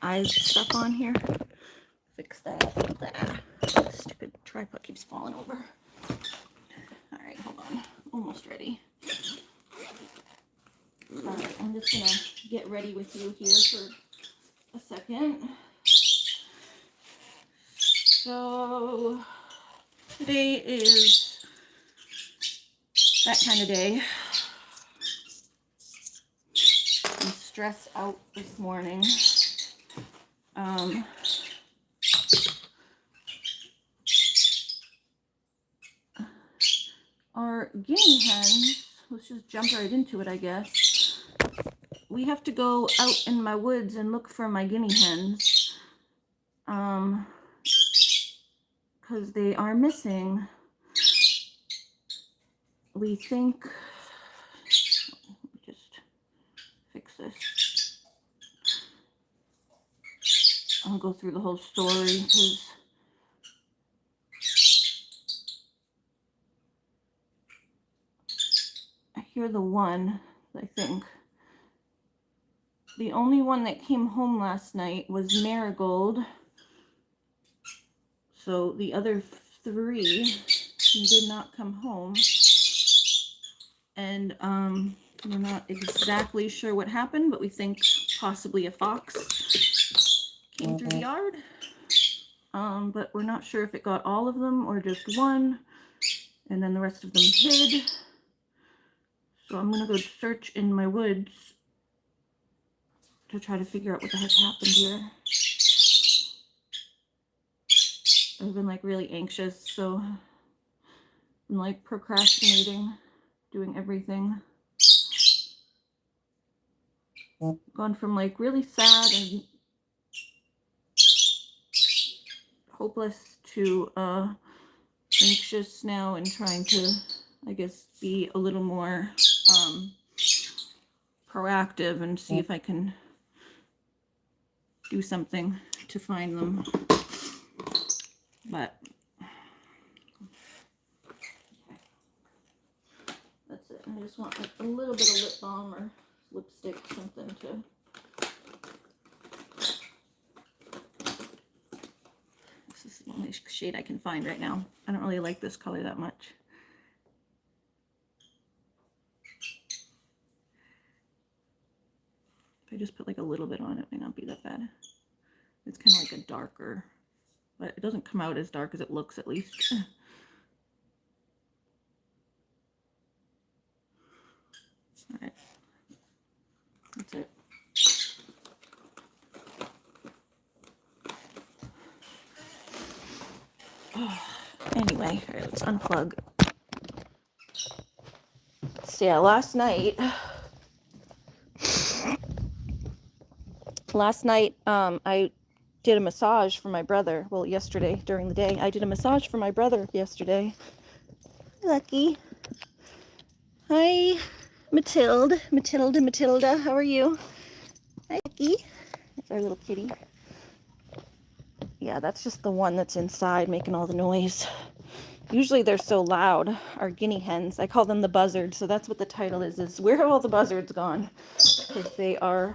eyes stuff on here. Fix that. Stupid tripod keeps falling over. All right, hold on. Almost ready. All right, I'm just gonna get ready with you here for a second. So today is that kind of day. I'm stressed out this morning. Our guinea hens, let's just jump right into it, I guess. We have to go out in my woods and look for my guinea hens. Because they are missing. We think, just fix this. I'll go through the whole story because I hear the one, I think. The only one that came home last night was Marigold. So the other 3 did not come home. And we're not exactly sure what happened, but we think possibly a fox came through the yard. But we're not sure if it got all of them or just one, and then the rest of them hid. So I'm gonna go search in my woods to try to figure out what the heck happened here. I've been like really anxious, so I'm like procrastinating, doing everything. Gone from like really sad and hopeless to anxious now, and trying to, I guess, be a little more proactive and see if I can do something to find them. But that's it. I just want like a little bit of lip balm or lipstick, something to this is the only shade I can find right now. I don't really like this color that much. If I just put like a little bit on, it may not be that bad. It's kind of like a darker, but it doesn't come out as dark as it looks, at least. All right, that's it. Oh, anyway, all right, let's unplug. So yeah, last night I did a massage for my brother. Well, yesterday during the day, I did a massage for my brother yesterday. Lucky. Hi, Matilda. How are you? Hi, Lucky. That's our little kitty. Yeah, that's just the one that's inside making all the noise. Usually they're so loud, our guinea hens. I call them the buzzards, so that's what the title is where have all the buzzards gone? Because they are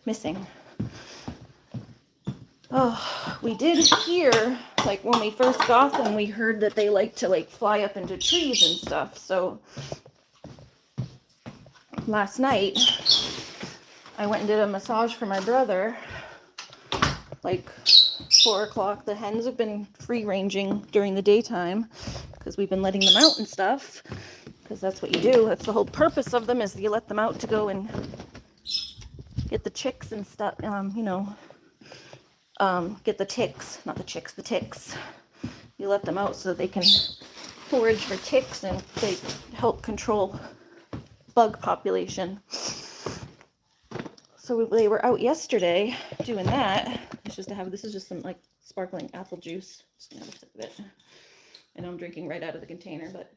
missing. Oh, we did hear, like when we first got them, we heard that they like to like fly up into trees and stuff. So last night, I went and did a massage for my brother, like 4 o'clock. The hens have been free ranging during the daytime because we've been letting them out and stuff, because that's what you do. That's the whole purpose of them, is you let them out to go and get the chicks and stuff, get the ticks, not the chicks, the ticks. You let them out so they can forage for ticks, and they help control bug population. So they were out yesterday doing that. This is just some like sparkling apple juice. Just gonna have a sip of it. I know I'm drinking right out of the container, but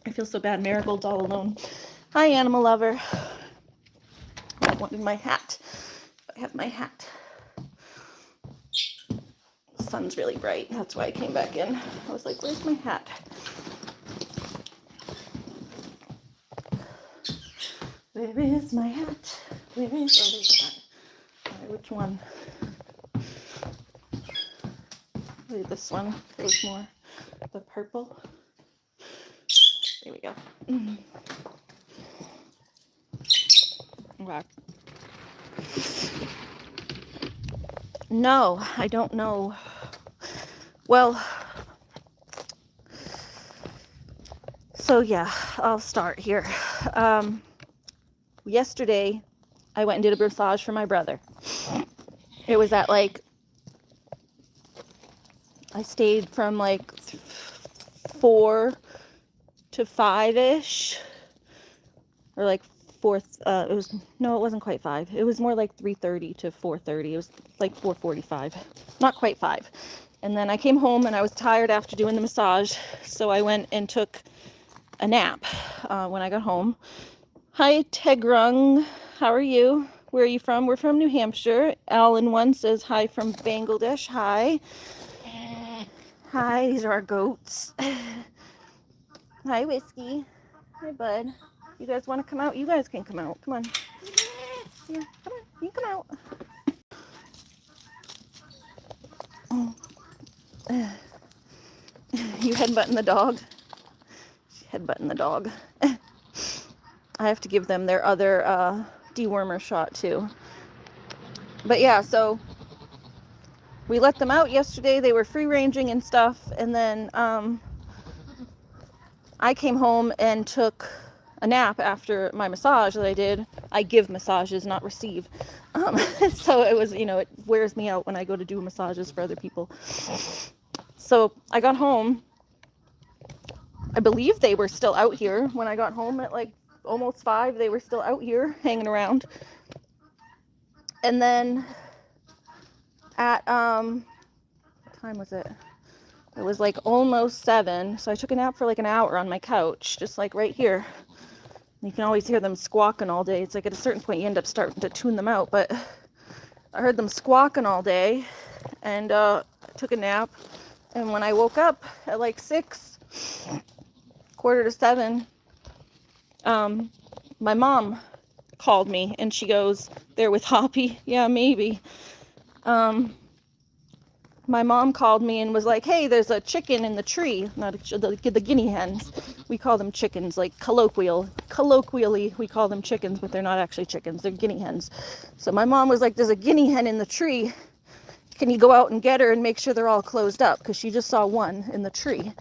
I feel so bad. Marigold's all alone. Hi, animal lover. I wanted my hat. I have my hat. sun's really bright. That's why I came back in. I was like, where's my hat? Where is my hat? Where is, oh, there's that. All right, which one? Maybe this one goes more. The purple. There we go. Okay. No, I don't know. Well, so yeah, I'll start here. Yesterday, I went and did a massage for my brother. It was at like, I stayed from like 4 to 5-ish, or like 4, it wasn't quite 5. It was more like 3:30 to 4:30. It was like 4:45, not quite 5. And then I came home and I was tired after doing the massage, so I went and took a nap when I got home. Hi, Tegrung. How are you? Where are you from? We're from New Hampshire. Alan1 says hi from Bangladesh. Hi. Hi, these are our goats. Hi, Whiskey. Hi, bud. You guys want to come out? You guys can come out. Come on. Yeah, come on. You can come out. You headbutting the dog? She's headbutting the dog. I have to give them their other dewormer shot too. But yeah, so we let them out yesterday. They were free ranging and stuff. And then I came home and took a nap after my massage that I did. I give massages, not receive. So it was, it wears me out when I go to do massages for other people. So I got home. I believe they were still out here when I got home at like almost 5. They were still out here hanging around. And then at, what time was it? It was like almost 7. So I took a nap for like an hour on my couch, just like right here. You can always hear them squawking all day. It's like at a certain point you end up starting to tune them out, but I heard them squawking all day and took a nap. And when I woke up at like 6, quarter to 7, my mom called me and she goes, "They're with Hoppy." Yeah, maybe. My mom called me and was like, "Hey, there's a chicken in the tree." Not the guinea hens. We call them chickens, like colloquially we call them chickens, but they're not actually chickens. They're guinea hens. So my mom was like, "There's a guinea hen in the tree. Can you go out and get her and make sure they're all closed up?" Because she just saw one in the tree.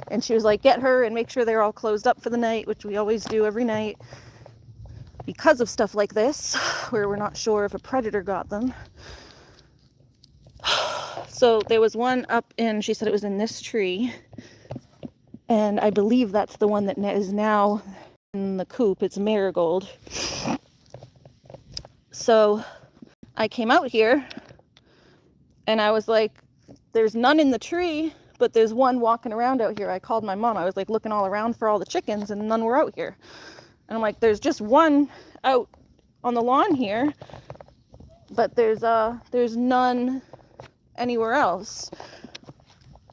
And she was like, "Get her and make sure they're all closed up for the night," which we always do every night because of stuff like this, where we're not sure if a predator got them. So there was one up in, she said it was in this tree. And I believe that's the one that is now in the coop. It's marigold. So I came out here and I was like, "There's none in the tree, but there's one walking around out here." I called my mom. I was like looking all around for all the chickens and none were out here. And I'm like, "There's just one out on the lawn here, but there's none anywhere else."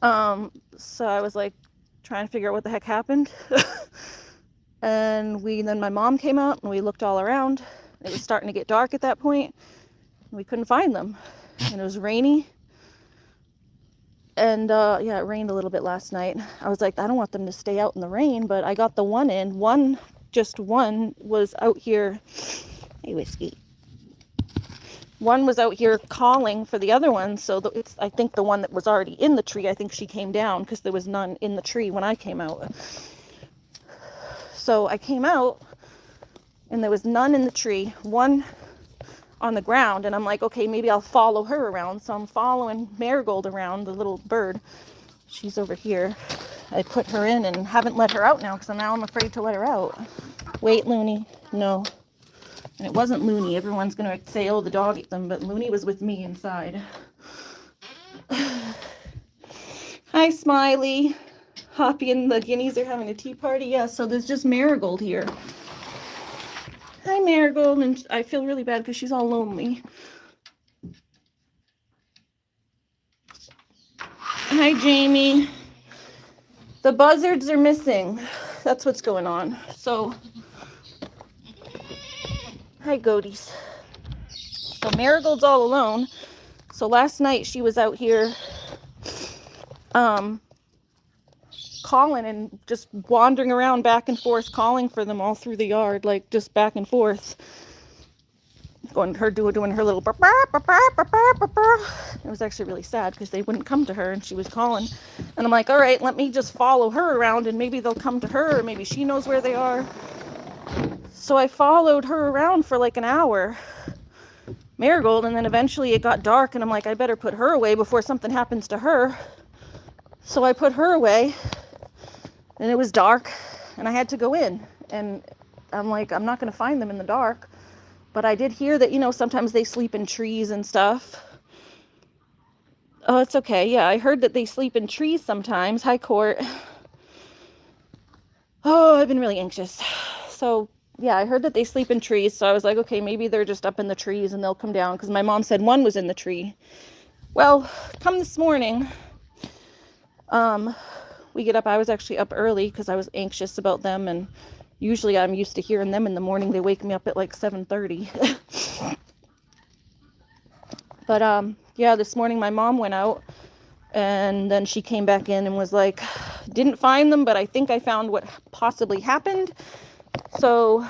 So I was like trying to figure out what the heck happened. And then my mom came out and we looked all around. It was starting to get dark at that point. And we couldn't find them. And it was rainy. And yeah, it rained a little bit last night. I was like, I don't want them to stay out in the rain, but I got the one in. Just one was out here. Hey, Whiskey. One was out here calling for the other one, so it's, I think the one that was already in the tree, I think she came down because there was none in the tree when I came out. So I came out and there was none in the tree, one on the ground, and I'm like, okay, maybe I'll follow her around. So I'm following Marigold around, the little bird. She's over here. I put her in and haven't let her out now because now I'm afraid to let her out. Wait, Looney. No. And it wasn't Looney. Everyone's going to say, oh, the dog ate them, but Looney was with me inside. Hi, Smiley. Hoppy and the guineas are having a tea party. Yeah, so there's just Marigold here. Hi, Marigold. And I feel really bad because she's all lonely. Hi, Jamie. The buzzards are missing. That's what's going on. So, hi, goaties. So Marigold's all alone. So last night she was out here calling and just wandering around back and forth, calling for them all through the yard, like just back and forth. Doing her little burp, burp, burp, burp, burp, burp, burp. It was actually really sad because they wouldn't come to her and she was calling. And I'm like, all right, let me just follow her around and maybe they'll come to her or maybe she knows where they are. So I followed her around for like an hour, Marigold, and then eventually it got dark and I'm like, I better put her away before something happens to her. So I put her away and it was dark and I had to go in. And I'm like, I'm not going to find them in the dark. But I did hear that, you know, sometimes they sleep in trees and stuff. Oh, it's okay. Yeah, I heard that they sleep in trees sometimes. Hi, Court. Oh, I've been really anxious. So, yeah, I heard that they sleep in trees. So I was like, okay, maybe they're just up in the trees and they'll come down. Because my mom said one was in the tree. Well, come this morning, we get up. I was actually up early because I was anxious about them. And usually I'm used to hearing them in the morning. They wake me up at like 7:30. But, yeah, this morning my mom went out and then she came back in and was like, didn't find them, but I think I found what possibly happened. So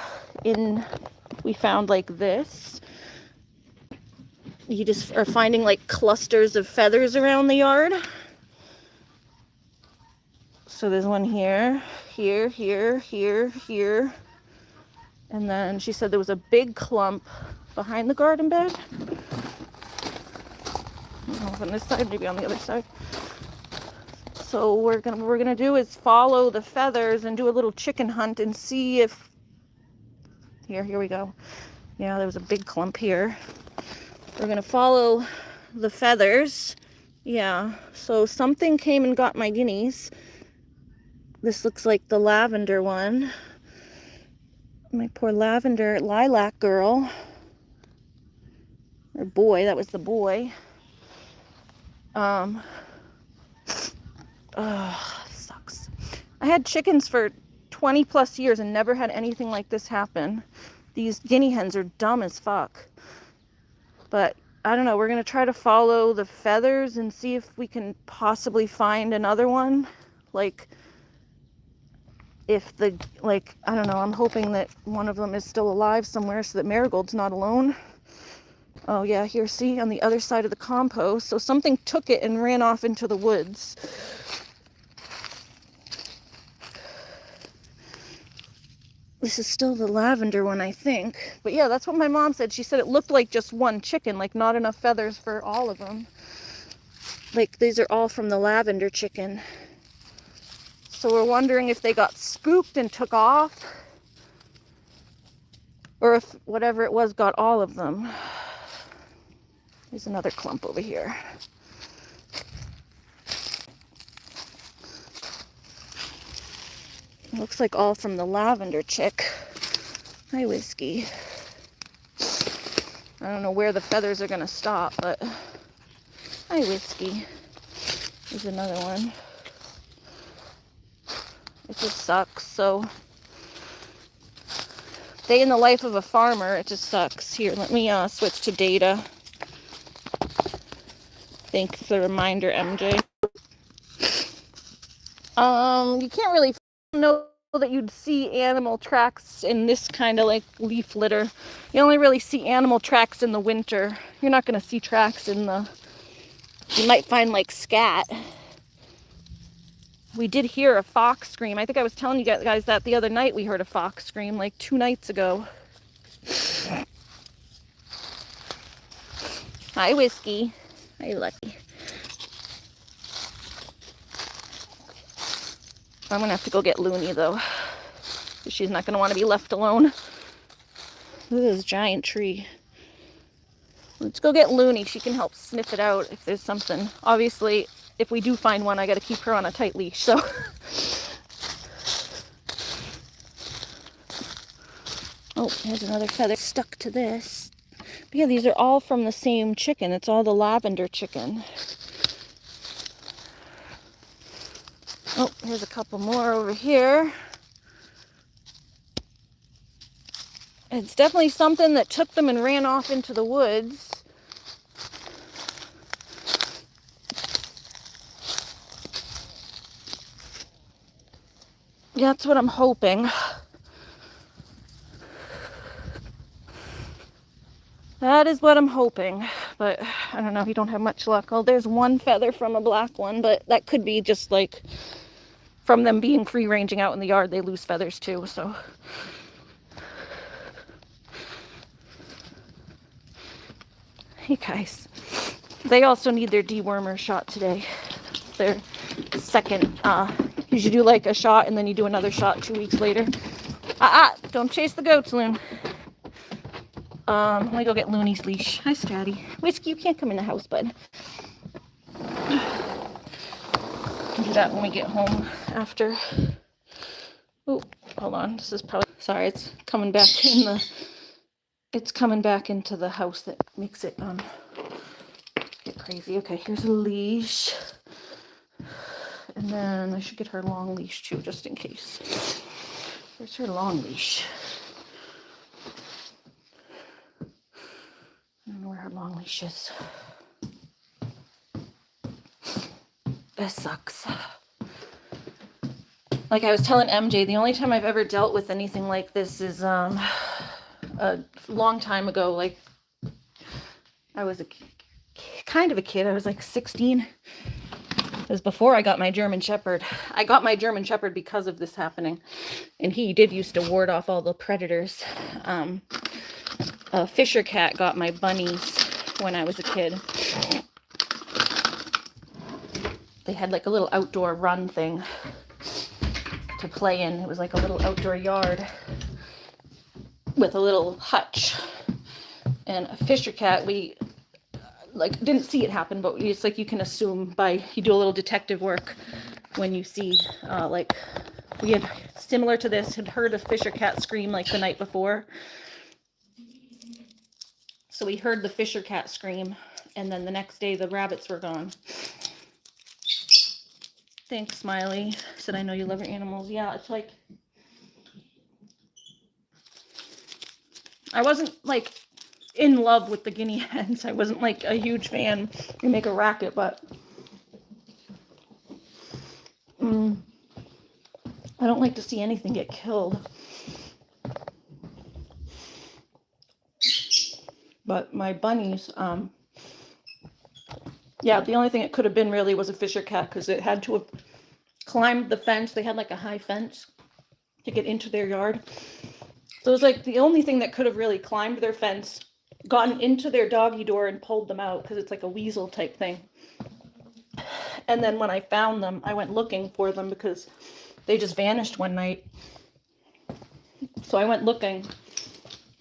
we found like this. You just are finding like clusters of feathers around the yard. So there's one here, here, here, here, here. And then she said there was a big clump behind the garden bed. I don't know if on this side, maybe on the other side. So what we're gonna do is follow the feathers and do a little chicken hunt and see if here we go. Yeah, there was a big clump here. We're gonna follow the feathers. Yeah, so something came and got my guineas. This looks like the lavender one. My poor lavender lilac girl. Or boy, that was the boy. Sucks. I had chickens for 20 plus years and never had anything like this happen. These guinea hens are dumb as fuck. But I don't know, we're gonna try to follow the feathers and see if we can possibly find another one. Like, I don't know, I'm hoping that one of them is still alive somewhere so that Marigold's not alone. Oh yeah, here, see, on the other side of the compost. So something took it and ran off into the woods. This is still the lavender one, I think. But yeah, that's what my mom said. She said it looked like just one chicken, like not enough feathers for all of them. Like these are all from the lavender chicken. So we're wondering if they got spooked and took off, or if whatever it was got all of them. There's another clump over here. It looks like all from the lavender chick. Hi, Whiskey. I don't know where the feathers are gonna stop, but hi, Whiskey. There's another one. It just sucks. So, day in the life of a farmer, it just sucks. Here, let me switch to data. Thanks for the reminder, MJ. You can't really know that you'd see animal tracks in this kind of like leaf litter. You only really see animal tracks in the winter. You're not going to see tracks in the... You might find like scat. We did hear a fox scream. I think I was telling you guys that the other night we heard a fox scream, like 2 nights ago. Hi, Whiskey. Hi, Lucky. I'm going to have to go get Looney, though. She's not going to want to be left alone. Look at this giant tree. Let's go get Looney. She can help sniff it out if there's something. Obviously, if we do find one, I got to keep her on a tight leash, so... Oh, there's another feather stuck to this. But yeah, these are all from the same chicken. It's all the lavender chicken. Oh, here's a couple more over here. It's definitely something that took them and ran off into the woods. That's what I'm hoping. That is what I'm hoping. But I don't know, you don't have much luck. Oh, there's one feather from a black one, but that could be just like from them being free ranging out in the yard. They lose feathers too, so. Hey guys. They also need their dewormer shot today. Their second, you should do like a shot and then you do another shot 2 weeks later. Don't chase the goats, Loon. Let me go get Looney's leash. Hi, Stratty. Whiskey, you can't come in the house, bud. Do that when we get home after. Oh, hold on. This is probably, sorry, it's coming back in the, it's coming back into the house that makes it, get crazy. Okay, here's a leash. And then I should get her long leash too, just in case. Here's her long leash. I don't know where her long leash is. That sucks. Like I was telling MJ, the only time I've ever dealt with anything like this is a long time ago. Like I was kind of a kid. I was like 16. It was before I got my German Shepherd. I got my German Shepherd because of this happening. And he did used to ward off all the predators. A Fisher cat got my bunnies when I was a kid. They had like a little outdoor run thing to play in. It was like a little outdoor yard with a little hutch. And a Fisher cat, we like didn't see it happen, but it's like you can assume by, you do a little detective work when you see like we had, similar to this, had heard a Fisher cat scream like the night before. So we heard the Fisher cat scream, and then the next day the rabbits were gone. Thanks, Smiley. Said, I know you love your animals. Yeah, it's like, I wasn't like in love with the guinea hens. I wasn't like a huge fan. They make a racket, but I don't like to see anything get killed. But my bunnies, yeah, the only thing it could have been really was a Fisher cat, because it had to have climbed the fence. They had like a high fence to get into their yard. So it was like the only thing that could have really climbed their fence, gotten into their doggy door and pulled them out, because it's like a weasel type thing. And then when I found them, I went looking for them because they just vanished one night. So I went looking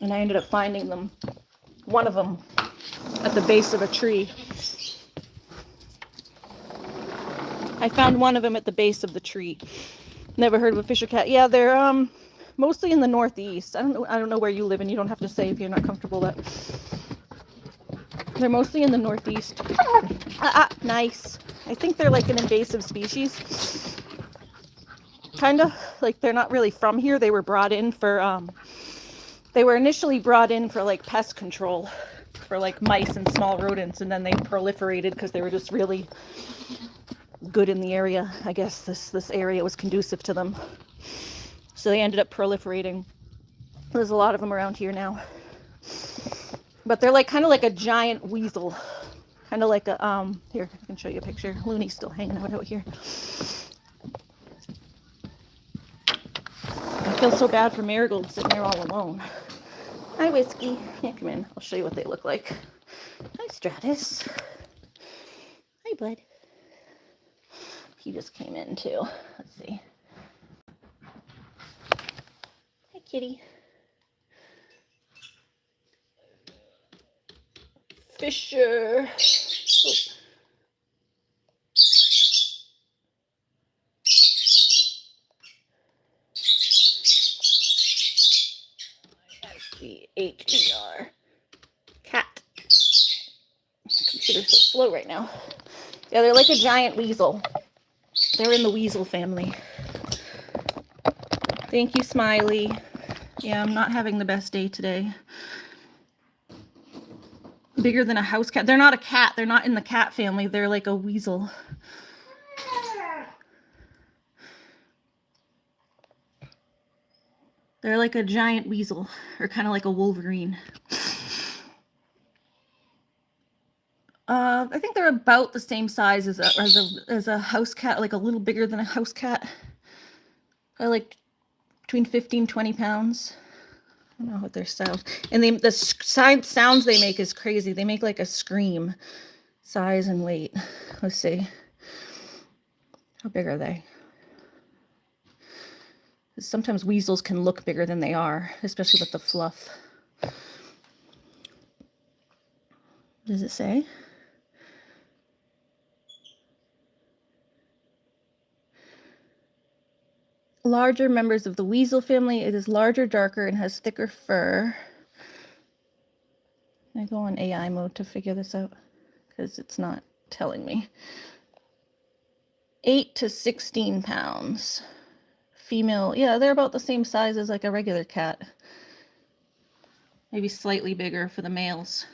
and I ended up finding them. One of them at the base of a tree. I found one of them at the base of the tree. Never heard of a Fisher cat. Yeah, they're mostly in the Northeast. I don't know where you live, and you don't have to say if you're not comfortable, but they're mostly in the Northeast. Nice. I think they're like an invasive species. Kind of like they're not really from here. They were brought in for they were initially brought in for like pest control for like mice and small rodents, and then they proliferated because they were just really good in the area. I guess this area was conducive to them, so they ended up proliferating. There's a lot of them around here now, but they're like kind of like a giant weasel, kind of like a here, I can show you a picture. Looney's still hanging out here. I feel so bad for Marigold sitting there all alone. Hi, Whiskey. Yeah, come in. I'll show you what they look like. Hi, Stratus. Hi, bud. He just came in, too. Let's see. Hi, kitty. Fisher. Oh. H-E-R. Cat. My computer's so slow right now. Yeah, they're like a giant weasel. They're in the weasel family. Thank you, Smiley. Yeah, I'm not having the best day today. Bigger than a house cat. They're not a cat. They're not in the cat family. They're like a weasel. They're like a giant weasel, or kind of like a wolverine. I think they're about the same size as a house cat, like a little bigger than a house cat. I like between 15 20 pounds. I don't know what their sounds. And the sounds they make is crazy. They make like a scream. Size and weight. Let's see. How big are they? Sometimes weasels can look bigger than they are, especially with the fluff. Does it say? Larger members of the weasel family. It is larger, darker, and has thicker fur. I go on AI mode to figure this out because it's not telling me. 8 to 16 pounds. Female, yeah, they're about the same size as like a regular cat. Maybe slightly bigger for the males.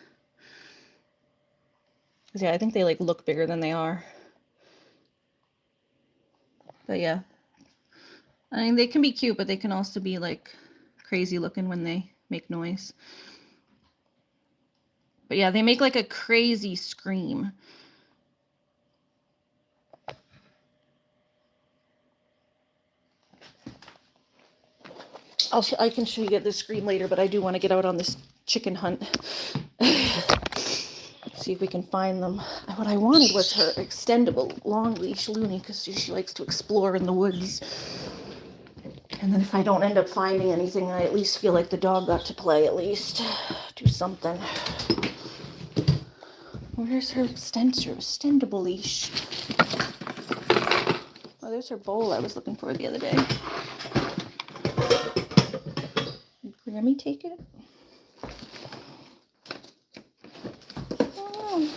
Yeah, I think they like look bigger than they are. But yeah, I mean, they can be cute, but they can also be like crazy looking when they make noise. But yeah, they make like a crazy scream. I can show you the scream later, but I do want to get out on this chicken hunt. See if we can find them. What I wanted was her extendable long leash Looney, because she likes to explore in the woods. And then if I don't end up finding anything, I at least feel like the dog got to play, at least do something. Where's her extendable leash? Oh, there's her bowl I was looking for the other day. Did Grammy take it? Oh.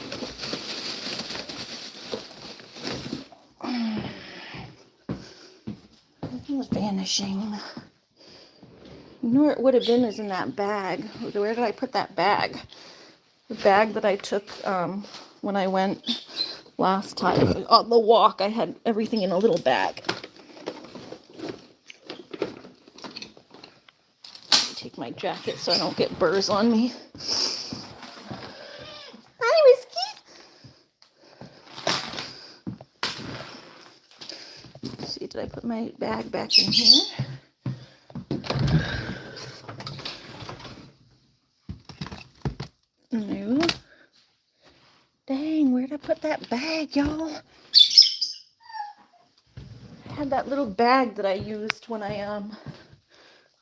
It was vanishing. You know where it would have been is in that bag. Where did I put that bag? The bag that I took when I went last time on the walk. I had everything in a little bag. Take my jacket so I don't get burrs on me. Hi, Whiskey. Let's see, did I put my bag back in here? No. Dang, where'd I put that bag, y'all? I had that little bag that I used when I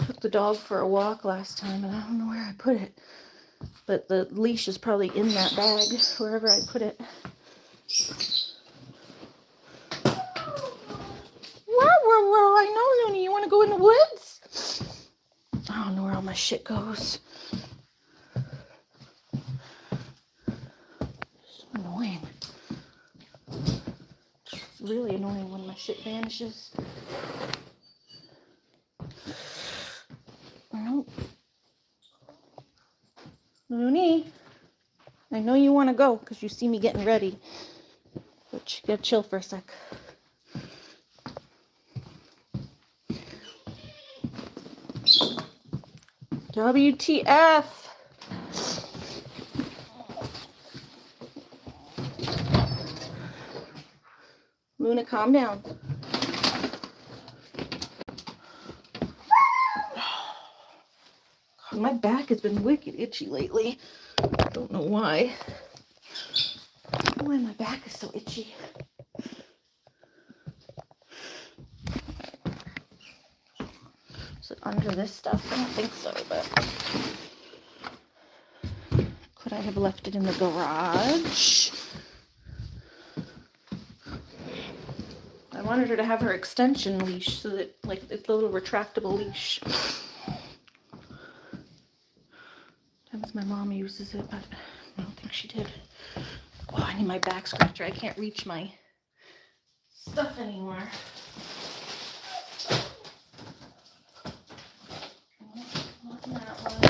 took the dog for a walk last time, and I don't know where I put it. But the leash is probably in that bag, wherever I put it. Whoa, I know, Looney, you want to go in the woods? I don't know where all my shit goes. It's annoying. It's really annoying when my shit vanishes. Nope. Looney, I know you want to go because you see me getting ready. But you gotta chill for a sec. WTF? Luna, calm down. God, my back has been wicked itchy lately. I don't know why. I don't know why my back is so itchy. Is it under this stuff? I don't think so, but could I have left it in the garage? I wanted her to have her extension leash so that, like, it's a little retractable leash. Sometimes my mom uses it, but I don't think she did. Oh, I need my back scratcher. I can't reach my stuff anymore. Not that one.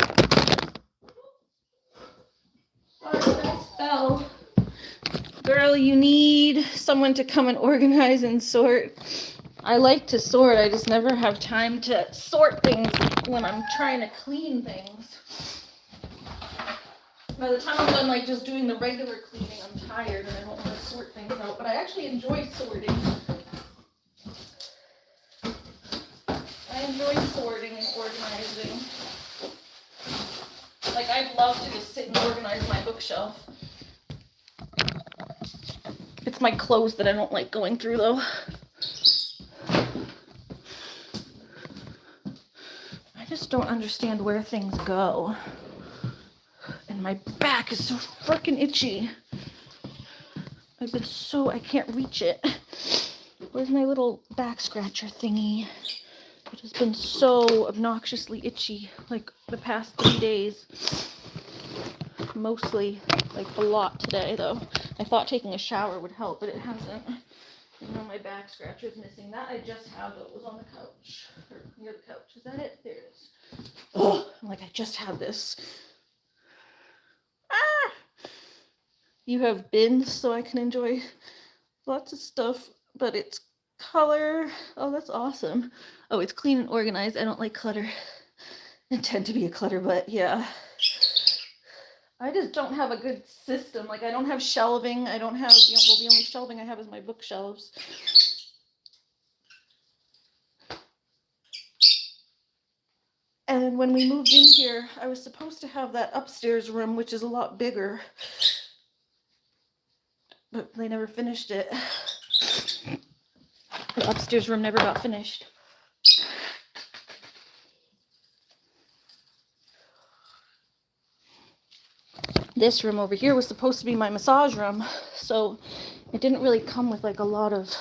Sorry, I fell. Girl, you need someone to come and organize and sort. I like to sort, I just never have time to sort things when I'm trying to clean things. By the time I'm done like just doing the regular cleaning, I'm tired and I don't want to sort things out, but I actually enjoy sorting. I enjoy sorting and organizing. Like, I'd love to just sit and organize my bookshelf. It's my clothes that I don't like going through though. I just don't understand where things go. And my back is so freaking itchy. I can't reach it. Where's my little back scratcher thingy? It has been so obnoxiously itchy, like the past 3 days. Mostly, like a lot today though. I thought taking a shower would help, but it hasn't. And now my back scratcher is missing. That I just have, though. It was on the couch. Or near the couch. Is that it? There it is. Oh, I'm like, I just have this. Ah! You have bins, so I can enjoy lots of stuff, but it's color. Oh, that's awesome. Oh, it's clean and organized. I don't like clutter. I tend to be a clutter, but yeah. I just don't have a good system. Like, I don't have shelving. I don't have, well, the only shelving I have is my bookshelves. And when we moved in here, I was supposed to have that upstairs room, which is a lot bigger. But they never finished it. The upstairs room never got finished. This room over here was supposed to be my massage room, so it didn't really come with like a lot of,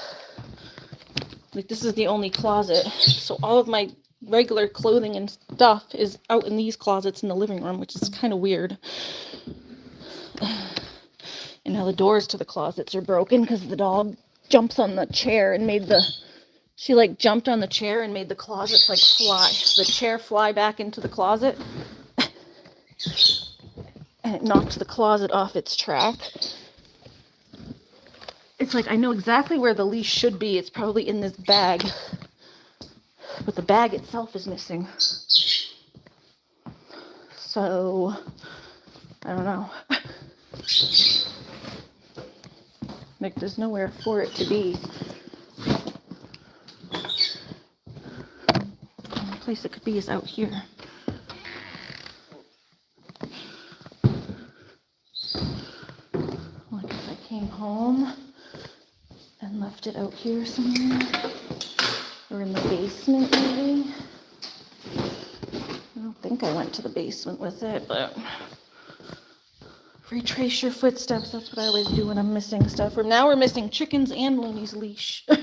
like, this is the only closet, so all of my regular clothing and stuff is out in these closets in the living room, which is kind of weird. And now the doors to the closets are broken because the dog jumps on the chair and she like jumped on the chair and made the closets like the chair fly back into the closet. And it knocked the closet off its track. It's like, I know exactly where the leash should be. It's probably in this bag. But the bag itself is missing. So, I don't know. Like, there's nowhere for it to be. The only place it could be is out here. Came home and left it out here somewhere, or in the basement maybe. I don't think I went to the basement with it, but retrace your footsteps. That's what I always do when I'm missing stuff. Now we're missing chickens and Looney's leash. I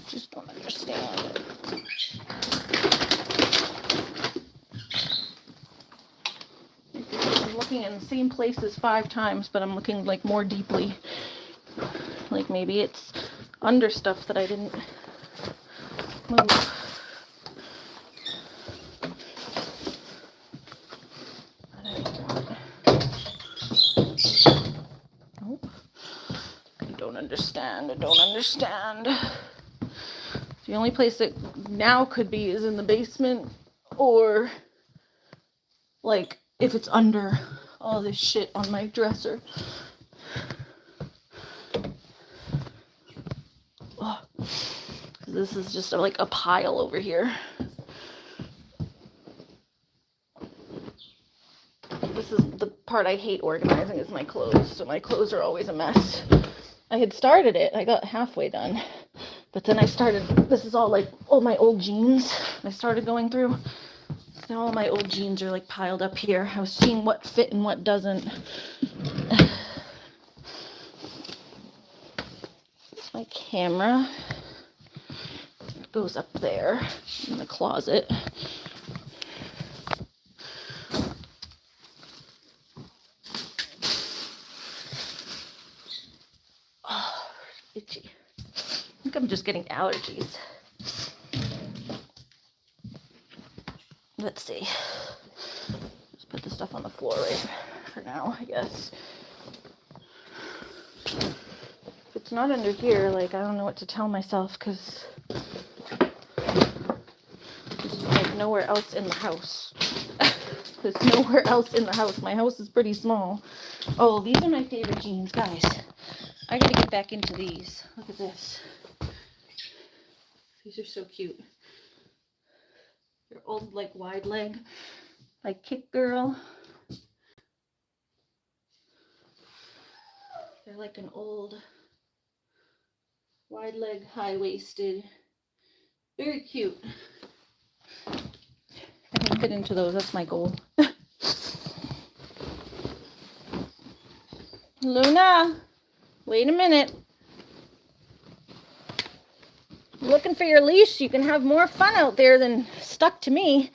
just don't understand it. Looking in the same places 5 times, but I'm looking like more deeply. Like maybe it's under stuff that I didn't move. Nope. I don't understand. I don't understand. The only place it now could be is in the basement, or like if it's under all this shit on my dresser. Oh, this is just like a pile over here. This is the part I hate organizing, is my clothes. So my clothes are always a mess. I had started it. I got halfway done. But then I started, this is all like all my old jeans I started going through. Now all my old jeans are like piled up here. I was seeing what fit and what doesn't. My camera goes up there in the closet. itchy. I think I'm just getting allergies. Let's see. Just put the stuff on the floor right for now, I guess. If it's not under here, like, I don't know what to tell myself, because there's like nowhere else in the house. There's nowhere else in the house. My house is pretty small. Oh, these are my favorite jeans, guys. I gotta get back into these. Look at this. These are so cute. They're old, like, wide leg, like Kick Girl. They're like an old wide leg, high-waisted. Very cute. I can fit into those. That's my goal. Luna, wait a minute. Looking for your leash. You can have more fun out there than stuck to me.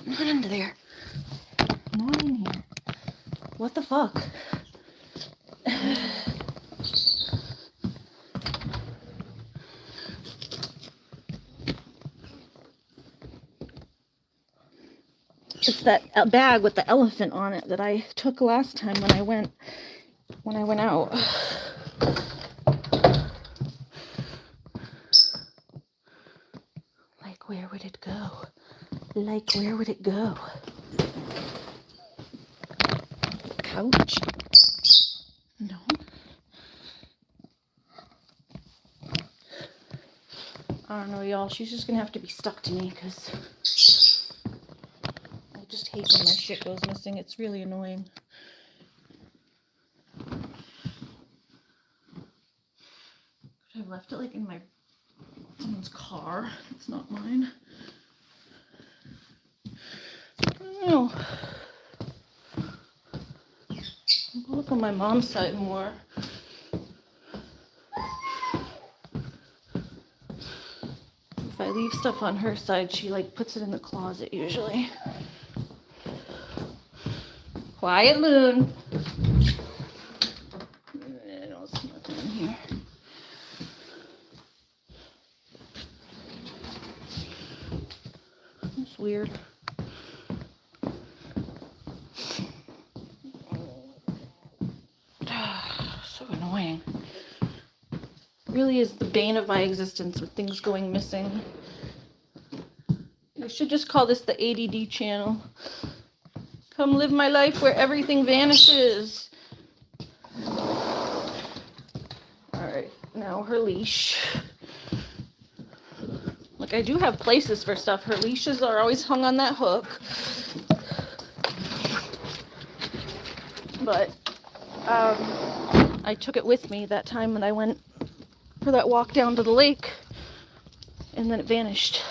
Not under there. Not in here. What the fuck? It's that bag with the elephant on it that I took last time when I went out. Like, where would it go? Like, where would it go? Couch? No. I don't know, y'all. She's just gonna have to be stuck to me, because I just hate when my shit goes missing. It's really annoying. I left it like in someone's car. It's not mine. I don't know. I'll look on my mom's side more. If I leave stuff on her side, she like puts it in the closet usually. Quiet, Loon. I don't see nothing in here. That's weird. So annoying. Really is the bane of my existence with things going missing. I should just call this the ADD channel. Come live my life where everything vanishes. Alright, now her leash. Like, I do have places for stuff. Her leashes are always hung on that hook. But, I took it with me that time when I went for that walk down to the lake. And then it vanished.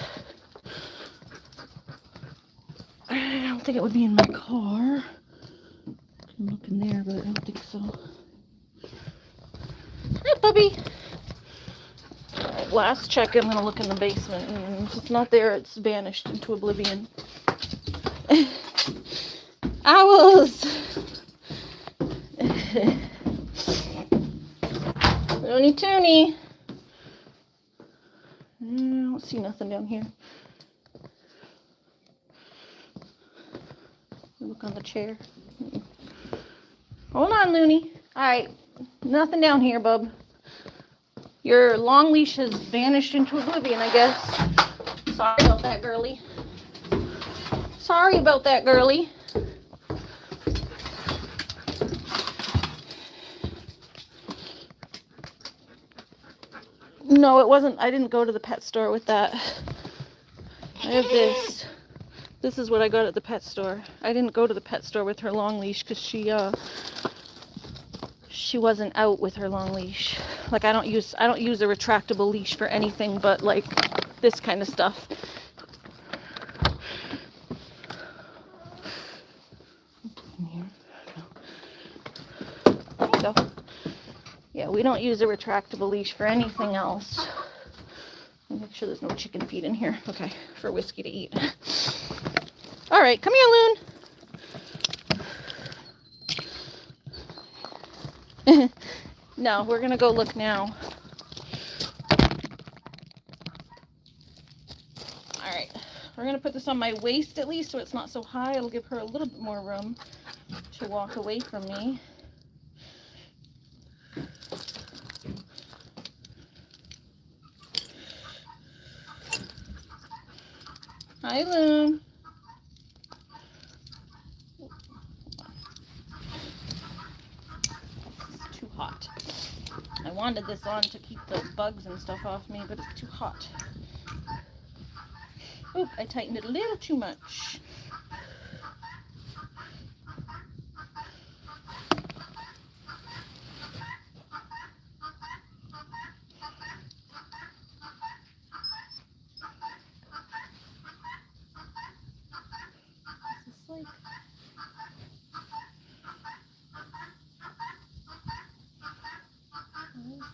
I don't think it would be in my car. I can look in there, but I don't think so. Hi, puppy. Alright, last check, I'm going to look in the basement. And if it's not there, it's vanished into oblivion. Owls! Looney Tooney. I don't see nothing down here. Look on the chair. Hold on, Looney. Alright, nothing down here, bub. Your long leash has vanished into oblivion, I guess. Sorry about that, girly. Sorry about that, girly. No, it wasn't. I didn't go to the pet store with that. I have this. This is what I got at the pet store. I didn't go to the pet store with her long leash because she wasn't out with her long leash. Like, I don't use a retractable leash for anything but like this kind of stuff. There you go. Yeah, we don't use a retractable leash for anything else. Make sure there's no chicken feed in here. Okay, for Whiskey to eat. All right, come here, Loon. No, we're gonna go look now. All right, we're gonna put this on my waist at least so it's not so high. It'll give her a little bit more room to walk away from me. Hi, Loon. It's too hot. I wanted this on to keep the bugs and stuff off me, but it's too hot. Oop, I tightened it a little too much.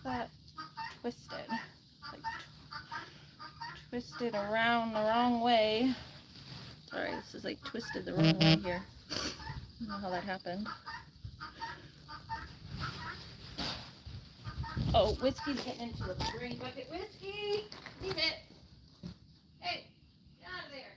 That twisted, like twisted around the wrong way. Sorry, this is like twisted the wrong way here. I don't know how that happened. Oh, Whiskey's getting into the grain bucket. Whiskey, leave it. Hey, get out of there.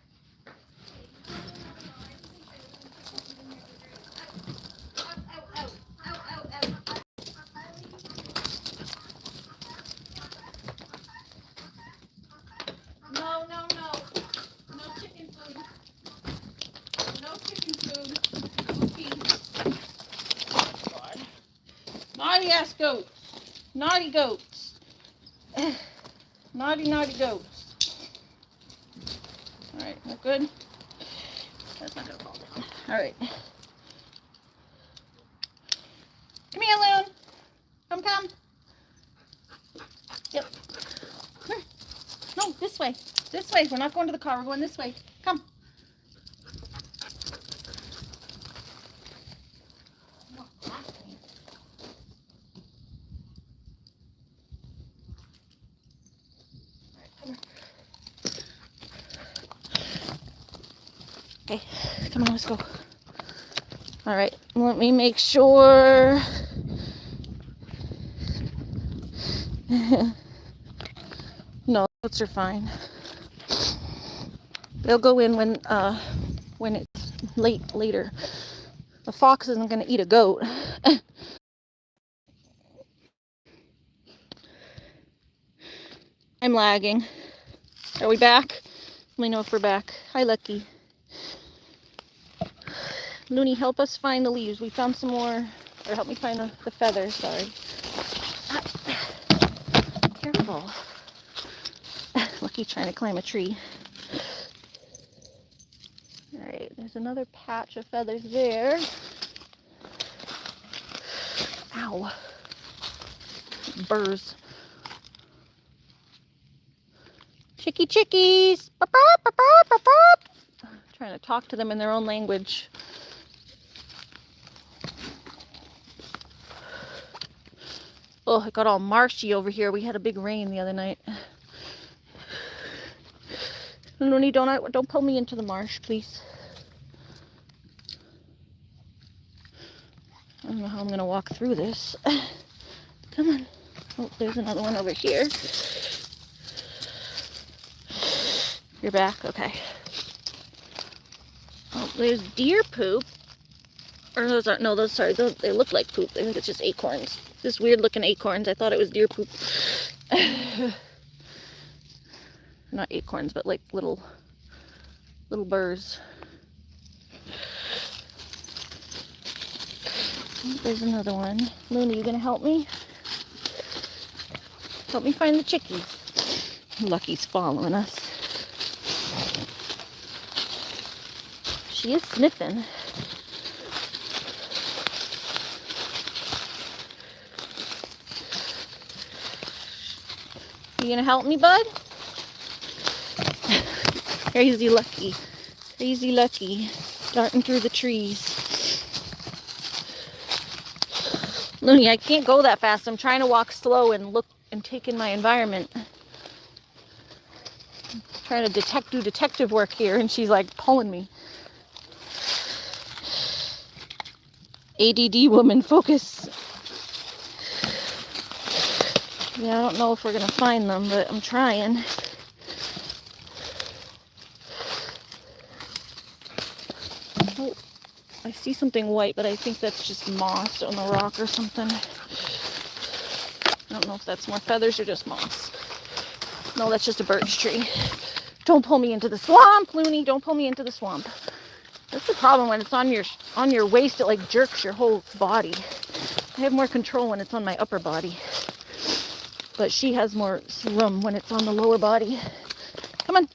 Naughty ass goats. Naughty goats. Naughty goats. Alright, we're good. That's not gonna fall down. Alright. Come here, Loon. Come. Yep. No, this way. This way. We're not going to the car. We're going this way. Come. Okay, come on, let's go. All right, let me make sure. No, goats are fine. They'll go in when it's later. The fox isn't going to eat a goat. I'm lagging. Are we back? Let me know if we're back. Hi, Lucky. Looney, help us find the leaves. We found some more, or help me find the feathers, sorry. Careful. Lucky trying to climb a tree. Alright, there's another patch of feathers there. Ow. Burrs. Chickies! Trying to talk to them in their own language. Oh, it got all marshy over here. We had a big rain the other night. Looney, don't pull me into the marsh, please. I don't know how I'm gonna walk through this. Come on. Oh, there's another one over here. You're back? Okay. Oh, there's deer poop. Or those aren't, no, sorry, they look like poop. I think it's just acorns. This weird looking acorns. I thought it was deer poop. Not acorns, but like little burrs. There's another one. Looney, you gonna help me? Help me find the chickies. Lucky's following us. She is sniffing. You gonna help me, bud? Crazy Lucky. Crazy Lucky. Darting through the trees. Looney, I can't go that fast. I'm trying to walk slow and look and take in my environment. I'm trying to do detective work here, and she's like pulling me. ADD woman, focus. Yeah, I don't know if we're going to find them, but I'm trying. Oh, I see something white, but I think that's just moss on the rock or something. I don't know if that's more feathers or just moss. No, that's just a birch tree. Don't pull me into the swamp, Looney. Don't pull me into the swamp. That's the problem when it's on your waist. It like jerks your whole body. I have more control when it's on my upper body, but she has more room when it's on the lower body. Come on.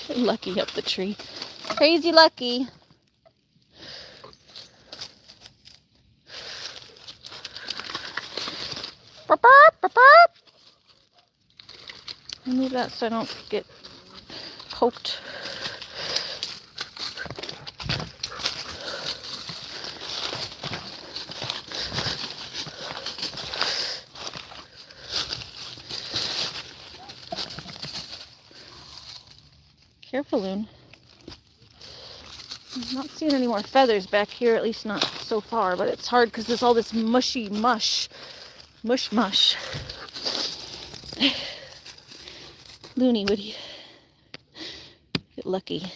Get Lucky up the tree. Crazy Lucky. Burp, burp, burp, burp. Move that so I don't get poked. Careful, Loon. I'm not seeing any more feathers back here, at least not so far, but it's hard because there's all this mushy mush. Mush. Looney, would you get Lucky?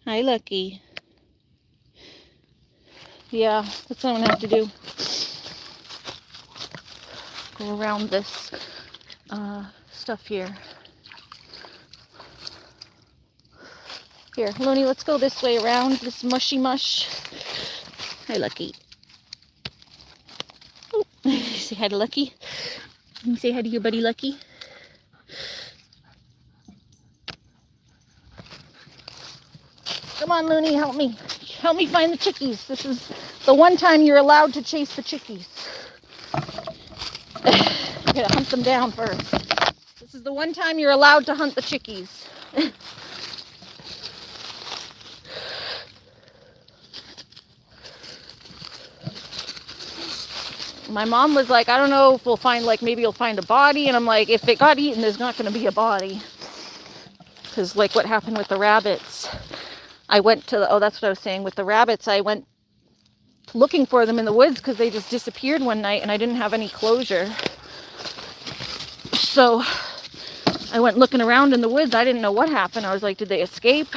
Hi, Lucky. Yeah, that's what I'm gonna have to do. Go around this stuff here. Here, Looney, let's go this way around this mushy mush. Hi, Lucky. Oh, say hi to Lucky. Can you say hi to your buddy Lucky? Come on, Looney, help me. Help me find the chickies. This is the one time you're allowed to chase the chickies. You gotta hunt them down first. This is the one time you're allowed to hunt the chickies. My mom was like, I don't know if we'll find, like, maybe you'll find a body. And I'm like, if it got eaten, there's not going to be a body. Because, like, what happened with the rabbits, I went to, that's what I was saying. With the rabbits, I went looking for them in the woods because they just disappeared one night and I didn't have any closure. So I went looking around in the woods. I didn't know what happened. I was like, did they escape?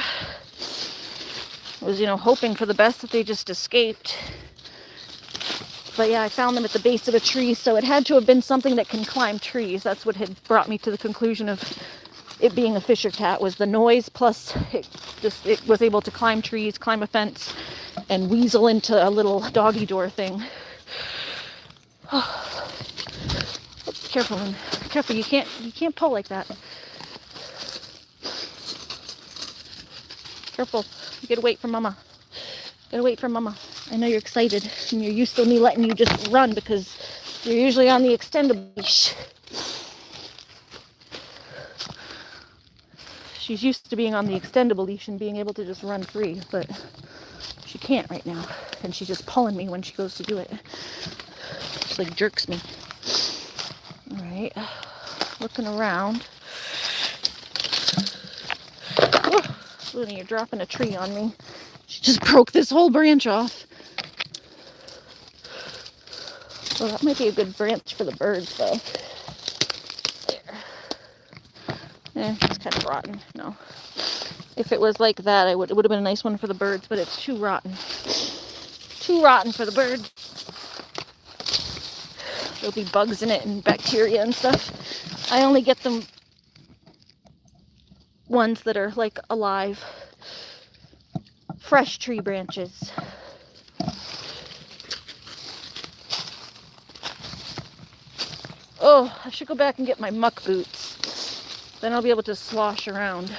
I was, hoping for the best that they just escaped. But yeah, I found them at the base of a tree, so it had to have been something that can climb trees. That's what had brought me to the conclusion of it being a fisher cat, was the noise, plus it was able to climb trees, climb a fence, and weasel into a little doggy door thing. Oh, careful, careful, you can't pull like that. Careful, you gotta wait for Mama. Gotta wait for Mama. I know you're excited and you're used to me letting you just run because you're usually on the extendable leash. She's used to being on the extendable leash and being able to just run free, but she can't right now. And she's just pulling me when she goes to do it. She like jerks me. All right, looking around. Oh, Looney, you're dropping a tree on me. She just broke this whole branch off. Well, that might be a good branch for the birds, though. There. It's kind of rotten. No. If it was like that, it would have been a nice one for the birds, but it's too rotten. Too rotten for the birds. There'll be bugs in it and bacteria and stuff. I only get them ones that are, like, alive. Fresh tree branches. Oh, I should go back and get my muck boots. Then I'll be able to slosh around.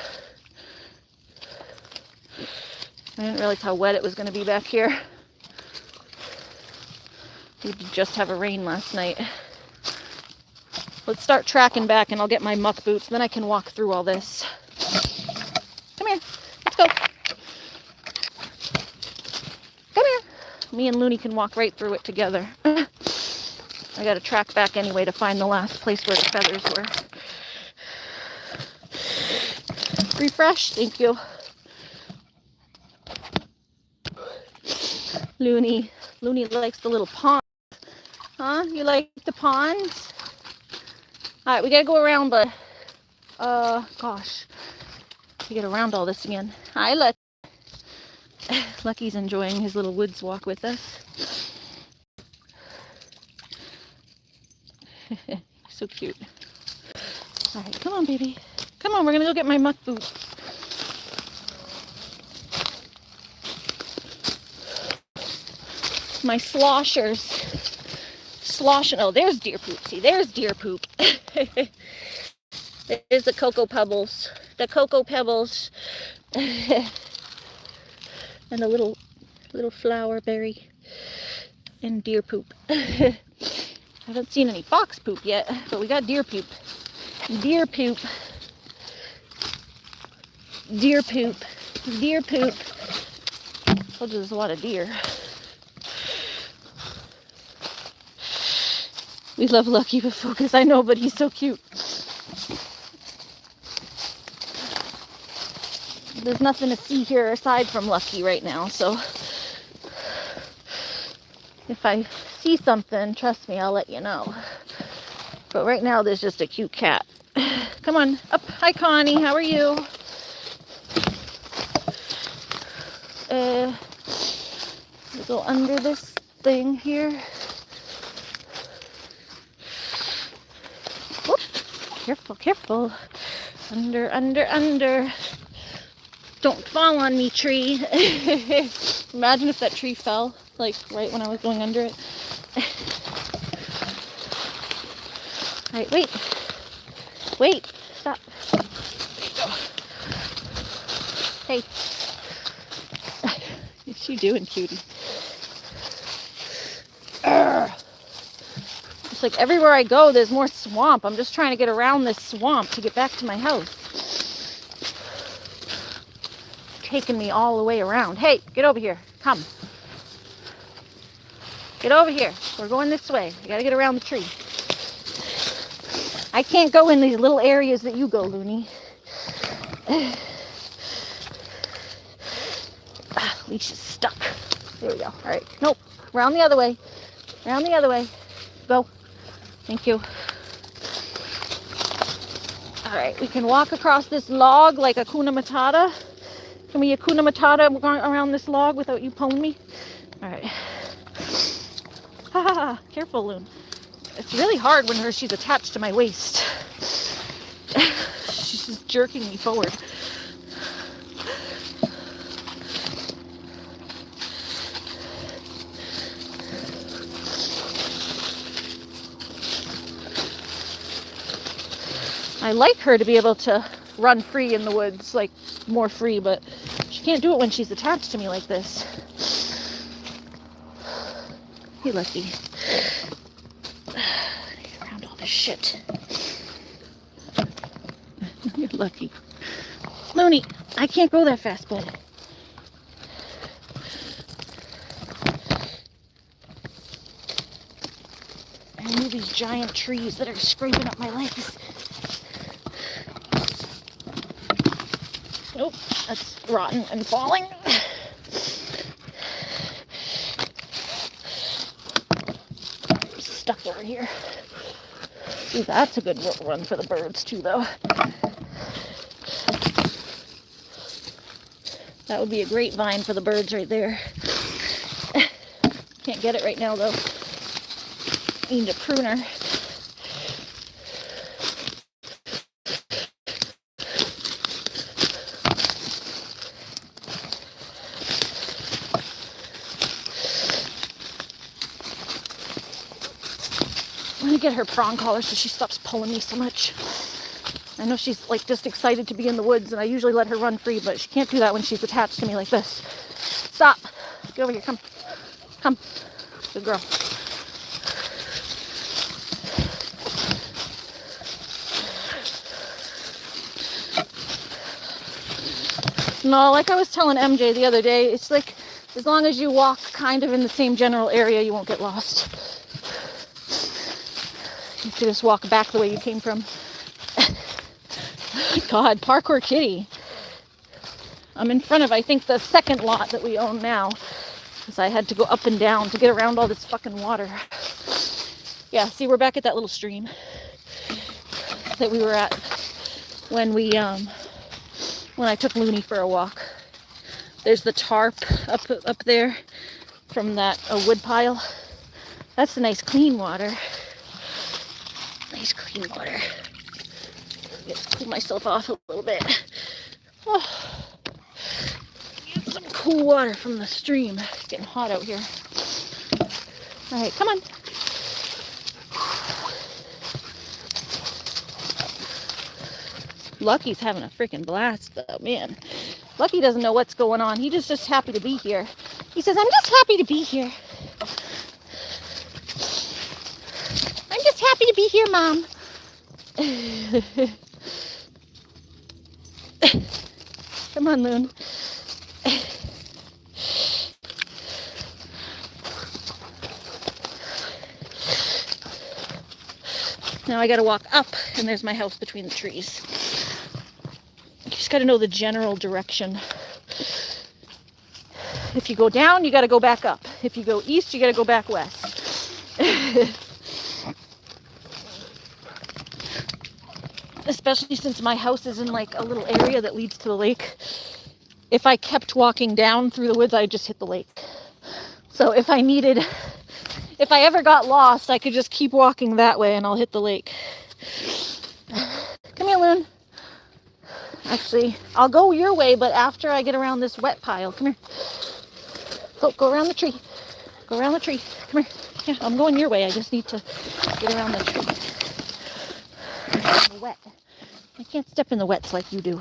I didn't realize how wet it was going to be back here. We did just have a rain last night. Let's start tracking back and I'll get my muck boots. Then I can walk through all this. Come here. Let's go. Come here. Me and Looney can walk right through it together. I gotta track back anyway to find the last place where the feathers were. Refresh. Thank you. Looney likes the little pond. Huh? You like the ponds? All right, we gotta go around, but gosh, we get around all this again. Hi, Lucky's enjoying his little woods walk with us. So cute. All right, come on, baby. Come on, we're gonna go get my muck boots. My sloshers. Sloshing. Oh, there's deer poop. See, there's deer poop. There's the cocoa pebbles. The cocoa pebbles. And a little flower berry. And deer poop. I haven't seen any fox poop yet, but we got deer poop. Deer poop. Deer poop. Deer poop. Oh, there's a lot of deer. We love Lucky with focus, I know, but he's so cute. There's nothing to see here aside from Lucky right now, so if I see something, trust me, I'll let you know. But right now, there's just a cute cat. Come on, up. Hi, Connie, how are you? We go under this thing here. Whoop. Careful, careful. Under. Don't fall on me, tree. Imagine if that tree fell, like right when I was going under it. All right, wait, stop. Hey, what's she doing, cutie? It's like everywhere I go, there's more swamp. I'm just trying to get around this swamp to get back to my house. Taking me all the way around. Hey, get over here. Come. Get over here. We're going this way. You gotta get around the tree. I can't go in these little areas that you go, Looney. Leash is stuck. There we go. All right. Nope. Around the other way. Around the other way. Go. Thank you. All right. We can walk across this log like Hakuna Matata. Can we Hakuna Matata going around this log without you pulling me? All right. Ha ha ha. Careful, Loon. It's really hard when she's attached to my waist. She's just jerking me forward. I like her to be able to run free in the woods, like more free, but she can't do it when she's attached to me like this. Hey, Lucky. Around all this shit. You're lucky. Looney, I can't go that fast, bud. I need these giant trees that are scraping up my legs. Nope, that's rotten and falling. I'm stuck over here. Ooh, that's a good run for the birds too, though. That would be a great vine for the birds right there. Can't get it right now, though. Need a pruner. I'm gonna get her prong collar so she stops pulling me so much. I know she's like just excited to be in the woods, and I usually let her run free, but she can't do that when she's attached to me like this. Stop. Get over here. Come. Come. Good girl. No, like I was telling MJ the other day, it's like as long as you walk kind of in the same general area, you won't get lost. You have to just walk back the way you came from. God, parkour kitty. I'm in front of, I think, the second lot that we own now, because I had to go up and down to get around all this fucking water. Yeah, see, we're back at that little stream that we were at when I took Looney for a walk. There's the tarp up there from that wood pile. That's the nice clean water. Nice clean water. Let's cool myself off a little bit. Oh, get some cool water from the stream. It's getting hot out here. All right, come on. Lucky's having a freaking blast though, man. Lucky doesn't know what's going on. He's just happy to be here. He says, I'm just happy to be here. I'm just happy to be here, Mom. Come on, Loon. Now I gotta walk up, and there's my house between the trees. You just gotta know the general direction. If you go down, you gotta go back up. If you go east, you gotta go back west. Especially since my house is in like a little area that leads to the lake. If I kept walking down through the woods, I'd just hit the lake. So if I ever got lost, I could just keep walking that way and I'll hit the lake. Come here, Loon. Actually, I'll go your way, but after I get around this wet pile. Come here. Go around the tree. Go around the tree. Come here. Yeah, I'm going your way. I just need to get around the tree. The wet. I can't step in the wets like you do.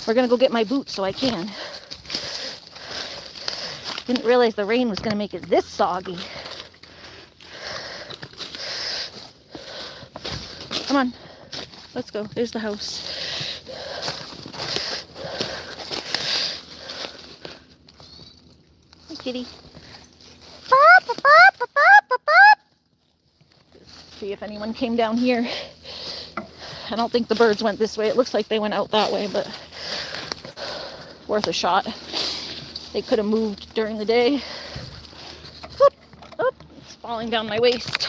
We're gonna go get my boots so I can. Didn't realize the rain was gonna make it this soggy. Come on, let's go. There's the house. Hey, kitty. See if anyone came down here. I don't think the birds went this way. It looks like they went out that way, but worth a shot. They could have moved during the day. Oop, oop, it's falling down my waist.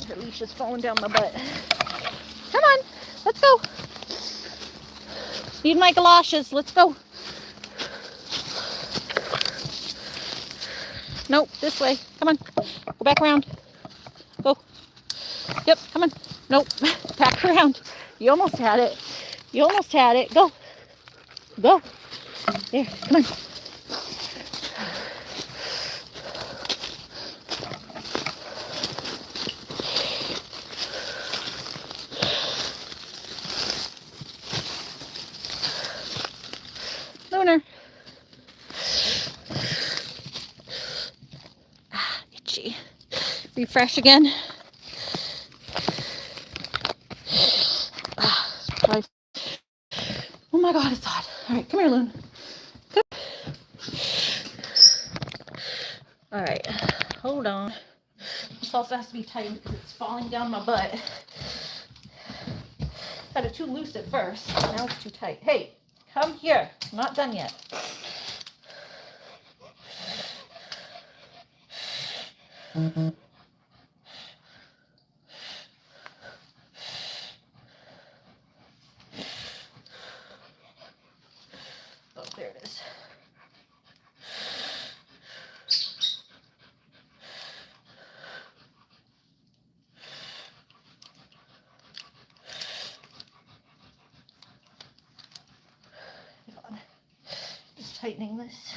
Her leash is falling down my butt. Come on, let's go. Need my galoshes, let's go. Nope, this way. Come on, go back around. Go. Yep, come on. Nope, back around. You almost had it. You almost had it. Go. Go. There, come on. Lunar. Ah, itchy. Refresh again. Oh my God, it's hot. All right, come here, Loon. Come. All right, hold on. This also has to be tightened because it's falling down my butt. Had it too loose at first. Now it's too tight. Hey, come here. I'm not done yet. Oh, there it is. Hold on. Just tightening this.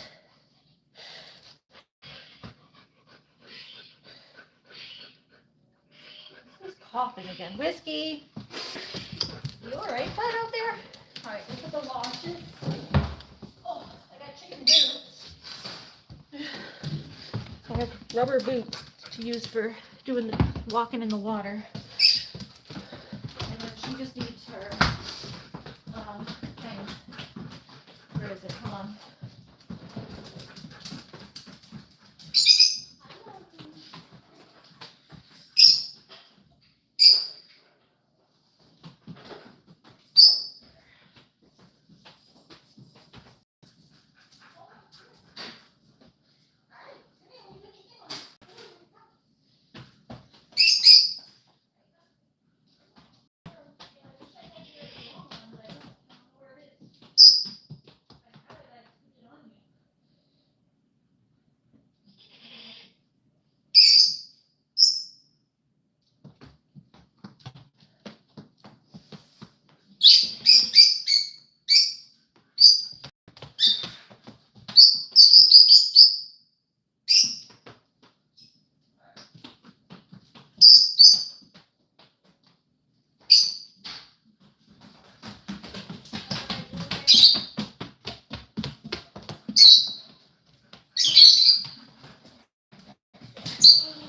Who's coughing again? Whiskey. You all right, bud, out there? All right, look at the washes. Oh, I got chicken boots. I have rubber boots to use for doing the walking in the water. And then she just needs her thing. Where is it? Hold on.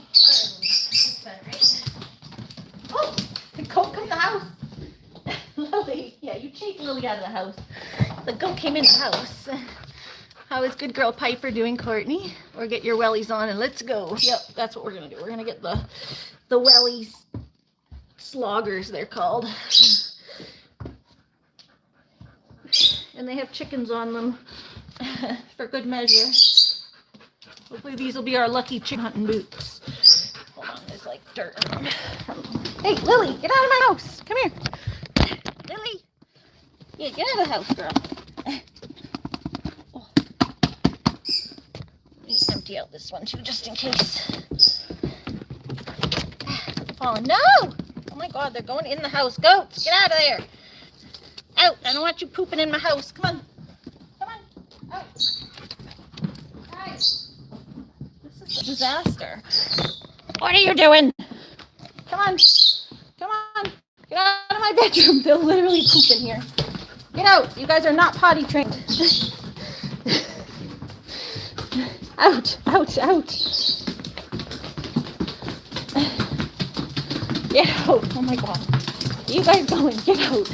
That's better, right? Oh, the goat come in the house. Lily, yeah, you chased Lily out of the house. The goat came in the house. How is good girl Piper doing, Courtney? Or get your wellies on and let's go. Yep, that's what we're gonna do. We're gonna get the wellies, sloggers they're called. And they have chickens on them for good measure. Hopefully these will be our lucky chicken hunting boots. Hold on, there's like dirt on them. Hey, Lily, get out of my house. Come here. Lily. Yeah, get out of the house, girl. Oh. Let me empty out this one too, just in case. Falling. No! Oh my God, they're going in the house. Goats, get out of there. Out. I don't want you pooping in my house. Come on. Come on. Out. Guys. This is a disaster. What are you doing? Come on. Come on. Get out of my bedroom. They'll literally poop in here. Get out. You guys are not potty trained. Out. Out. Out. Get out. Oh my God. You guys going. Get out.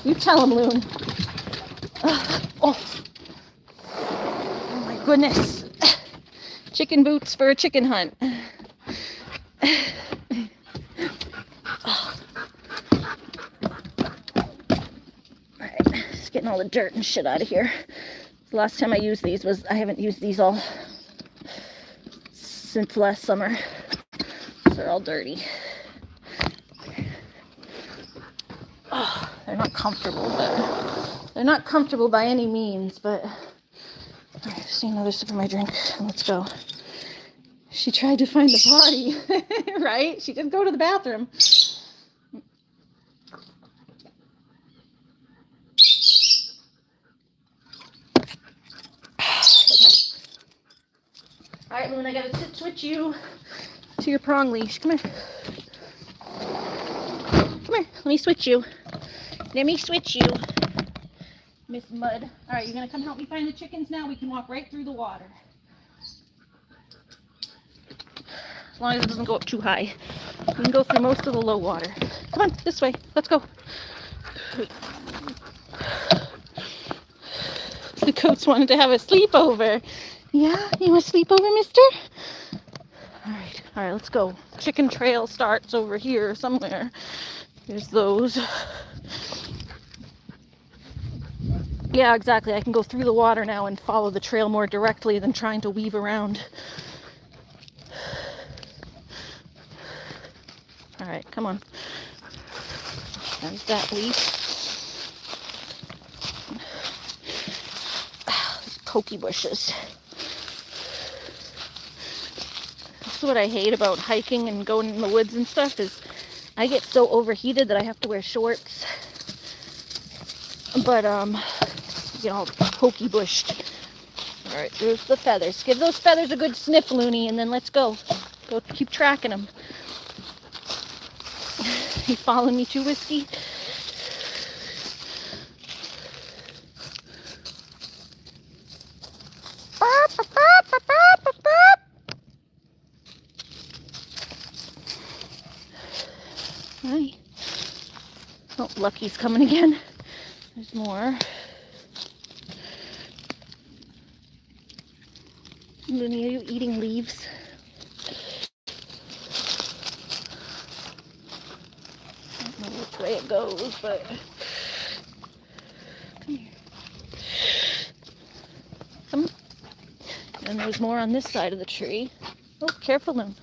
You tell him, Loon. Oh. Oh my goodness. Chicken boots for a chicken hunt. Alright, just getting all the dirt and shit out of here. The last time I used these was, I haven't used these all since last summer. So they're all dirty. Oh, they're not comfortable, but they're not comfortable by any means, but alright, just need another sip of my drink. Let's go. She tried to find the potty, right? She didn't go to the bathroom. Okay. Alright, Loon, I gotta switch you to your prong leash. Come here. Come here. Let me switch you. Let me switch you, Miss Mud. All right, you're going to come help me find the chickens now? We can walk right through the water. As long as it doesn't go up too high. We can go through most of the low water. Come on, this way. Let's go. The goats wanted to have a sleepover. Yeah? You want a sleepover, mister? All right, let's go. Chicken trail starts over here somewhere. There's those. Yeah, exactly. I can go through the water now and follow the trail more directly than trying to weave around. All right, come on. There's that leaf. Pokey bushes. That's what I hate about hiking and going in the woods and stuff is I get so overheated that I have to wear shorts. But, get all pokey bushed. Alright, there's the feathers. Give those feathers a good sniff, Looney, and then let's go. Go keep tracking them. You following me too, Whiskey? Hi. Oh, Lucky's coming again. There's more. Looney, are you eating leaves? I don't know which way it goes, but come here. Come on. And there's more on this side of the tree. Oh, careful, Loon.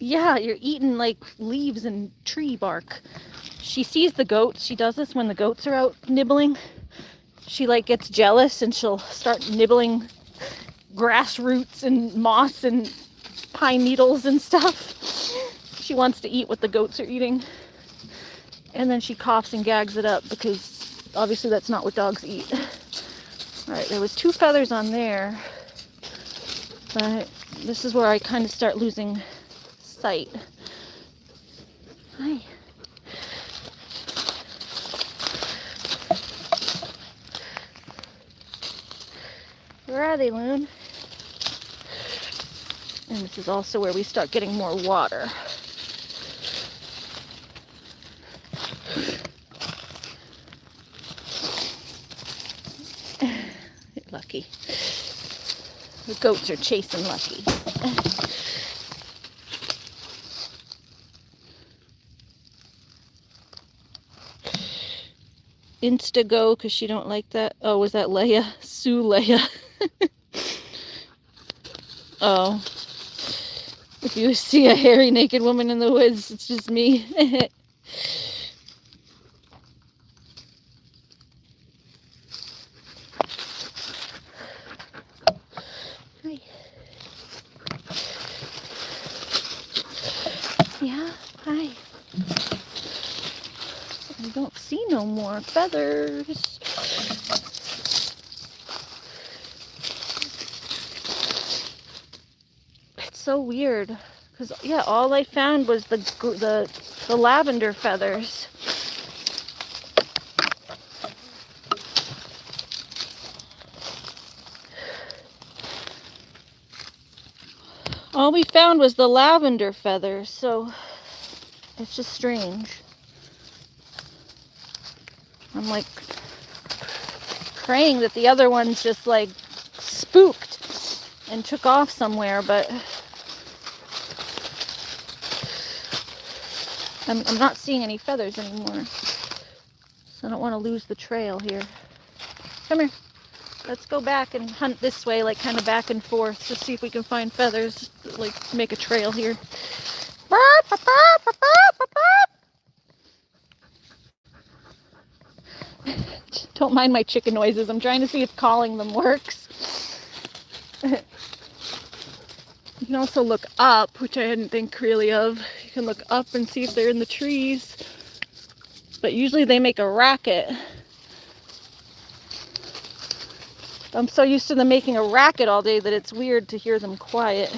Yeah, you're eating like leaves and tree bark. She sees the goats. She does this when the goats are out nibbling. She like gets jealous and she'll start nibbling grass roots and moss and pine needles and stuff. She wants to eat what the goats are eating. And then she coughs and gags it up because obviously that's not what dogs eat. Alright, there was 2 feathers on there. But this is where I kind of start losing sight. Hi. Where are they, Loon? And this is also where we start getting more water. Lucky. The goats are chasing Lucky. Instago, because she don't like that. Oh, was that Leia? Sue Leia. Oh. If you see a hairy naked woman in the woods, it's just me. Hi. Yeah, hi. I don't see no more feathers. It's so weird, because yeah, all I found was the lavender feathers. All we found was the lavender feathers, so it's just strange. I'm like praying that the other ones just like spooked and took off somewhere, but I'm not seeing any feathers anymore. So I don't want to lose the trail here. Come here. Let's go back and hunt this way, like kind of back and forth, to see if we can find feathers, like make a trail here. Don't mind my chicken noises. I'm trying to see if calling them works. You can also look up, which I didn't think really of. You can look up and see if they're in the trees. But usually they make a racket. I'm so used to them making a racket all day that it's weird to hear them quiet.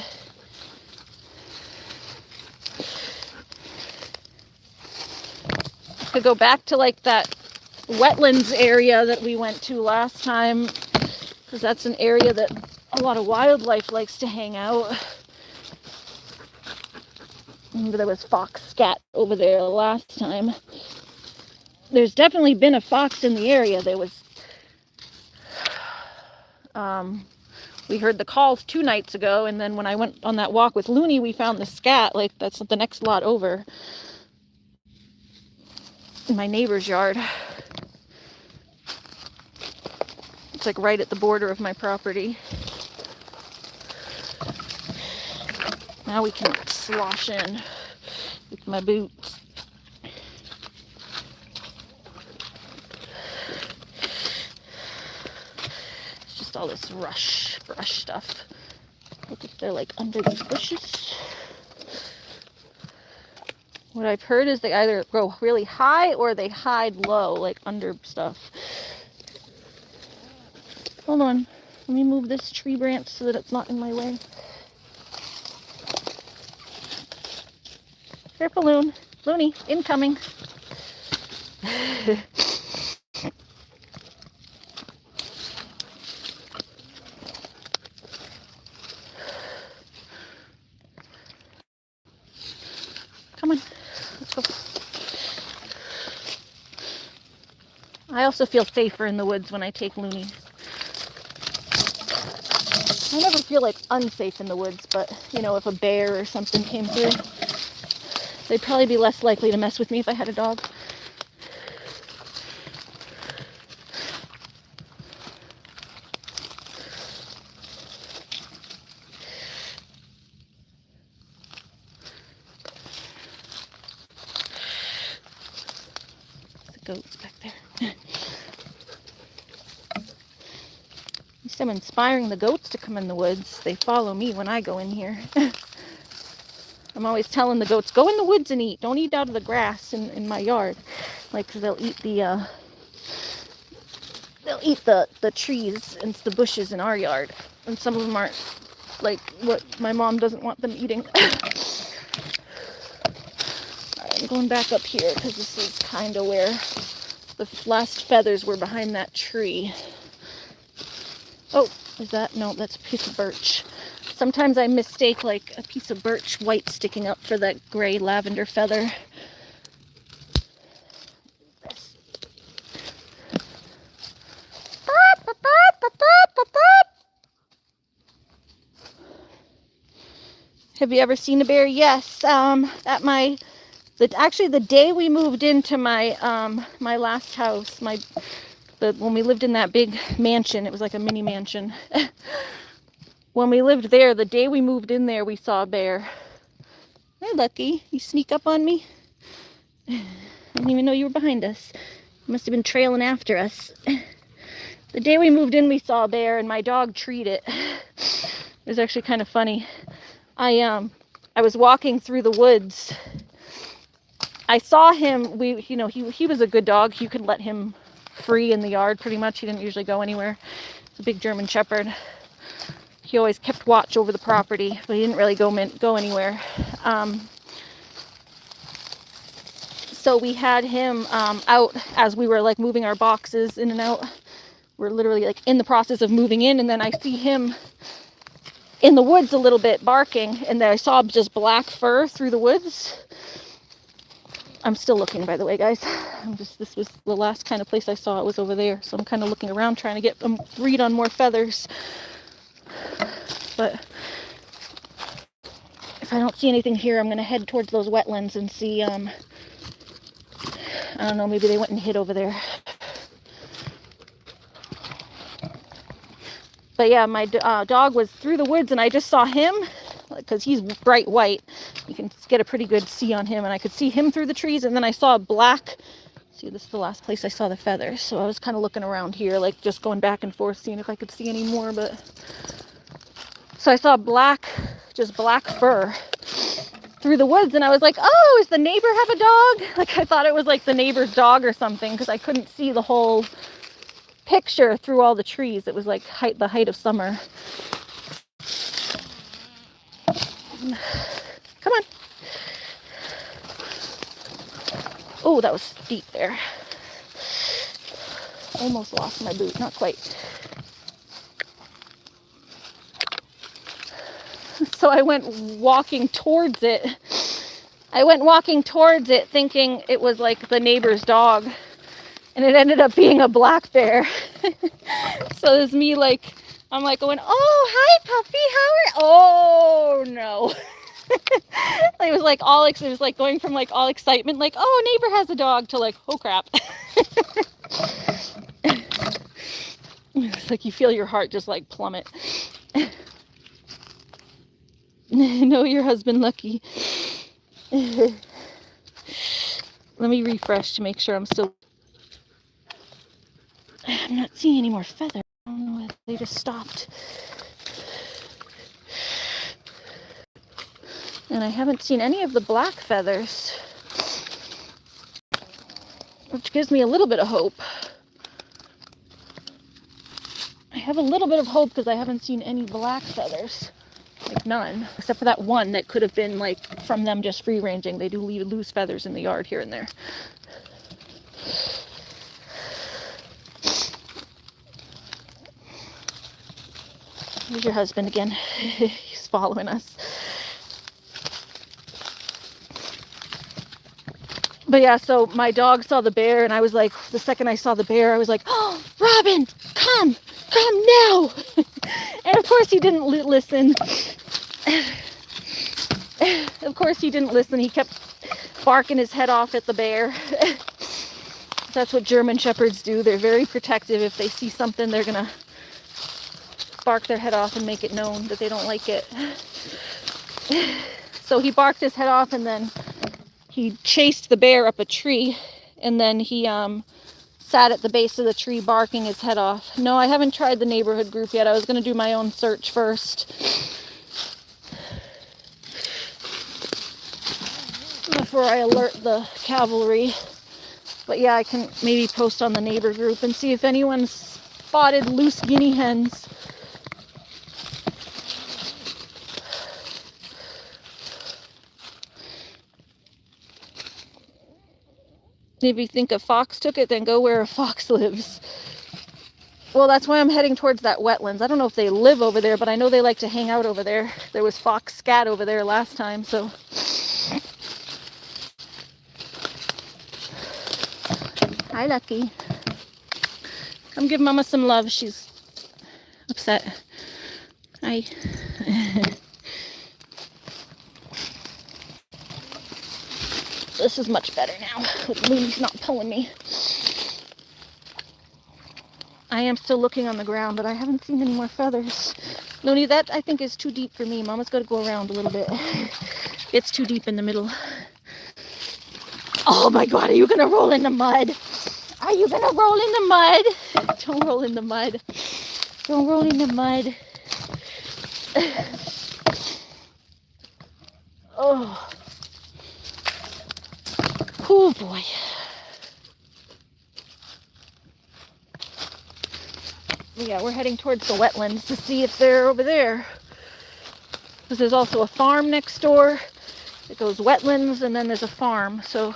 I could go back to like that wetlands area that we went to last time, because that's an area that a lot of wildlife likes to hang out. Remember there was fox scat over there last time. There's definitely been a fox in the area. There was we heard the calls 2 nights ago, and then when I went on that walk with Looney, we found the scat. Like, that's the next lot over in my neighbor's yard. It's like right at the border of my property. Now we can slosh in with my boots. It's just all this brush stuff. Look if they're like under these bushes. What I've heard is they either grow really high or they hide low, like under stuff. Hold on. Let me move this tree branch so that it's not in my way. Careful, Looney, incoming. Come on, let's go. I also feel safer in the woods when I take Looney. I never feel like unsafe in the woods, but you know, if a bear or something came through, they'd probably be less likely to mess with me if I had a dog. The goats back there. I'm inspiring the goats to come in the woods. They follow me when I go in here. I'm always telling the goats, go in the woods and eat. Don't eat out of the grass in my yard. Like, 'cause they'll eat the trees and the bushes in our yard. And some of them aren't like what my mom doesn't want them eating. Alright, I'm going back up here because this is kind of where the last feathers were, behind that tree. Oh, is that? No, that's a piece of birch. Sometimes I mistake like a piece of birch white sticking up for that gray lavender feather. Have you ever seen a bear? Yes. Actually the day we moved into my my last house, when we lived in that big mansion, it was like a mini mansion. When we lived there, the day we moved in there, we saw a bear. Hi, Lucky. You sneak up on me? I didn't even know you were behind us. You must have been trailing after us. The day we moved in, we saw a bear, and my dog treed it. It was actually kind of funny. I was walking through the woods. I saw him. He was a good dog. You could let him free in the yard pretty much. He didn't usually go anywhere. It's a big German Shepherd. He always kept watch over the property, but he didn't really go anywhere. So we had him out as we were like moving our boxes in and out. We're literally like in the process of moving in, and then I see him in the woods a little bit barking, and then I saw just black fur through the woods. I'm still looking, by the way, guys. This was the last kind of place I saw it was over there, so I'm kind of looking around trying to get a read on more feathers. But if I don't see anything here, I'm going to head towards those wetlands and see, I don't know, maybe they went and hid over there. But yeah, my dog was through the woods, and I just saw him, because he's bright white. You can get a pretty good see on him, and I could see him through the trees, and then I saw a black, see, this is the last place I saw the feathers, so I was kind of looking around here, like just going back and forth, seeing if I could see any more, but... So I saw just black fur through the woods, and I was like, oh, does the neighbor have a dog? Like, I thought it was like the neighbor's dog or something, because I couldn't see the whole picture through all the trees. It was like the height of summer. Come on. Oh, that was steep there. Almost lost my boot, not quite. So I went walking towards it. Thinking it was like the neighbor's dog, and it ended up being a black bear. So there's me like, I'm like going, oh, hi puppy, oh no. It was like going from like all excitement, like, oh, neighbor has a dog, to like, oh crap. It's like you feel your heart just like plummet. Know your husband Lucky. Let me refresh to make sure I'm not seeing any more feathers. I don't know if they just stopped. And I haven't seen any of the black feathers, which gives me a little bit of hope. I have a little bit of hope because I haven't seen any black feathers. Like none, except for that one that could have been like from them just free ranging. They do lose feathers in the yard here and there. Here's your husband again. He's following us. But yeah, so my dog saw the bear, and I was like, the second I saw the bear, I was like, oh, Robin, come now. And of course he didn't listen. Of course he didn't listen. He kept barking his head off at the bear. That's what German Shepherds do. They're very protective. If they see something, they're gonna bark their head off and make it known that they don't like it. So he barked his head off, and then he chased the bear up a tree, and then he sat at the base of the tree barking his head off. No, I haven't tried the neighborhood group yet. I was going to do my own search first before I alert the cavalry. But yeah, I can maybe post on the neighbor group and see if anyone's spotted loose guinea hens. If you think a fox took it, then go where a fox lives. Well, that's why I'm heading towards that wetlands. I don't know if they live over there, but I know they like to hang out over there. There was fox scat over there last time, so. Hi, Lucky. Come give Mama some love. She's upset. Hi. This is much better now. Looney's not pulling me. I am still looking on the ground, but I haven't seen any more feathers. Looney, that I think is too deep for me. Mama's got to go around a little bit. It's too deep in the middle. Oh my God, are you going to roll in the mud? Are you going to roll in the mud? Don't roll in the mud. Don't roll in the mud. Oh. Oh boy. Yeah, we're heading towards the wetlands to see if they're over there. Because there's also a farm next door. It goes wetlands and then there's a farm. So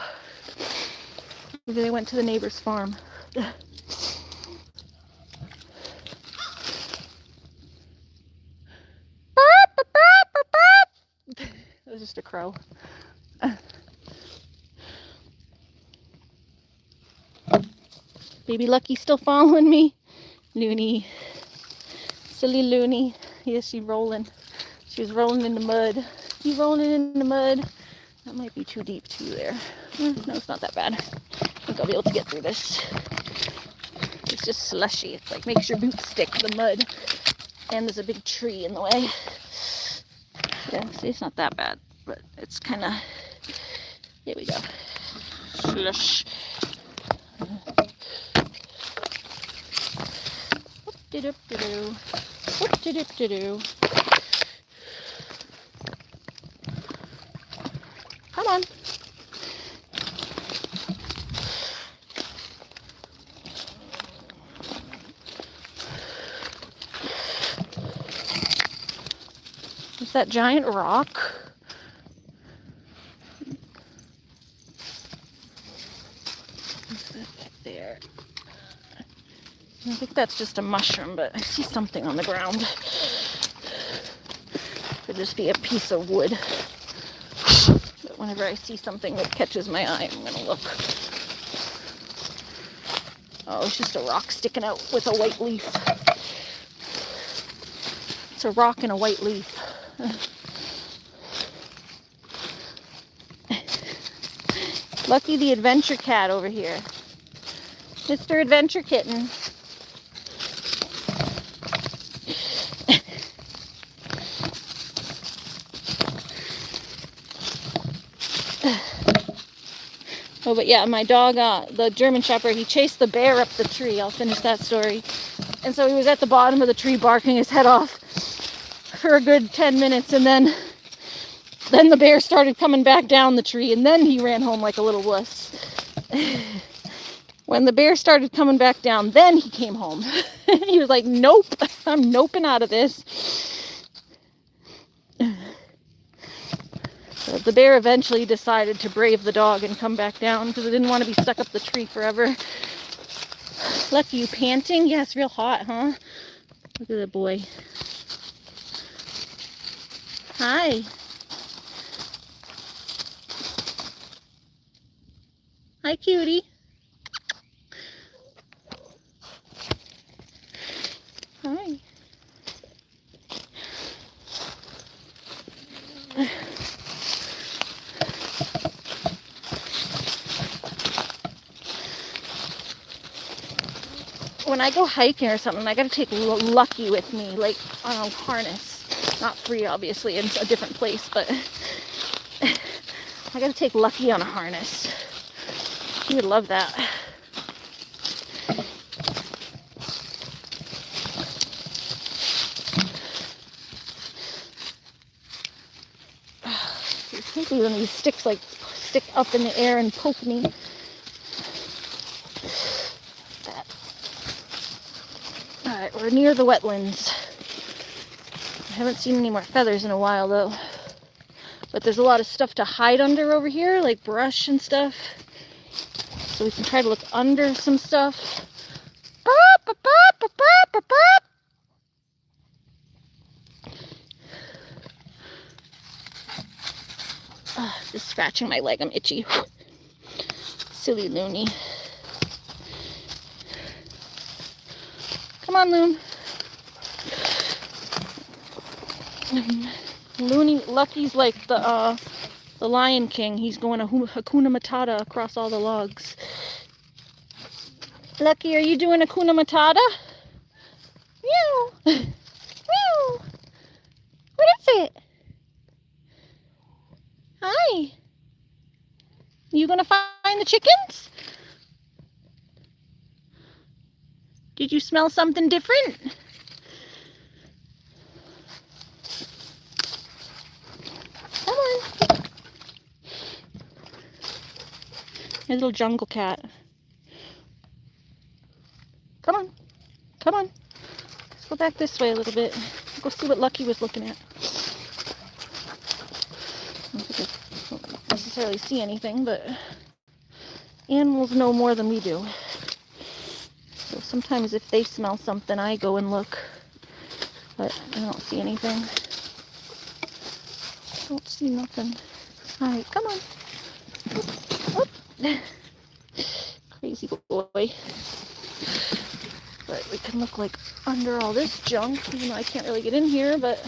maybe they went to the neighbor's farm. That was just a crow. Baby Lucky still following me. Looney. Silly Looney. Yes, she's rolling. She's rolling in the mud. She's rolling in the mud. That might be too deep too there. No, it's not that bad. I think I'll be able to get through this. It's just slushy. It's like makes your boots stick to the mud. And there's a big tree in the way. Yeah, see, it's not that bad. But it's kind of... Here we go. Slush. Whoop-de-doop-de-doo. Whoop-de-doop-de-doo. Come on. Is that giant rock? What's that back there? I think that's just a mushroom, but I see something on the ground. Could just be a piece of wood. But whenever I see something that catches my eye, I'm gonna look. Oh, it's just a rock sticking out with a white leaf. It's a rock and a white leaf. Lucky the adventure cat over here. Mr. Adventure Kitten. Oh, but yeah, my dog, the German Shepherd, he chased the bear up the tree. I'll finish that story. And so he was at the bottom of the tree barking his head off for a good 10 minutes. And then the bear started coming back down the tree. And then he ran home like a little wuss. When the bear started coming back down, then he came home. He was like, nope, I'm noping out of this. So the bear eventually decided to brave the dog and come back down because it didn't want to be stuck up the tree forever. Lucky, you panting? Yeah, it's real hot, huh? Look at the boy. Hi. Hi, cutie. Hi. When I go hiking or something, I gotta take Lucky with me, like on a harness. Not free, obviously, in a different place, but I gotta take Lucky on a harness. She would love that. Usually when these sticks like stick up in the air and poke me. Alright, we're near the wetlands. I haven't seen any more feathers in a while though. But there's a lot of stuff to hide under over here, like brush and stuff. So we can try to look under some stuff. Just scratching my leg. I'm itchy. Silly Looney. Come on, Loon. Looney, Lucky's like the Lion King. He's going to Hakuna Matata across all the logs. Lucky, are you doing Hakuna Matata? Meow. Meow. What is it? Hi. You gonna find the chickens? Did you smell something different? Come on. A little jungle cat. Come on. Come on. Let's go back this way a little bit. Go see what Lucky was looking at. I don't necessarily see anything, but animals know more than we do. So sometimes if they smell something, I go and look. But I don't see anything. Don't see nothing. Alright, come on. Whoop, whoop. Crazy boy. But we can look like under all this junk, even though I can't really get in here, but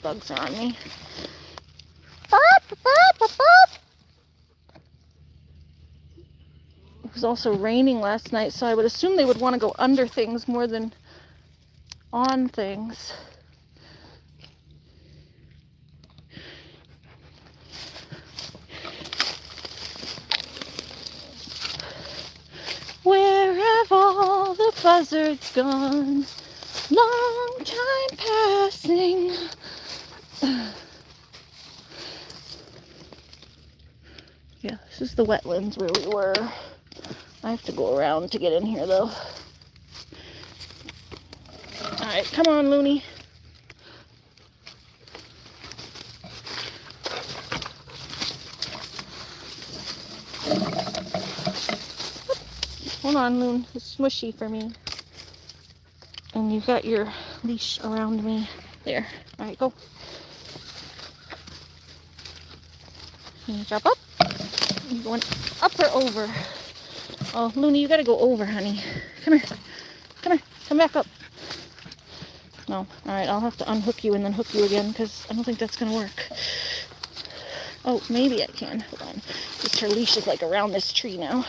bugs are on me. It was also raining last night, so I would assume they would want to go under things more than on things. Where have all the buzzards gone? Long time passing. Yeah, this is the wetlands where we were. I have to go around to get in here, though. Alright, come on, Looney. Hold on, Loon. It's smushy for me. And you've got your leash around me. There. Alright, go. Can you jump up? You going up or over? Oh, Looney, you gotta go over, honey. Come here. Come here. Come back up. No. Alright, I'll have to unhook you and then hook you again, because I don't think that's gonna work. Oh, maybe I can. Hold on. Just her leash is like around this tree now.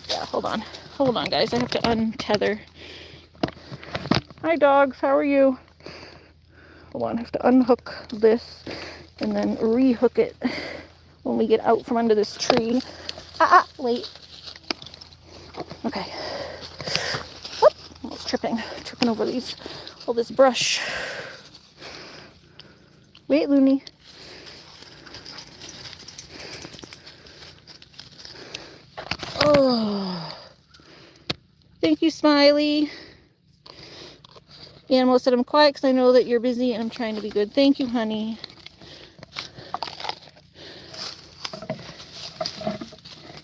Yeah, hold on. Hold on, guys. I have to untether. Hi, dogs. How are you? Hold on. I have to unhook this and then rehook it when we get out from under this tree. Wait. Okay. Whoop, almost tripping over all this brush. Wait, Looney. Oh. Thank you, Smiley. Animal said I'm quiet because I know that you're busy and I'm trying to be good. Thank you, honey.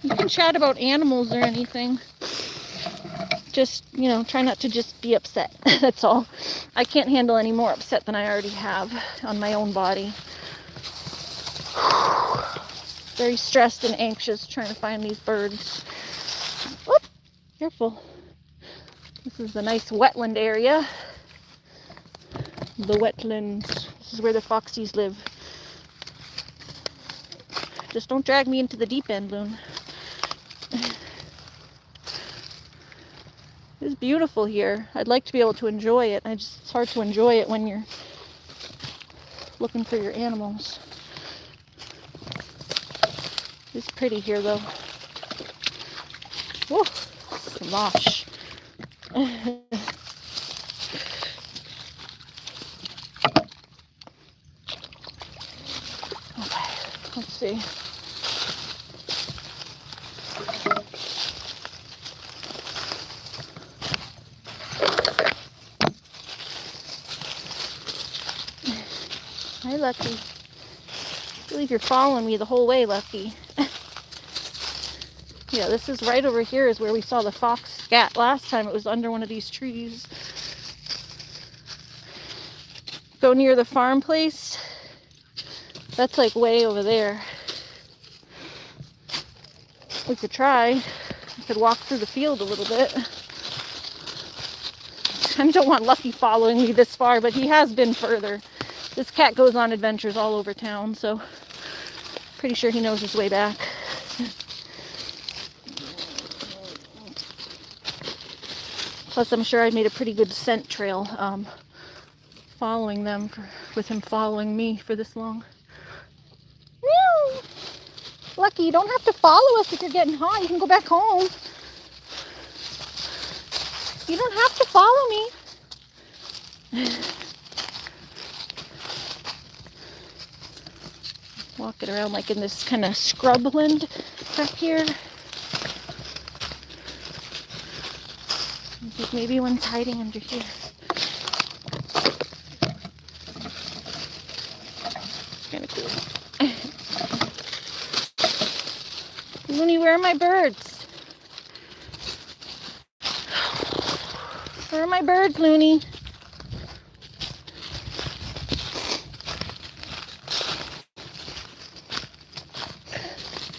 You can chat about animals or anything. Just, try not to just be upset. That's all. I can't handle any more upset than I already have on my own body. Very stressed and anxious trying to find these birds. Whoop, careful. This is a nice wetland area. The wetlands. This is where the foxies live. Just don't drag me into the deep end, Loon. It's beautiful here. I'd like to be able to enjoy it. It's hard to enjoy it when you're looking for your animals. It's pretty here, though. Whoa, gosh. Okay, let's see. Hi, Lucky. I believe you're following me the whole way, Lucky. Yeah, this is right over here is where we saw the fox scat last time. It was under one of these trees. Go near the farm place. That's like way over there. We could try. We could walk through the field a little bit. I don't want Lucky following me this far, but he has been further. This cat goes on adventures all over town, so pretty sure he knows his way back. Plus, I'm sure I made a pretty good scent trail following them, with him following me for this long. Meow! Lucky, you don't have to follow us if you're getting hot. You can go back home. You don't have to follow me. Walking around like in this kind of scrubland back here. I think maybe one's hiding under here. Kind of cool. Looney, where are my birds? Where are my birds, Looney?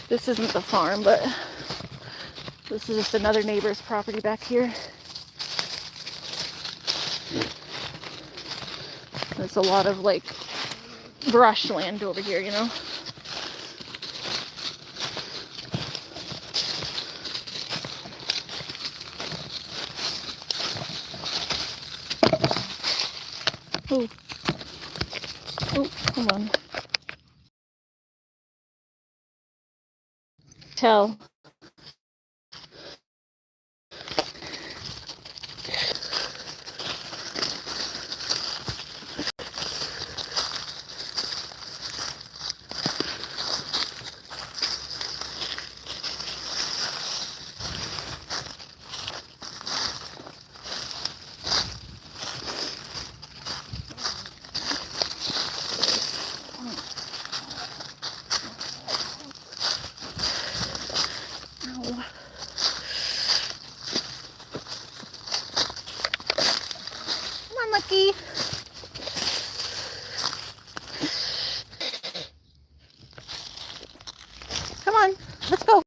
This isn't the farm, but this is just another neighbor's property back here. There's a lot of like brush land over here, you know. Oh, come on. Tell. Lucky. Come on, let's go.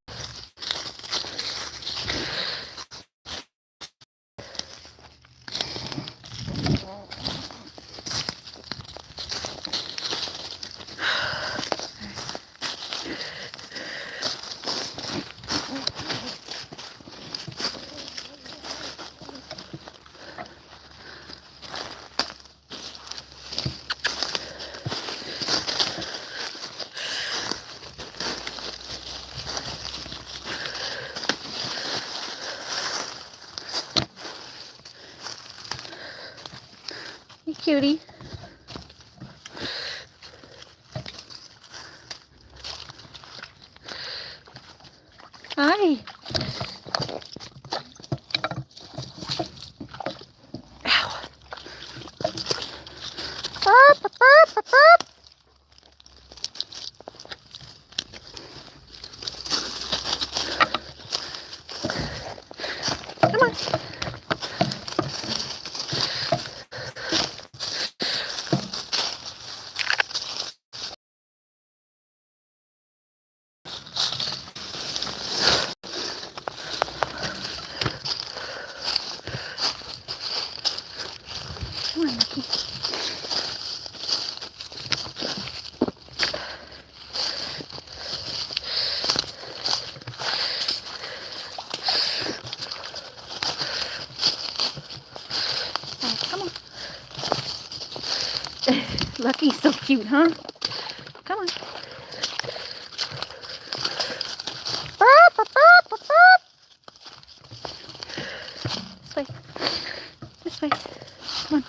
You cutie. Hi. Ow. Burp, burp, burp, burp. Come on. Come on, Lucky. Oh, come on. Lucky's so cute, huh? Come on. Burp, burp, burp, burp, burp. This way. This way. Come on.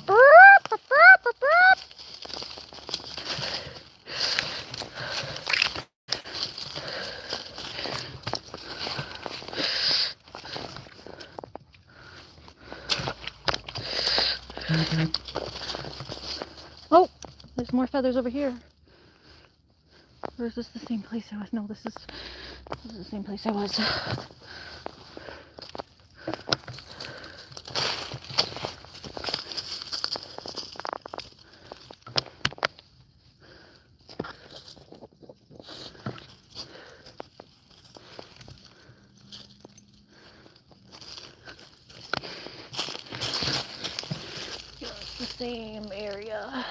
Burp, burp, burp, burp, burp. Oh, there's there's more feathers over here. Or is this the same place I was? No, this is the same place I was. The same area.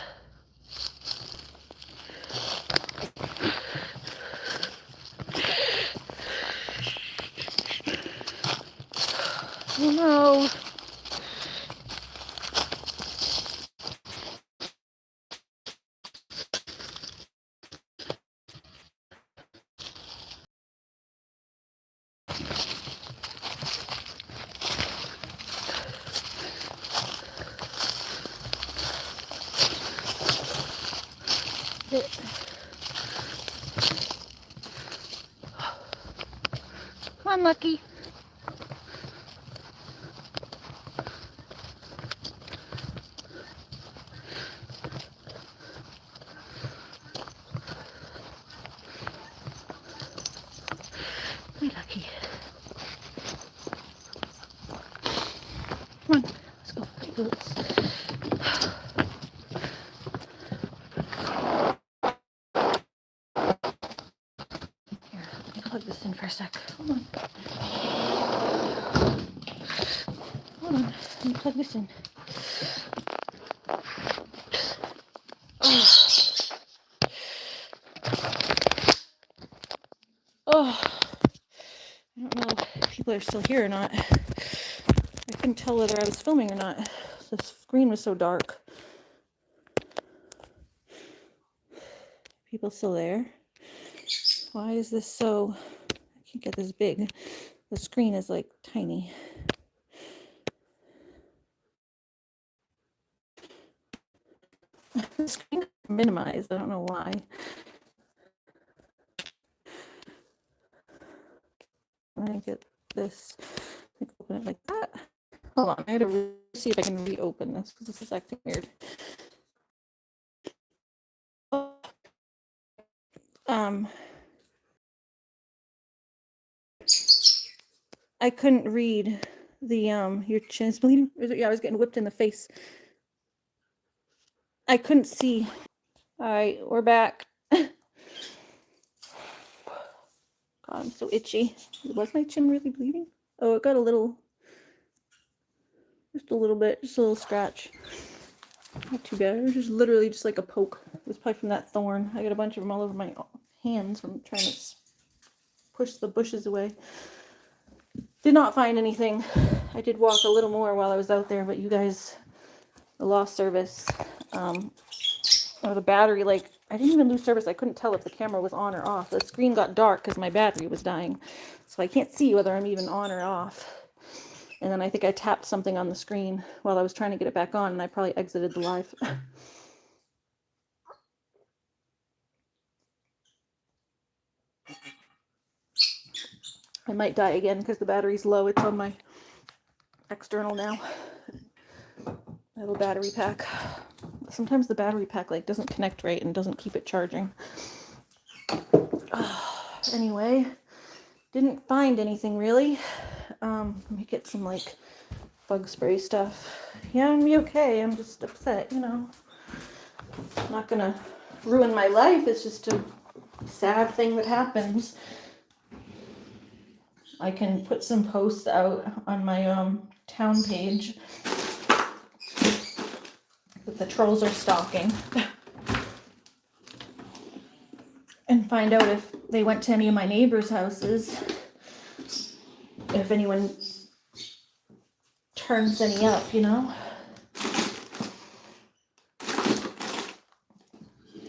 Oh no. Come on, Lucky. Hi, Lucky. Come on, let's go. Do this. Here, let me plug this in for a sec. Hold on. Hold on. Let me plug this in. Oh, I don't know if people are still here or not. I couldn't tell whether I was filming or not. The screen was so dark. People still there? Why is this so... I can't get this big. The screen is like tiny. The screen is minimized. I don't know why. I get this. I can open it like that. Hold on. I gotta see if I can reopen this because this is acting weird. I couldn't read the your chin's bleeding. Yeah, I was getting whipped in the face. I couldn't see. All right, we're back. God, I'm so itchy. Was my chin really bleeding? Oh, it got a little, just a little bit, just a little scratch. Not too bad. It was just literally just like a poke. It was probably from that thorn. I got a bunch of them all over my hands from trying to push the bushes away. Did not find anything. I did walk a little more while I was out there, but you guys, the lost service, or the battery, like, I didn't even lose service. I couldn't tell if the camera was on or off. The screen got dark because my battery was dying. So I can't see whether I'm even on or off. And then I think I tapped something on the screen while I was trying to get it back on, and I probably exited the live. I might die again because the battery's low. It's on my external now. My little battery pack. Sometimes the battery pack like doesn't connect right and doesn't keep it charging. Anyway, didn't find anything really. Let me get some like bug spray stuff. Yeah, I'm okay. I'm just upset, you know. I'm not gonna ruin my life. It's just a sad thing that happens. I can put some posts out on my town page that the trolls are stalking and find out if they went to any of my neighbors' houses, if anyone turns any up, you know.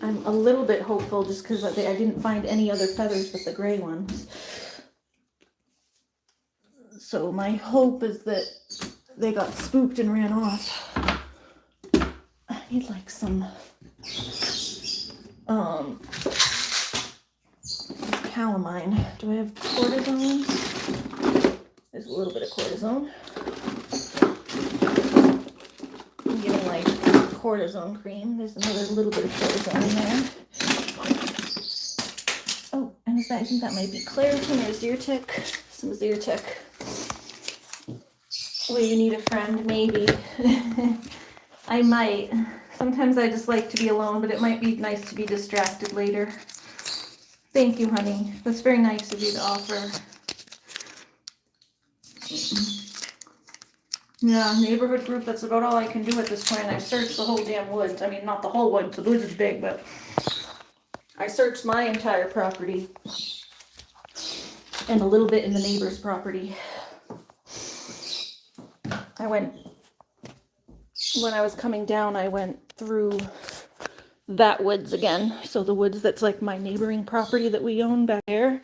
I'm a little bit hopeful just because I didn't find any other feathers but the gray ones. So my hope is that they got spooked and ran off. I need like some calamine. Do I have cortisone? There's a little bit of cortisone. I'm giving like cortisone cream. There's another little bit of cortisone in there. Oh, and I think that might be Claritin or Zyrtec. Some Zyrtec. Will you need a friend? Maybe. I might. Sometimes I just like to be alone, but it might be nice to be distracted later. Thank you, honey. That's very nice of you to offer. Yeah, neighborhood group, that's about all I can do at this point. I searched the whole damn woods. I mean, not the whole woods. The woods is big, but I searched my entire property and a little bit in the neighbor's property. When I was coming down, I went through that woods again. So the woods that's like my neighboring property that we own back there.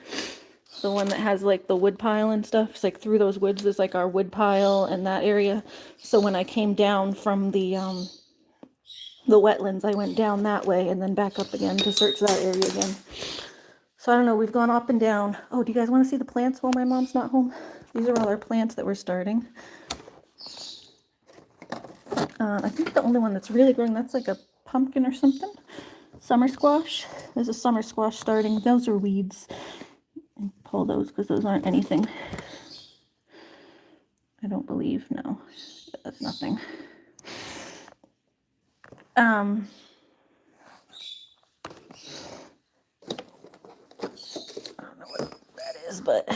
The one that has like the wood pile and stuff. It's like through those woods, there's like our wood pile and that area. So when I came down from the wetlands, I went down that way and then back up again to search that area again. So I don't know, we've gone up and down. Oh, do you guys want to see the plants while my mom's not home? These are all our plants that we're starting. I think the only one that's really growing, that's like a pumpkin or something. Summer squash. There's a summer squash starting. Those are weeds. And pull those because those aren't anything. I don't believe. No, that's nothing. I don't know what that is, but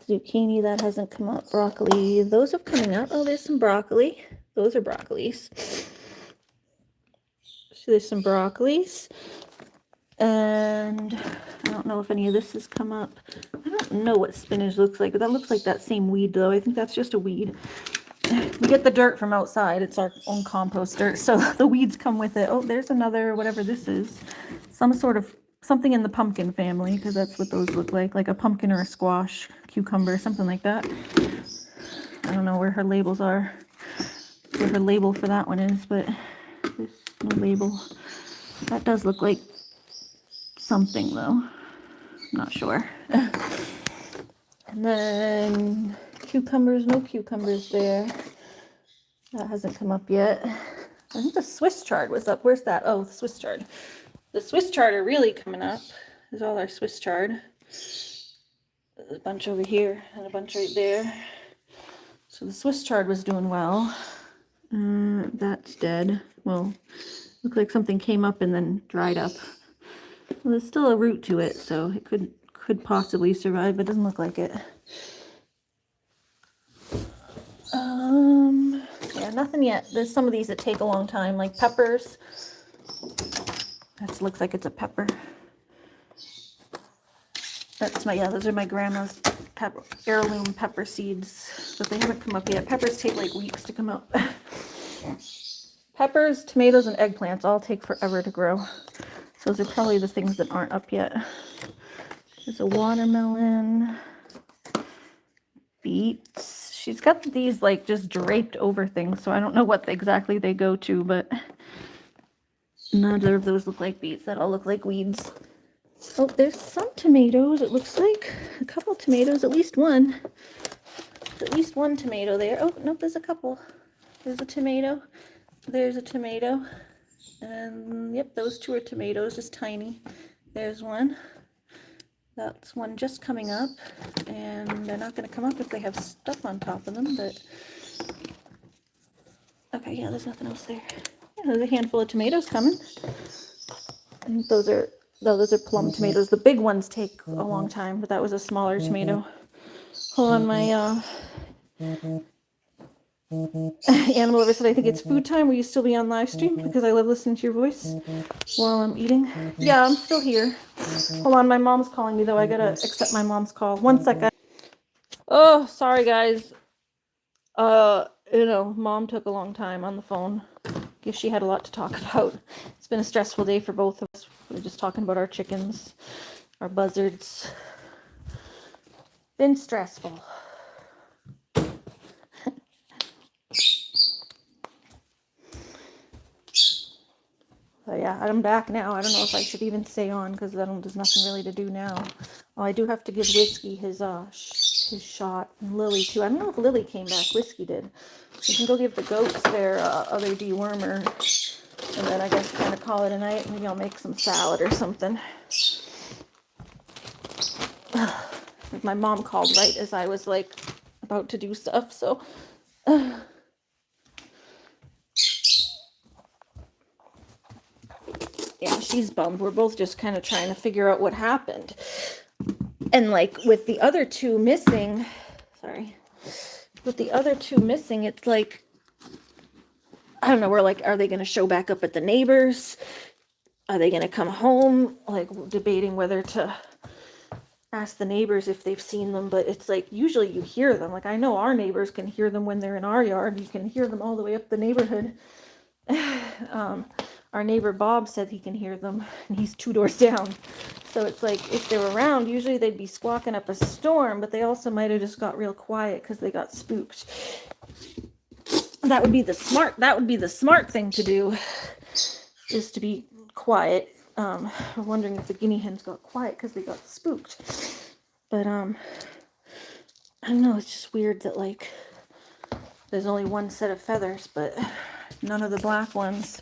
zucchini, that hasn't come up. Broccoli, those have coming up. Oh, there's some broccoli. Those are broccolis. So there's some broccolis. And I don't know if any of this has come up. I don't know what spinach looks like. That looks like that same weed, though. I think that's just a weed. We get the dirt from outside. It's our own compost dirt. So the weeds come with it. Oh, there's another, whatever this is. Some sort of something in the pumpkin family, because that's what those look like a pumpkin or a squash, cucumber, something like that. I don't know where her labels are, where her label for that one is, but there's no label. That does look like something, though. I'm not sure. And then cucumbers, no cucumbers there. That hasn't come up yet. I think the Swiss chard was up. Where's that? Oh, the Swiss chard. The Swiss chard are really coming up. There's all our Swiss chard. There's a bunch over here and a bunch right there. So the Swiss chard was doing well. That's dead. Well, looked like something came up and then dried up. Well, there's still a root to it, so it could possibly survive, but it doesn't look like it. Yeah, nothing yet. There's some of these that take a long time, like peppers. That looks like it's a pepper. That's those are my grandma's heirloom pepper seeds, but they haven't come up yet. Peppers take like weeks to come up. Peppers, tomatoes, and eggplants all take forever to grow. So those are probably the things that aren't up yet. There's a watermelon, beets. She's got these like just draped over things, so I don't know what exactly they go to, but none of those look like beets. That all look like weeds. Oh, there's some tomatoes. It looks like a couple tomatoes, at least one. There's at least one tomato there. Oh, nope, there's a couple. There's a tomato. There's a tomato. And yep, those two are tomatoes, just tiny. There's one. That's one just coming up. And they're not going to come up if they have stuff on top of them, but okay, yeah, there's nothing else there. Yeah, there's a handful of tomatoes coming. I think those are plum tomatoes. The big ones take a long time, but that was a smaller tomato. Hold on, my animal lover said, I think it's food time. Will you still be on live stream? Because I love listening to your voice while I'm eating. Yeah, I'm still here. Hold on, my mom's calling me, though. I gotta accept my mom's call. 1 second. Oh, sorry, guys. Mom took a long time on the phone. Guess she had a lot to talk about. It's been a stressful day for both of us. We were just talking about our chickens, our buzzards. Been stressful. But yeah, I'm back now. I don't know if I should even stay on because there's nothing really to do now. Oh, I do have to give Whiskey his his shot. And Lily too. I don't know if Lily came back. Whiskey did. We can go give the goats their other dewormer, and then I guess kind of call it a night. Maybe I'll make some salad or something. My mom called right as I was like about to do stuff, so yeah, she's bummed. We're both just kind of trying to figure out what happened. And like with the other two missing, it's like, I don't know, we're like, are they going to show back up at the neighbors? Are they going to come home? Like debating whether to ask the neighbors if they've seen them, but it's like usually you hear them. Like I know our neighbors can hear them when they're in our yard. You can hear them all the way up the neighborhood. Our neighbor Bob said he can hear them, and he's 2 doors down. So it's like if they're around, usually they'd be squawking up a storm, but they also might have just got real quiet because they got spooked. That would be the smart thing to do, is to be quiet. I'm wondering if the guinea hens got quiet because they got spooked. But I don't know, it's just weird that like there's only one set of feathers, but none of the black ones.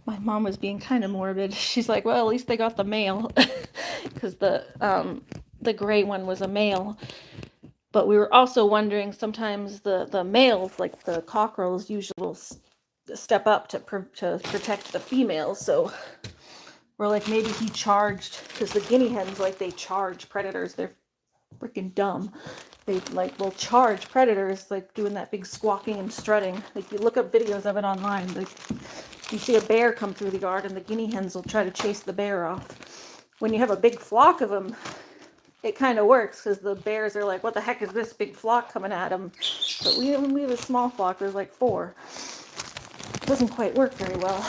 My mom was being kind of morbid. She's like, well, at least they got the male, because the gray one was a male. But we were also wondering, sometimes the males, like the cockerels, usually will step up to protect the females. So we're like, maybe he charged, because the guinea hens, like, they charge predators. They're freaking dumb. They like will charge predators, like doing that big squawking and strutting. Like you look up videos of it online, like you see a bear come through the yard and the guinea hens will try to chase the bear off. When you have a big flock of them, it kind of works, because the bears are like, what the heck is this big flock coming at them? But we have a small flock. There's like 4. It doesn't quite work very well.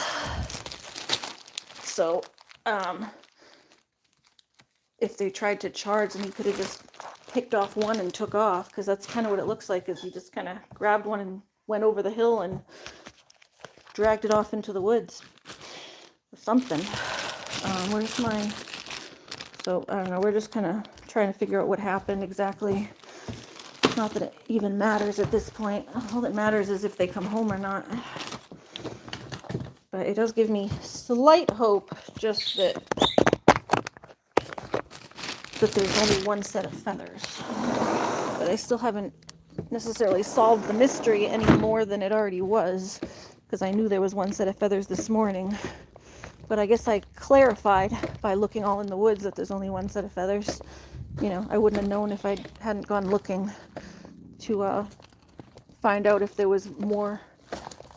So if they tried to charge, then he could have just picked off one and took off, because that's kind of what it looks like, is he just kind of grabbed one and went over the hill and dragged it off into the woods or something. Where's my... So, I don't know, we're just kind of trying to figure out what happened exactly. Not that it even matters at this point. All that matters is if they come home or not. But it does give me slight hope, just that there's only one set of feathers. But I still haven't necessarily solved the mystery any more than it already was, because I knew there was one set of feathers this morning. But I guess I clarified by looking all in the woods that there's only one set of feathers. You know, I wouldn't have known if I hadn't gone looking to find out if there was more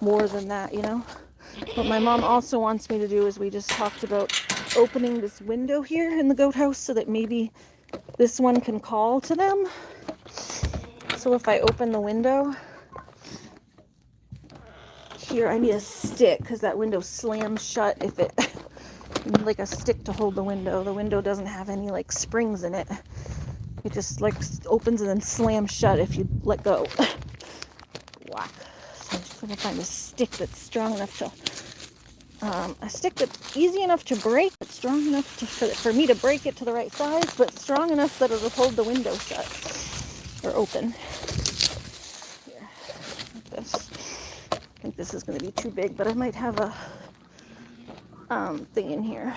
than that, you know. What my mom also wants me to do is, we just talked about opening this window here in the goat house so that maybe this one can call to them. So if I open the window here, I need a stick, because that window slams shut if it, like a stick to hold the window. The window doesn't have any like springs in it. It just like opens and then slams shut if you let go. Whack. So I'm just gonna find a stick that's strong enough to, a stick that's easy enough to break, but strong enough for me to break it to the right size, but strong enough that it'll hold the window shut or open. Here, like this. I think this is going to be too big, but I might have a thing in here.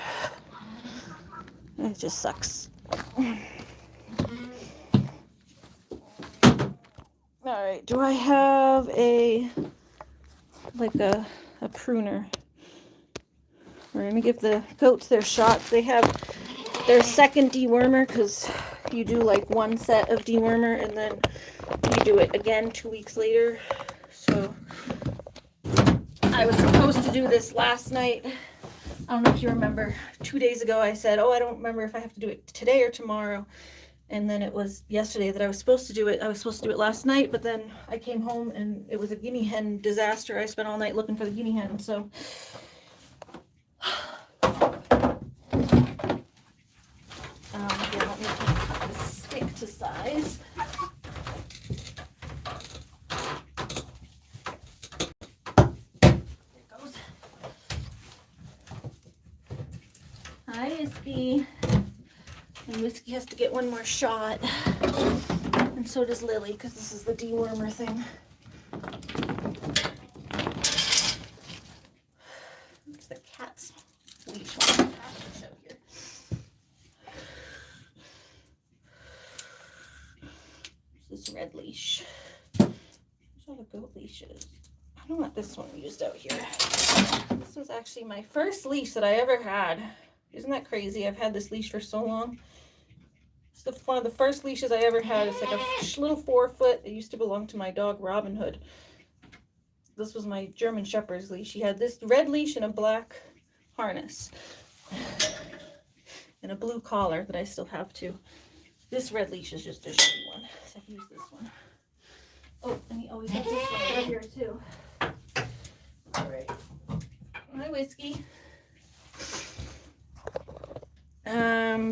It just sucks. All right, do I have a pruner? We're going to give the goats their shots. They have their second dewormer, because you do like one set of dewormer and then you do it again 2 weeks later. So I was supposed to do this last night. I don't know if you remember, 2 days ago I said, oh, I don't remember if I have to do it today or tomorrow. And then it was yesterday that I was supposed to do it. I was supposed to do it last night, but then I came home and it was a guinea hen disaster. I spent all night looking for the guinea hen, so... Here, let me keep the stick to size. Hi, Whiskey. And Whiskey has to get one more shot. And And so does Lily, because this is the dewormer thing. It's the cat's leash on the out here. This red leash. There's all the goat leashes. I don't want this one used out here. This was actually my first leash that I ever had. Isn't that crazy? I've had this leash for so long. It's one of the first leashes I ever had. It's like a little 4-foot. It used to belong to my dog Robin Hood. This was my German Shepherd's leash. She had this red leash and a black harness. And a blue collar that I still have too. This red leash is just a shitty one. So I can use this one. Oh, and he always has this one right here too. Alright. Hi, Whiskey.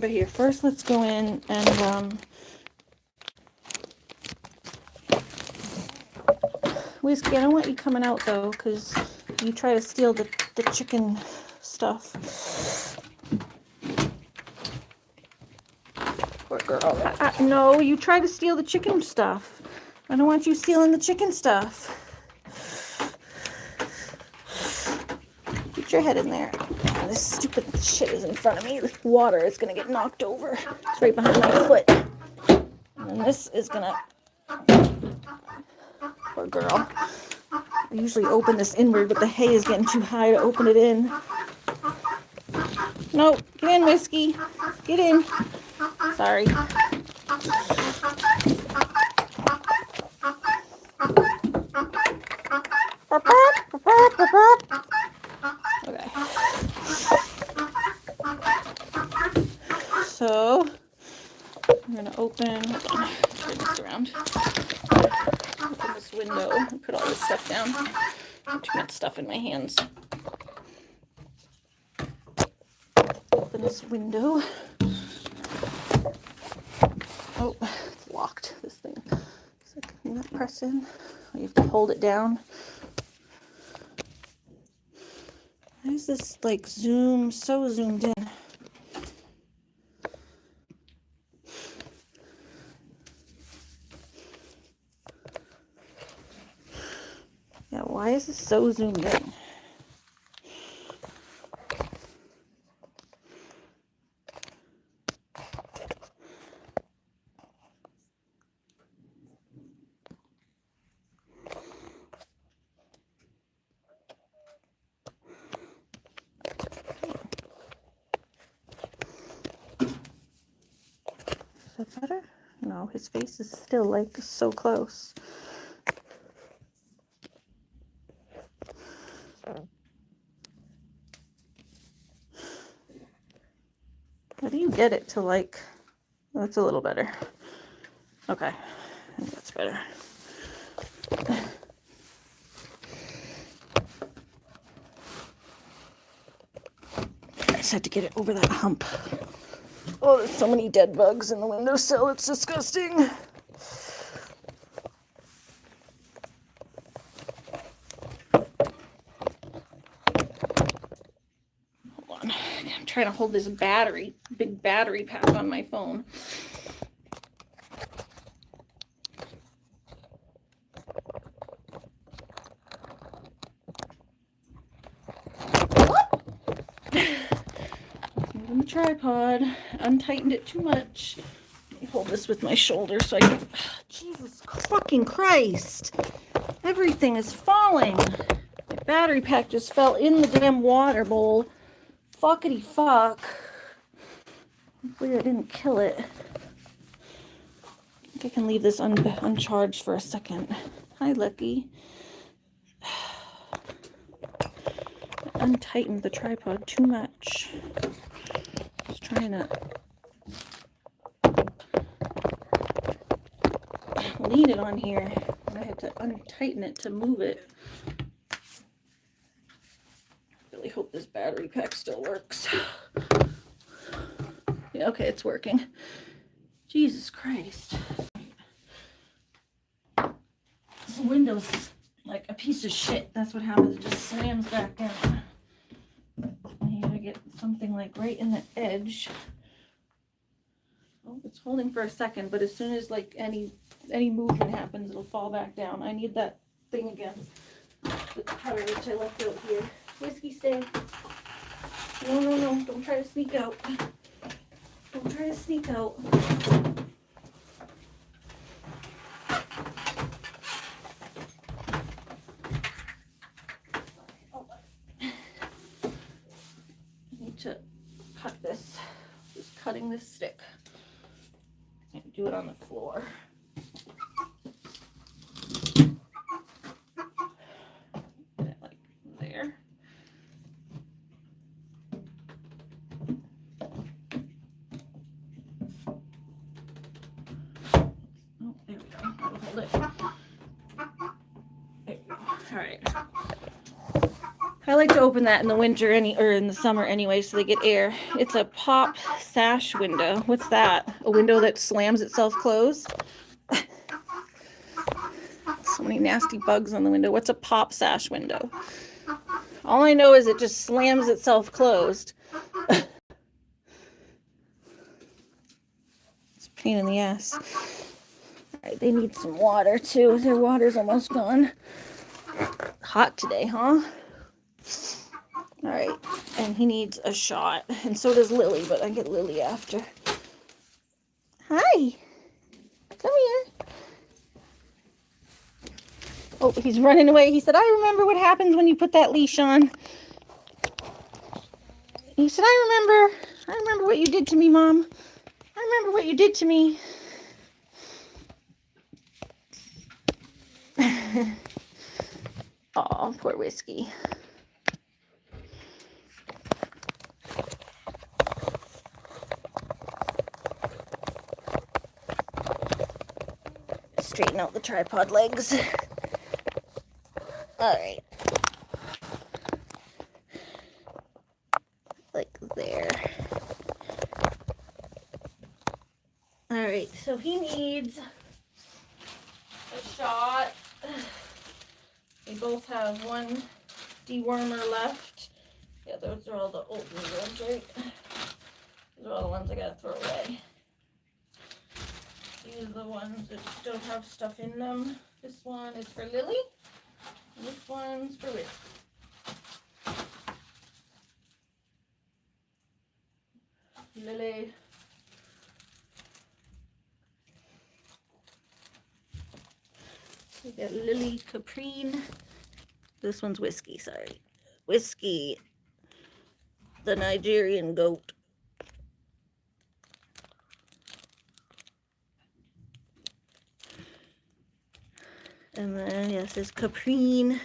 But here, first let's go in and Whiskey, I don't want you coming out though, because you try to steal the chicken stuff. Poor girl. No, you try to steal the chicken stuff. I don't want you stealing the chicken stuff. Put your head in there. Oh, this stupid shit is in front of me. This water is gonna get knocked over. It's right behind my foot. And this is gonna... Poor girl. I usually open this inward, but the hay is getting too high to open it in. No, get in, Whiskey. Get in. Sorry. Okay. So I'm gonna open. Turn this around. Open this window and put all this stuff down. Too much stuff in my hands. Open this window. Oh, it's locked, this thing. So can you press in? You have to hold it down. Why is this like so zoomed in? Yeah, why is this so zoomed in? Is that better? No, his face is still like so close. How do you get it to like... That's a little better. Okay, I think that's better. I just had to get it over that hump. Oh, there's so many dead bugs in the windowsill. It's disgusting. Hold on. I'm trying to hold this big battery pack on my phone. Moving the tripod. Untightened it too much. Let me hold this with my shoulder so I can... Jesus fucking Christ. Everything is falling. My battery pack just fell in the damn water bowl. Fuckity fuck. Hopefully I didn't kill it. I think I can leave this uncharged for a second. Hi, Lucky. I untightened the tripod too much. Just trying to lean it on here, and I had to untighten it to move it. I really hope this battery pack still works. Yeah, okay, it's working. Jesus Christ. This window's like a piece of shit. That's what happens. It just slams back down. I gotta get something like right in the edge. Oh, it's holding for a second, but as soon as like any any movement happens, it'll fall back down. I need that thing again. The cutter which I left out here. Whiskey, stay. No, no, no. Don't try to sneak out. Don't try to sneak out. I need to cut this. Just cutting this stick. And do it on the floor. Get it like there. Oh, there we go. That'll hold it. There we go. All right. I like to open that in the winter or in the summer anyway, so they get air. It's a pop sash window. What's that? A window that slams itself closed? So many nasty bugs on the window. What's a pop sash window? All I know is it just slams itself closed. It's a pain in the ass. All right, they need some water too. Their water's almost gone. Hot today, huh? All right, and he needs a shot, and so does Lily, but I get Lily after. Hi, come here. Oh, he's running away. He said, I remember what happens when you put that leash on. He said, I remember what you did to me, Mom. I remember what you did to me. Oh, poor Whiskey. Straighten out the tripod legs. All right. Like there. All right, so he needs a shot. They both have one dewormer left. Yeah, those are all the old ones, right? Those are all the ones I gotta throw away. These are the ones that still have stuff in them. This one is for Lily, and this one's for Whiskey. Lily. We got Lily Caprine. This one's Whiskey, sorry. Whiskey, the Nigerian goat. And then, yes, there's Caprine.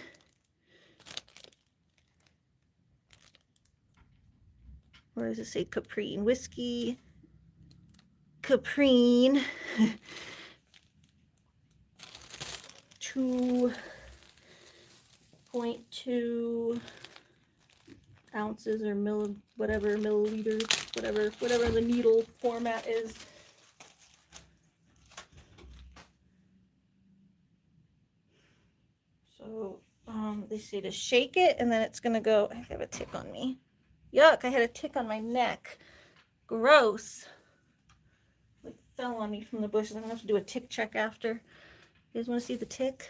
Where does it say Caprine? Whiskey, Caprine. 2.2 ounces or milliliters, whatever the needle format is. So they say to shake it, and then it's gonna go. I have a tick on me. Yuck! I had a tick on my neck. Gross. Like fell on me from the bushes. I'm gonna have to do a tick check after. You guys want to see the tick?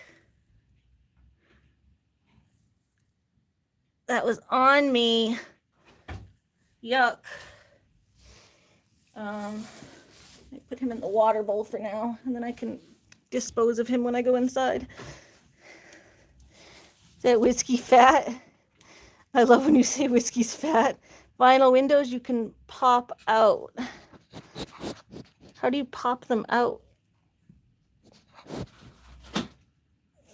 That was on me. Yuck. I put him in the water bowl for now, and then I can dispose of him when I go inside. Is that Whiskey fat? I love when you say Whiskey's fat. Vinyl windows you can pop out. How do you pop them out?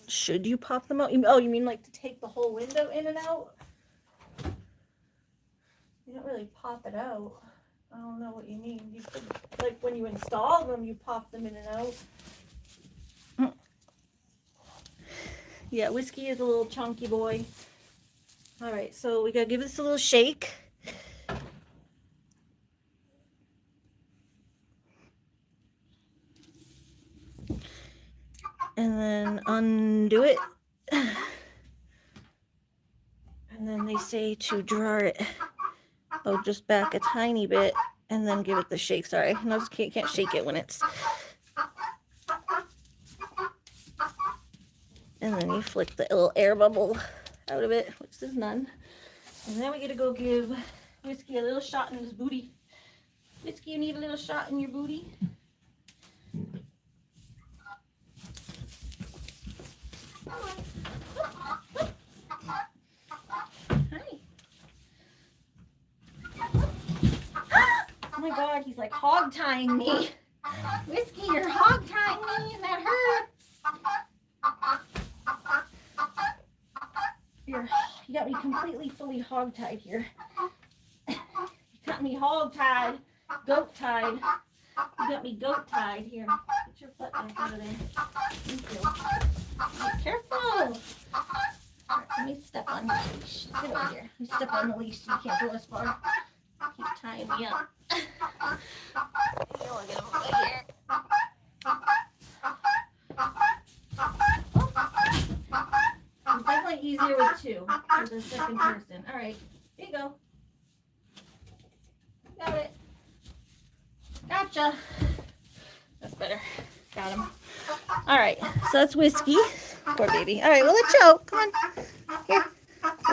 Should you pop them out? Oh, you mean like to take the whole window in and out? You don't really pop it out. I don't know what you mean. You could, like when you install them, you pop them in and out. Yeah, Whiskey is a little chunky boy. All right, so we gotta give this a little shake. And then undo it. And then they say to draw it, just back a tiny bit, and then give it the shake. Sorry, no, just can't shake it when it's And then you flick the little air bubble out of it, which is none. And then we gotta go give Whiskey a little shot in his booty. Whiskey, you need a little shot in your booty? Hi. Oh my God, he's like hog tying me. Whiskey, you're hog tying me and that hurts. You got me completely fully hog tied here. You got me hog tied, goat tied. You got me goat tied here. Get your foot back out of there. Thank you. Be careful. All right, let me step on the leash. Get over here. Let me step on the leash so you can't go as far. Keep tying me up. You want to get over here. It's definitely easier with two, with the second person. All right, here you go. Got it. Gotcha. That's better. Got him. All right, so that's Whiskey. Poor baby. All right, well, let's show. Come on. Here.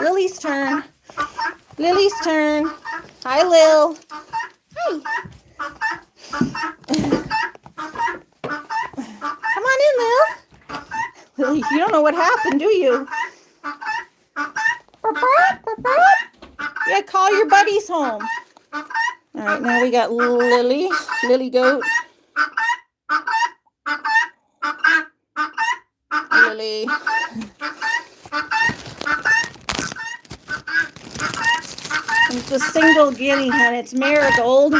Lily's turn. Lily's turn. Hi, Lil. Hi. Come on in, Lil. Lily, you don't know what happened, do you? Yeah, call your buddies home. All right, now we got Lily. Lily goat. Lily. It's a single guinea hen. It's Marigold.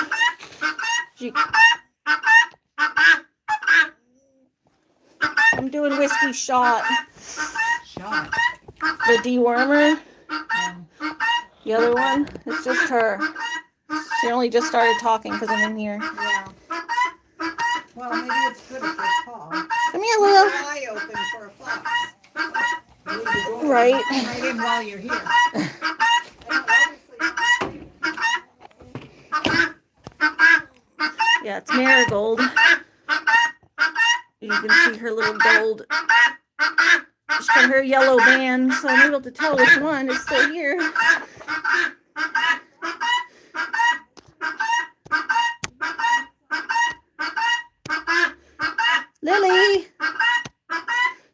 I'm doing Whiskey shot. Shot. The dewormer. The other one, it's just her. She only just started talking because I'm in here. Yeah. Well, maybe it's good if they call. Come here, Lil. Keep your eye open for a fox. Right. Right in while you're here. Yeah, it's Marigold. You can see her little gold. She's got her yellow band, so I'm able to tell which one is still here. Lily!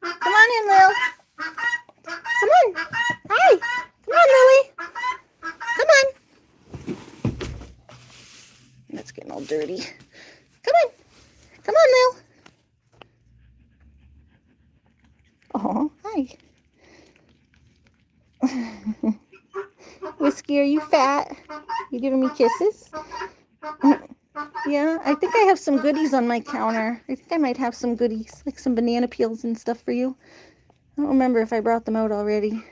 Come on in, Lil. Come on. Hi. Come on, Lily. Come on. That's getting all dirty. Come on. Come on, Lil. Oh, hi. Whiskey, are you fat? You giving me kisses? Yeah, I think I have some goodies on my counter. I think I might have some goodies, like some banana peels and stuff for you. I don't remember if I brought them out already.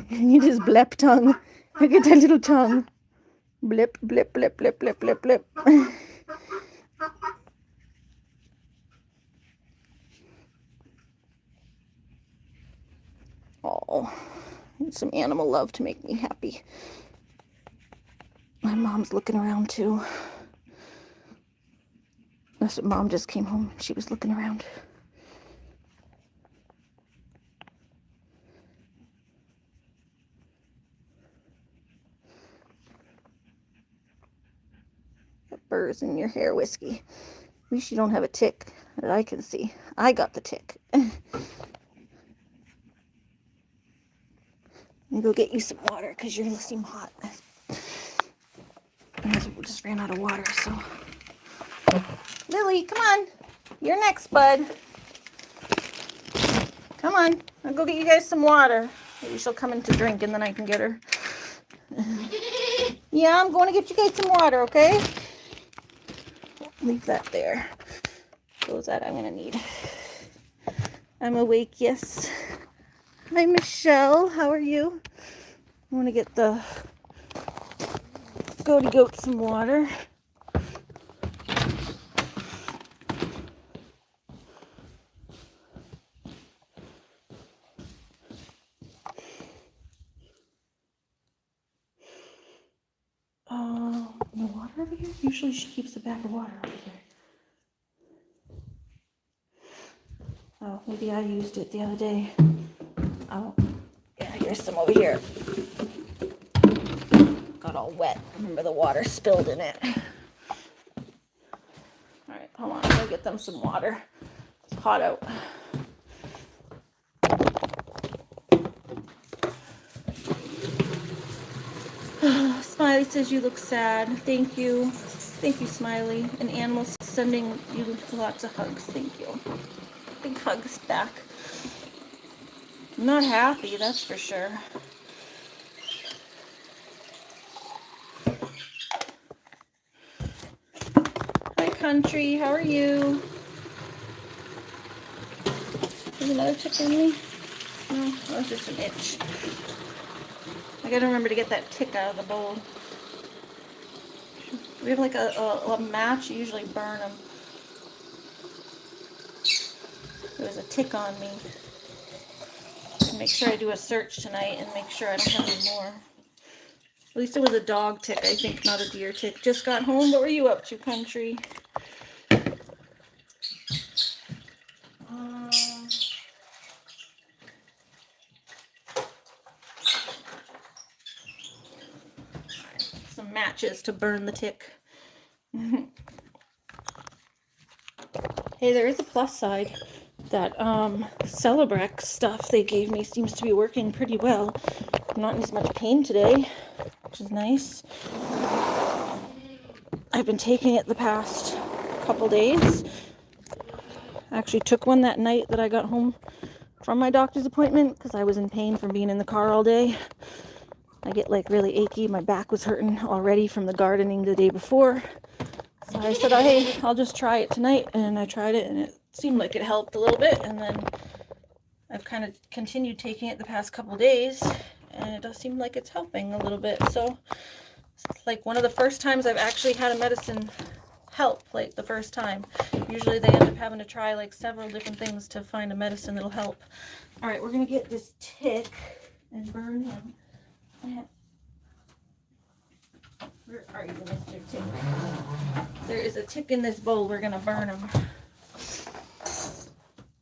You just blep tongue. Look at that little tongue. Blip, blip, blip, blip, blip, blip, blip. Oh, need some animal love to make me happy. My mom's looking around too. That's what Mom just came home. She was looking around. Got burrs in your hair, Whiskey. At least you don't have a tick that I can see. I got the tick. And go get you some water because you're gonna seem hot. I just ran out of water, so. Lily, come on. You're next, bud. Come on. I'll go get you guys some water. Maybe she'll come in to drink and then I can get her. Yeah, I'm going to get you guys some water, okay? Leave that there. Those that I'm going to need. I'm awake, yes. Hi, Michelle. How are you? I want to get the goaty goat some water. The water over here? Usually she keeps a bag of water over here. Oh, maybe I used it the other day. Oh, yeah, here's some over here. Got all wet. Remember the water spilled in it. All right, hold on. I'm gonna get them some water. It's hot out. Smiley says you look sad. Thank you. Thank you, Smiley. An animal sending you lots of hugs. Thank you. Big hugs back. I'm not happy, that's for sure. Hi, Country. How are you? Is another tick in me? No, that's just an itch. I gotta remember to get that tick out of the bowl. We have like a match. You usually burn them. There was a tick on me. Make sure I do a search tonight and make sure I don't have any more. At least it was a dog tick, I think, not a deer tick. Just got home. What were you up to, Country? Some matches to burn the tick. Hey, there is a plus side. That Celebrex stuff they gave me seems to be working pretty well. I'm not in as much pain today, which is nice. I've been taking it the past couple days. I actually took one that night that I got home from my doctor's appointment because I was in pain from being in the car all day. I get like really achy. My back was hurting already from the gardening the day before. So I said, oh, hey, I'll just try it tonight. And I tried it and it seemed like it helped a little bit. And then I've kind of continued taking it the past couple days. And it does seem like it's helping a little bit. So it's like one of the first times I've actually had a medicine help, like the first time. Usually they end up having to try like several different things to find a medicine that'll help. All right, we're going to get this tick and burn him. Where are you, Mr. Tick? There is a tick in this bowl. We're going to burn him.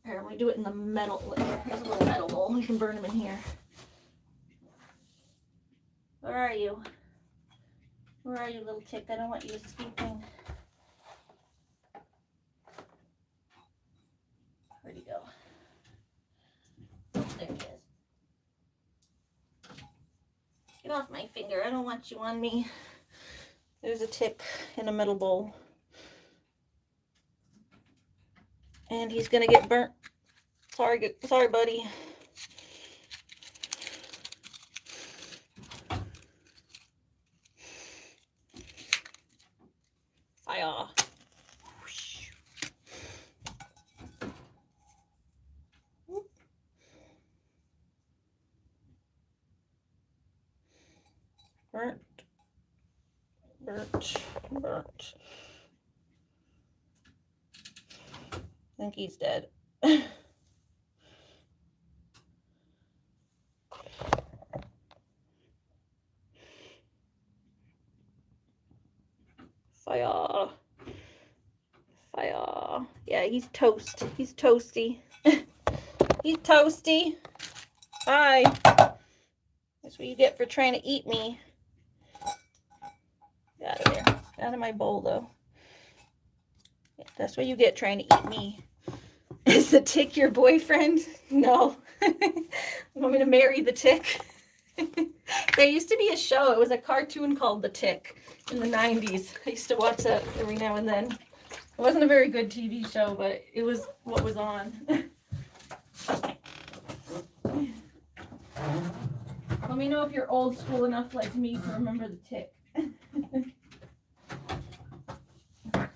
Here, we do it in the metal. Here's a little metal bowl. We can burn him in here. Where are you? Where are you, little tick? I don't want you escaping. Where'd he go? There he is. Get off my finger. I don't want you on me. There's a tick in a metal bowl. And he's gonna get burnt. Sorry, buddy. Fire. Burnt. I think he's dead. Fire. Yeah, he's toast. He's toasty. He's toasty. Bye. That's what you get for trying to eat me. Get out of there. Get out of my bowl, though. Yeah, that's what you get trying to eat me. Is the tick your boyfriend? No. Want me to marry the tick? There used to be a show. It was a cartoon called The Tick in the 90s. I used to watch that every now and then. It wasn't a very good TV show, but it was what was on. Let me know if you're old school enough like me to remember The Tick.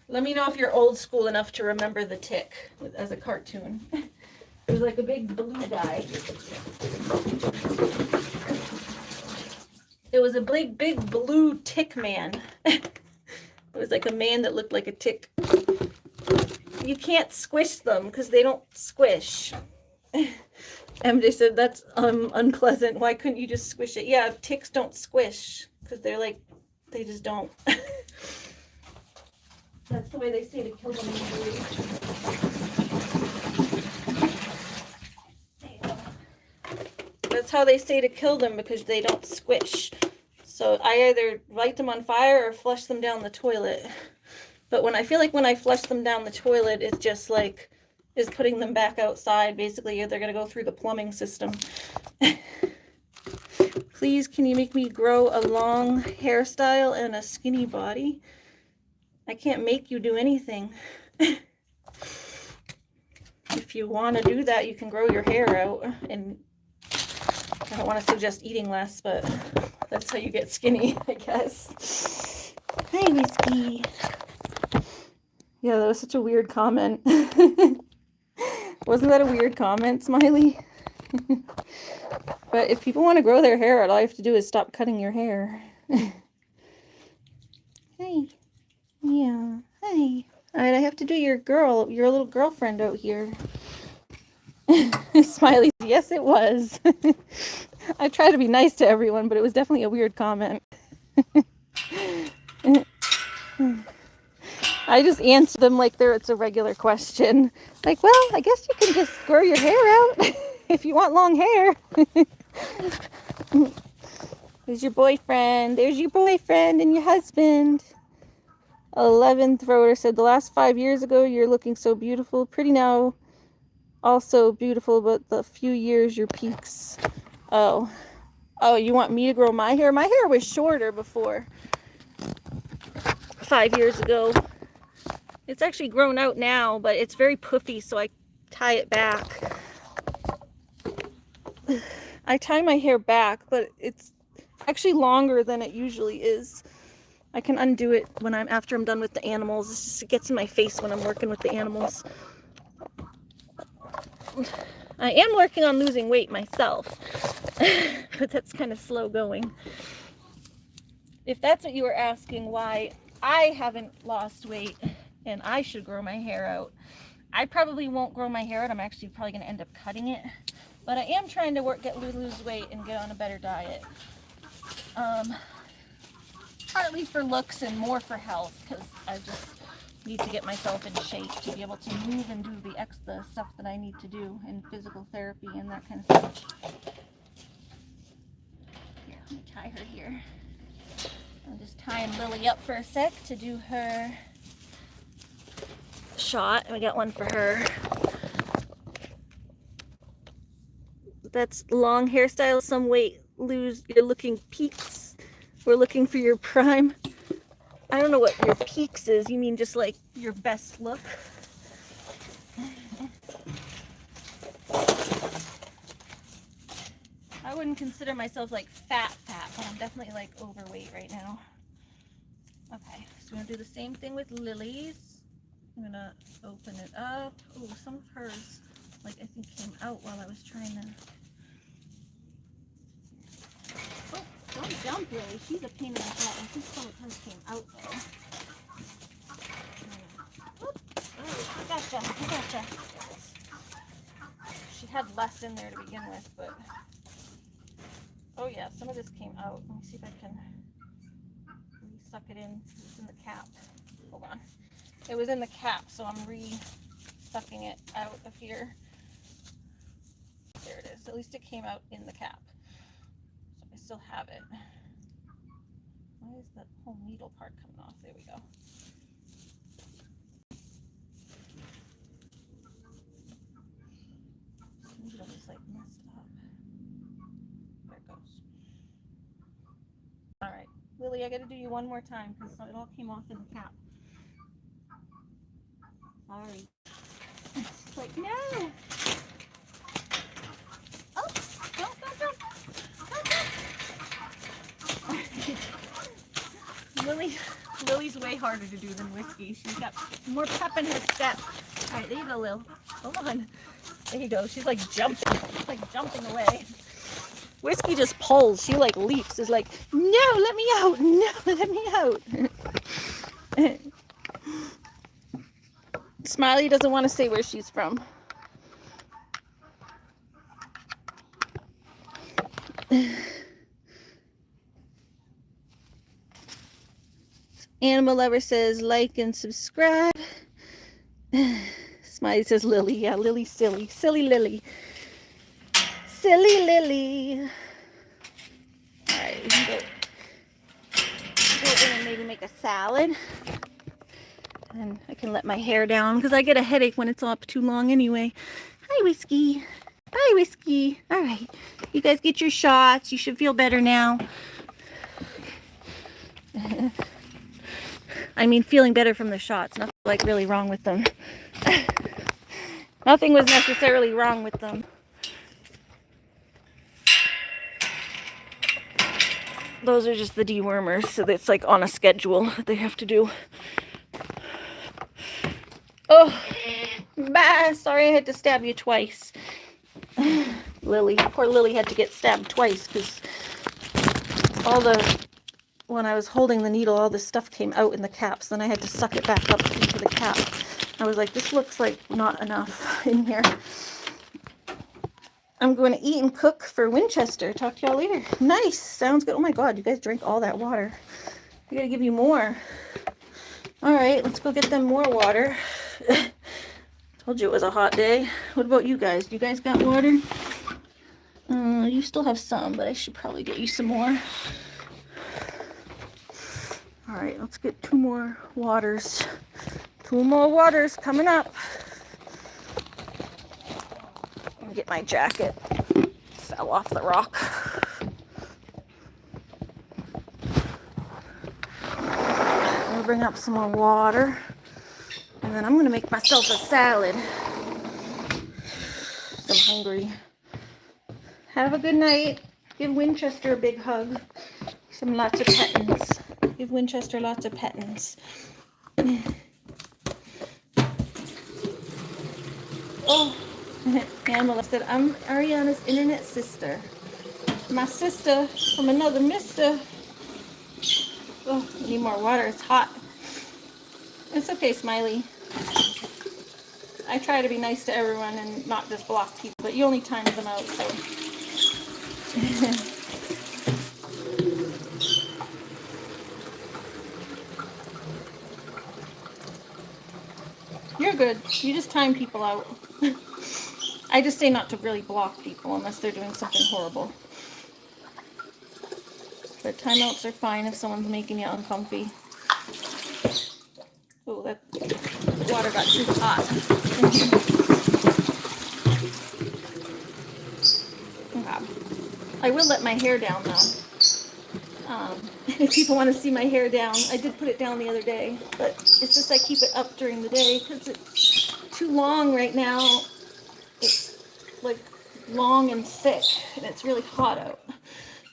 Let me know if you're old school enough to remember The Tick as a cartoon. It was like a big blue guy. It was a big blue tick man. It was like a man that looked like a tick. You can't squish them because they don't squish. MJ said that's unpleasant. Why couldn't you just squish it? Yeah, ticks don't squish because they're like, they just don't. That's the way they say to kill them easily. That's how they say to kill them, because they don't squish. So I either light them on fire or flush them down the toilet. But when I feel like when I flush them down the toilet, it just like is putting them back outside. Basically, they're going to go through the plumbing system. Please, can you make me grow a long hairstyle and a skinny body? I can't make you do anything. If you want to do that, you can grow your hair out. And I don't want to suggest eating less, but that's how you get skinny, I guess. Hi, Whiskey. Yeah, that was such a weird comment. Wasn't that a weird comment, Smiley? But if people want to grow their hair out, all you have to do is stop cutting your hair. Hey. Yeah. Hi. Alright, I have to do your little girlfriend out here. Smiley, yes it was. I try to be nice to everyone, but it was definitely a weird comment. I just answer them like it's a regular question. Like, well, I guess you can just grow your hair out if you want long hair. There's your boyfriend. There's your boyfriend and your husband. 11th Rotor said, the last 5 years ago, you're looking so beautiful. Pretty now, also beautiful, but the few years, your peaks. Oh, you want me to grow my hair? My hair was shorter before 5 years ago. It's actually grown out now, but it's very puffy, so I tie it back. I tie my hair back, but it's actually longer than it usually is. I can undo it after I'm done with the animals. It's just, it gets in my face when I'm working with the animals. I am working on losing weight myself, but that's kind of slow going. If that's what you were asking, why I haven't lost weight and I should grow my hair out, I probably won't grow my hair out. I'm actually probably going to end up cutting it. But I am trying to lose weight and get on a better diet. Partly for looks and more for health, because I just need to get myself in shape to be able to move and do the stuff that I need to do in physical therapy and that kind of stuff. Here, let me tie her here. I'm just tying Lily up for a sec to do her shot. We got one for her. That's long hairstyle, some weight lose, you're looking peaks. We're looking for your prime. I don't know what your peaks is. You mean just like your best look? I wouldn't consider myself like fat, but I'm definitely like overweight right now. Okay, so we're gonna do the same thing with Lily's. I'm gonna open it up. Oh, some of hers, like I think came out while I was trying to. Oh, don't jump, Lily. She's a pain in the butt. I think some of hers came out though. Whoop. Oh, I gotcha. She had less in there to begin with, but oh yeah, some of this came out. Let me see if I can suck it in. It's in the cap. Hold on. It was in the cap, so I'm sucking it out of here. There it is. At least it came out in the cap. So I still have it. Why is that whole needle part coming off? There we go. This needle is like messed up. There it goes. All right, Lily, I got to do you one more time because it all came off in the cap. Sorry. She's like, no. Oh, don't. Lily's way harder to do than Whiskey. She's got more pep in her step. All right, there you go, Lil. Hold on. There you go. She's like jumping. She's like jumping away. Whiskey just pulls. She like leaps. Is like, no, let me out. No, let me out. Smiley doesn't want to say where she's from. Animal Lover says like and subscribe. Smiley says Lily. Yeah, Lily's silly. Silly Lily. Silly Lily. All right, we can go in and maybe make a salad. And I can let my hair down because I get a headache when it's up too long anyway. Hi, Whiskey. Bye, Whiskey. All right. You guys get your shots. You should feel better now. I mean, feeling better from the shots. Nothing like really wrong with them. Nothing was necessarily wrong with them. Those are just the dewormers, so it's like on a schedule that they have to do. Oh, bah, sorry I had to stab you twice. Lily, poor Lily had to get stabbed twice because when I was holding the needle, all this stuff came out in the caps. Then I had to suck it back up into the cap. I was like, this looks like not enough in here. I'm going to eat and cook for Winchester. Talk to y'all later. Nice. Sounds good. Oh my God, you guys drank all that water. I gotta give you more. All right, let's go get them more water. Told you it was a hot day. What about you guys? You guys got water? You still have some, but I should probably get you some more. All right, let's get 2 more waters. 2 more waters coming up. Let me get my jacket. Fell off the rock. I'll bring up some more water. And then I'm going to make myself a salad. I'm hungry. Have a good night. Give Winchester a big hug. Some lots of pettins. Give Winchester lots of pettins. Oh, Pamela said, I'm Ariana's internet sister. My sister from another mister. Oh, I need more water. It's hot. It's okay, Smiley. I try to be nice to everyone and not just block people, but you only time them out, so. You're good. You just time people out. I just say not to really block people unless they're doing something horrible. But timeouts are fine if someone's making you uncomfy. Oh, that water got too hot. Okay. I will let my hair down though. If people want to see my hair down, I did put it down the other day, but it's just I keep it up during the day because it's too long right now. It's like long and thick, and it's really hot out.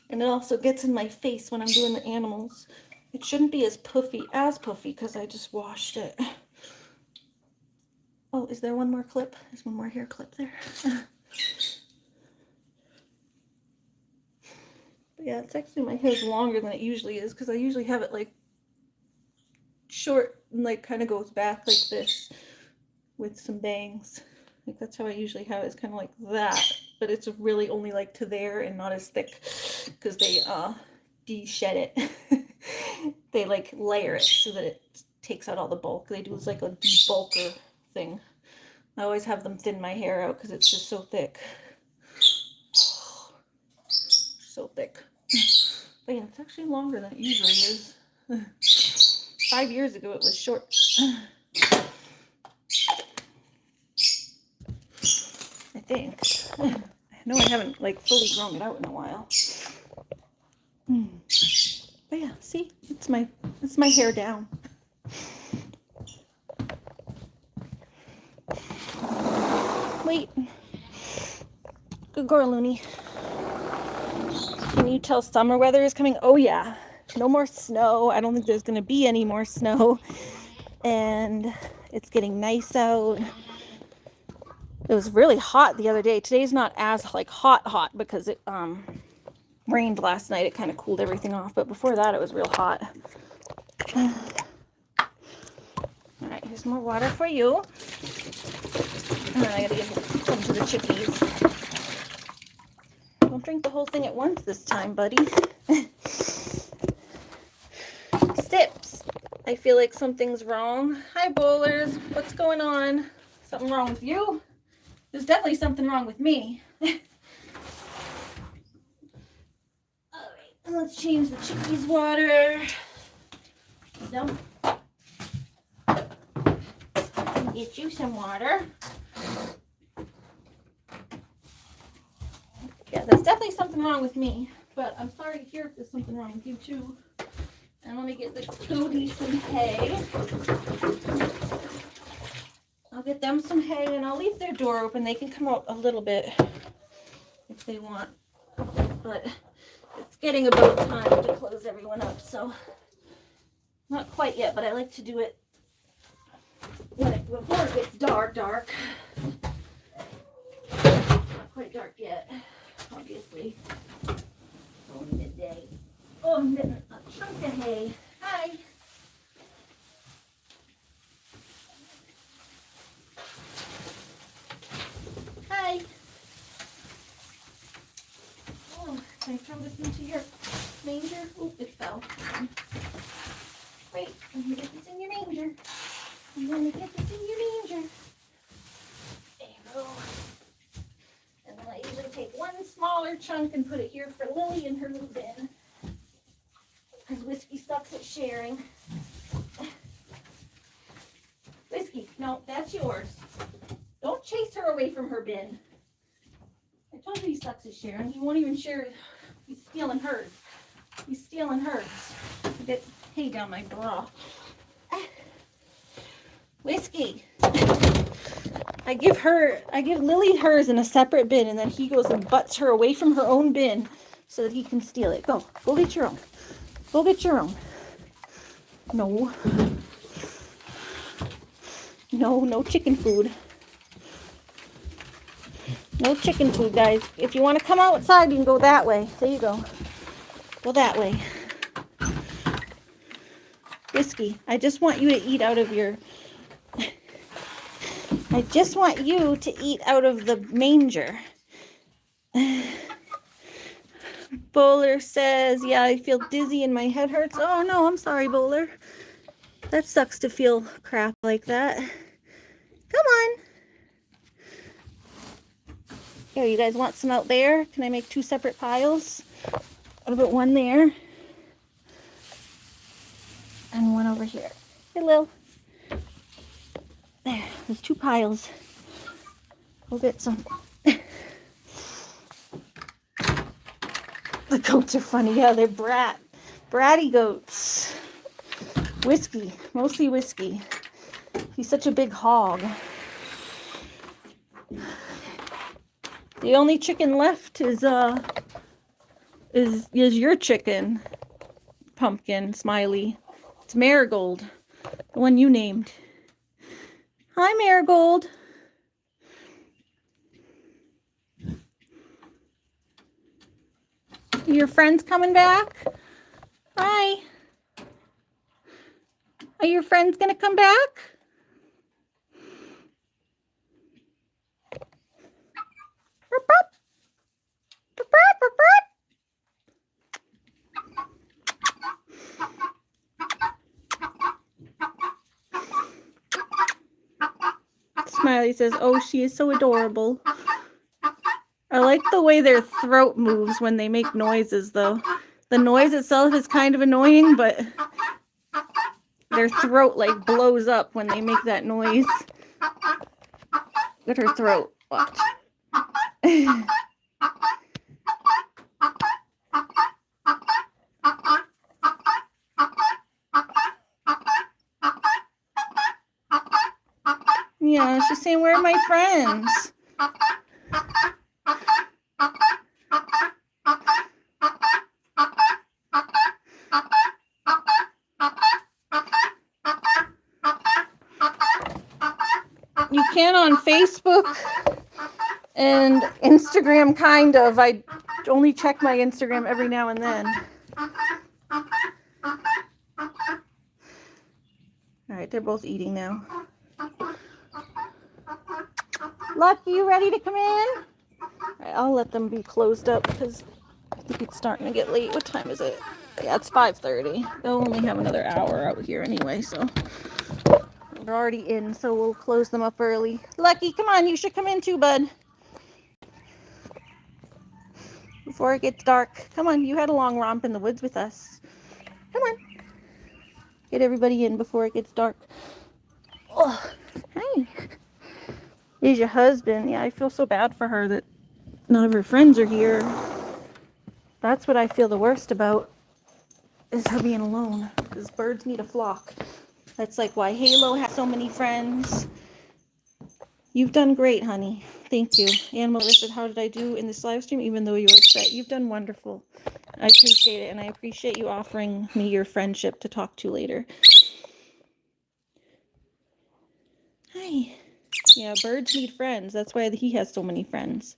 And it also gets in my face when I'm doing the animals. It shouldn't be as puffy because I just washed it. Oh, is there one more clip? There's one more hair clip there. But yeah, it's actually, my hair's longer than it usually is because I usually have it like short and like kind of goes back like this with some bangs. Like that's how I usually have it. It's kind of like that, but it's really only like to there and not as thick because they de-shed it. They like layer it so that it takes out all the bulk. They do like a debulker thing. I always have them thin my hair out because it's just so thick. So thick. But yeah, it's actually longer than it usually is. 5 years ago it was short. I think. I know I haven't like fully grown it out in a while. But yeah, see, it's my hair down. Wait. Good girl, Looney. Can you tell summer weather is coming? Oh yeah. No more snow. I don't think there's gonna be any more snow. And it's getting nice out. It was really hot the other day. Today's not as like hot because it rained last night. It kind of cooled everything off, but before that it was real hot. All right, here's more water for you. And then I gotta give some to the chickies. Don't drink the whole thing at once this time, buddy. Sips. I feel like something's wrong. Hi, bowlers. What's going on? Something wrong with you? There's definitely something wrong with me. Let's change the chickies' water. Dump. Get you some water. Yeah, there's definitely something wrong with me, but I'm sorry to hear if there's something wrong with you too. And let me get the Cody some hay. I'll get them some hay and I'll leave their door open. They can come out a little bit if they want, but it's getting about time to close everyone up, so not quite yet, but I like to do it before it gets dark. Not quite dark yet, obviously. Only midday. Oh, I'm getting a chunk of hay. Hi. Hi. Oh, can I throw this into your manger? Oh, it fell. Wait, I'm gonna get this in your manger. I'm gonna get this in your manger. There you go. And then I usually take one smaller chunk and put it here for Lily in her little bin. Because Whiskey sucks at sharing. Whiskey, no, that's yours. Don't chase her away from her bin. I told you he sucks at sharing. He won't even share it. He's stealing hers. He's stealing hers. Get hay down my bra. Whiskey. I give Lily hers in a separate bin, and then he goes and butts her away from her own bin so that he can steal it. Go get your own. Go get your own. No. No chicken food. No chicken food, guys. If you want to come outside, you can go that way. There you go. Go that way. Whiskey, I just want you to eat out of your... I just want you to eat out of the manger. Bowler says, yeah, I feel dizzy and my head hurts. Oh, no, I'm sorry, Bowler. That sucks to feel crap like that. Come on. Here, you guys want some out there? Can I make 2 separate piles? What about one there? And one over here. Hey, Lil. There, there's 2 piles. We'll get some. The goats are funny. Yeah, they're bratty goats. Whiskey, mostly Whiskey. He's such a big hog. The only chicken left is your chicken, Pumpkin, Smiley. It's Marigold, the one you named. Hi, Marigold. Your friends coming back? Hi. Are your friends gonna come back? Smiley says, oh, she is so adorable. I like the way their throat moves when they make noises, though. The noise itself is kind of annoying, but their throat, like, blows up when they make that noise. Look at her throat. Watch. Yeah, she's saying, where are my friends? You can on Facebook and Instagram, kind of. I only check my Instagram every now and then. All right, they're both eating now. Lucky, you ready to come in? All right, I'll let them be closed up because I think it's starting to get late. What time is it? Yeah, it's 5:30. They'll only have another hour out here anyway, so they're already in, so we'll close them up early. Lucky, come on, you should come in too, bud. before it gets dark. Come on, you had a long romp in the woods with us. Come on. Get everybody in before it gets dark. Oh, hi. There's your husband. Yeah, I feel so bad for her that none of her friends are here. That's what I feel the worst about, is her being alone. Because birds need a flock. That's like why Halo has so many friends. You've done great, honey. Thank you. And Melissa said, how did I do in this live stream, even though you were upset? You've done wonderful. I appreciate it, and I appreciate you offering me your friendship to talk to later. Hi. Yeah, birds need friends. That's why he has so many friends.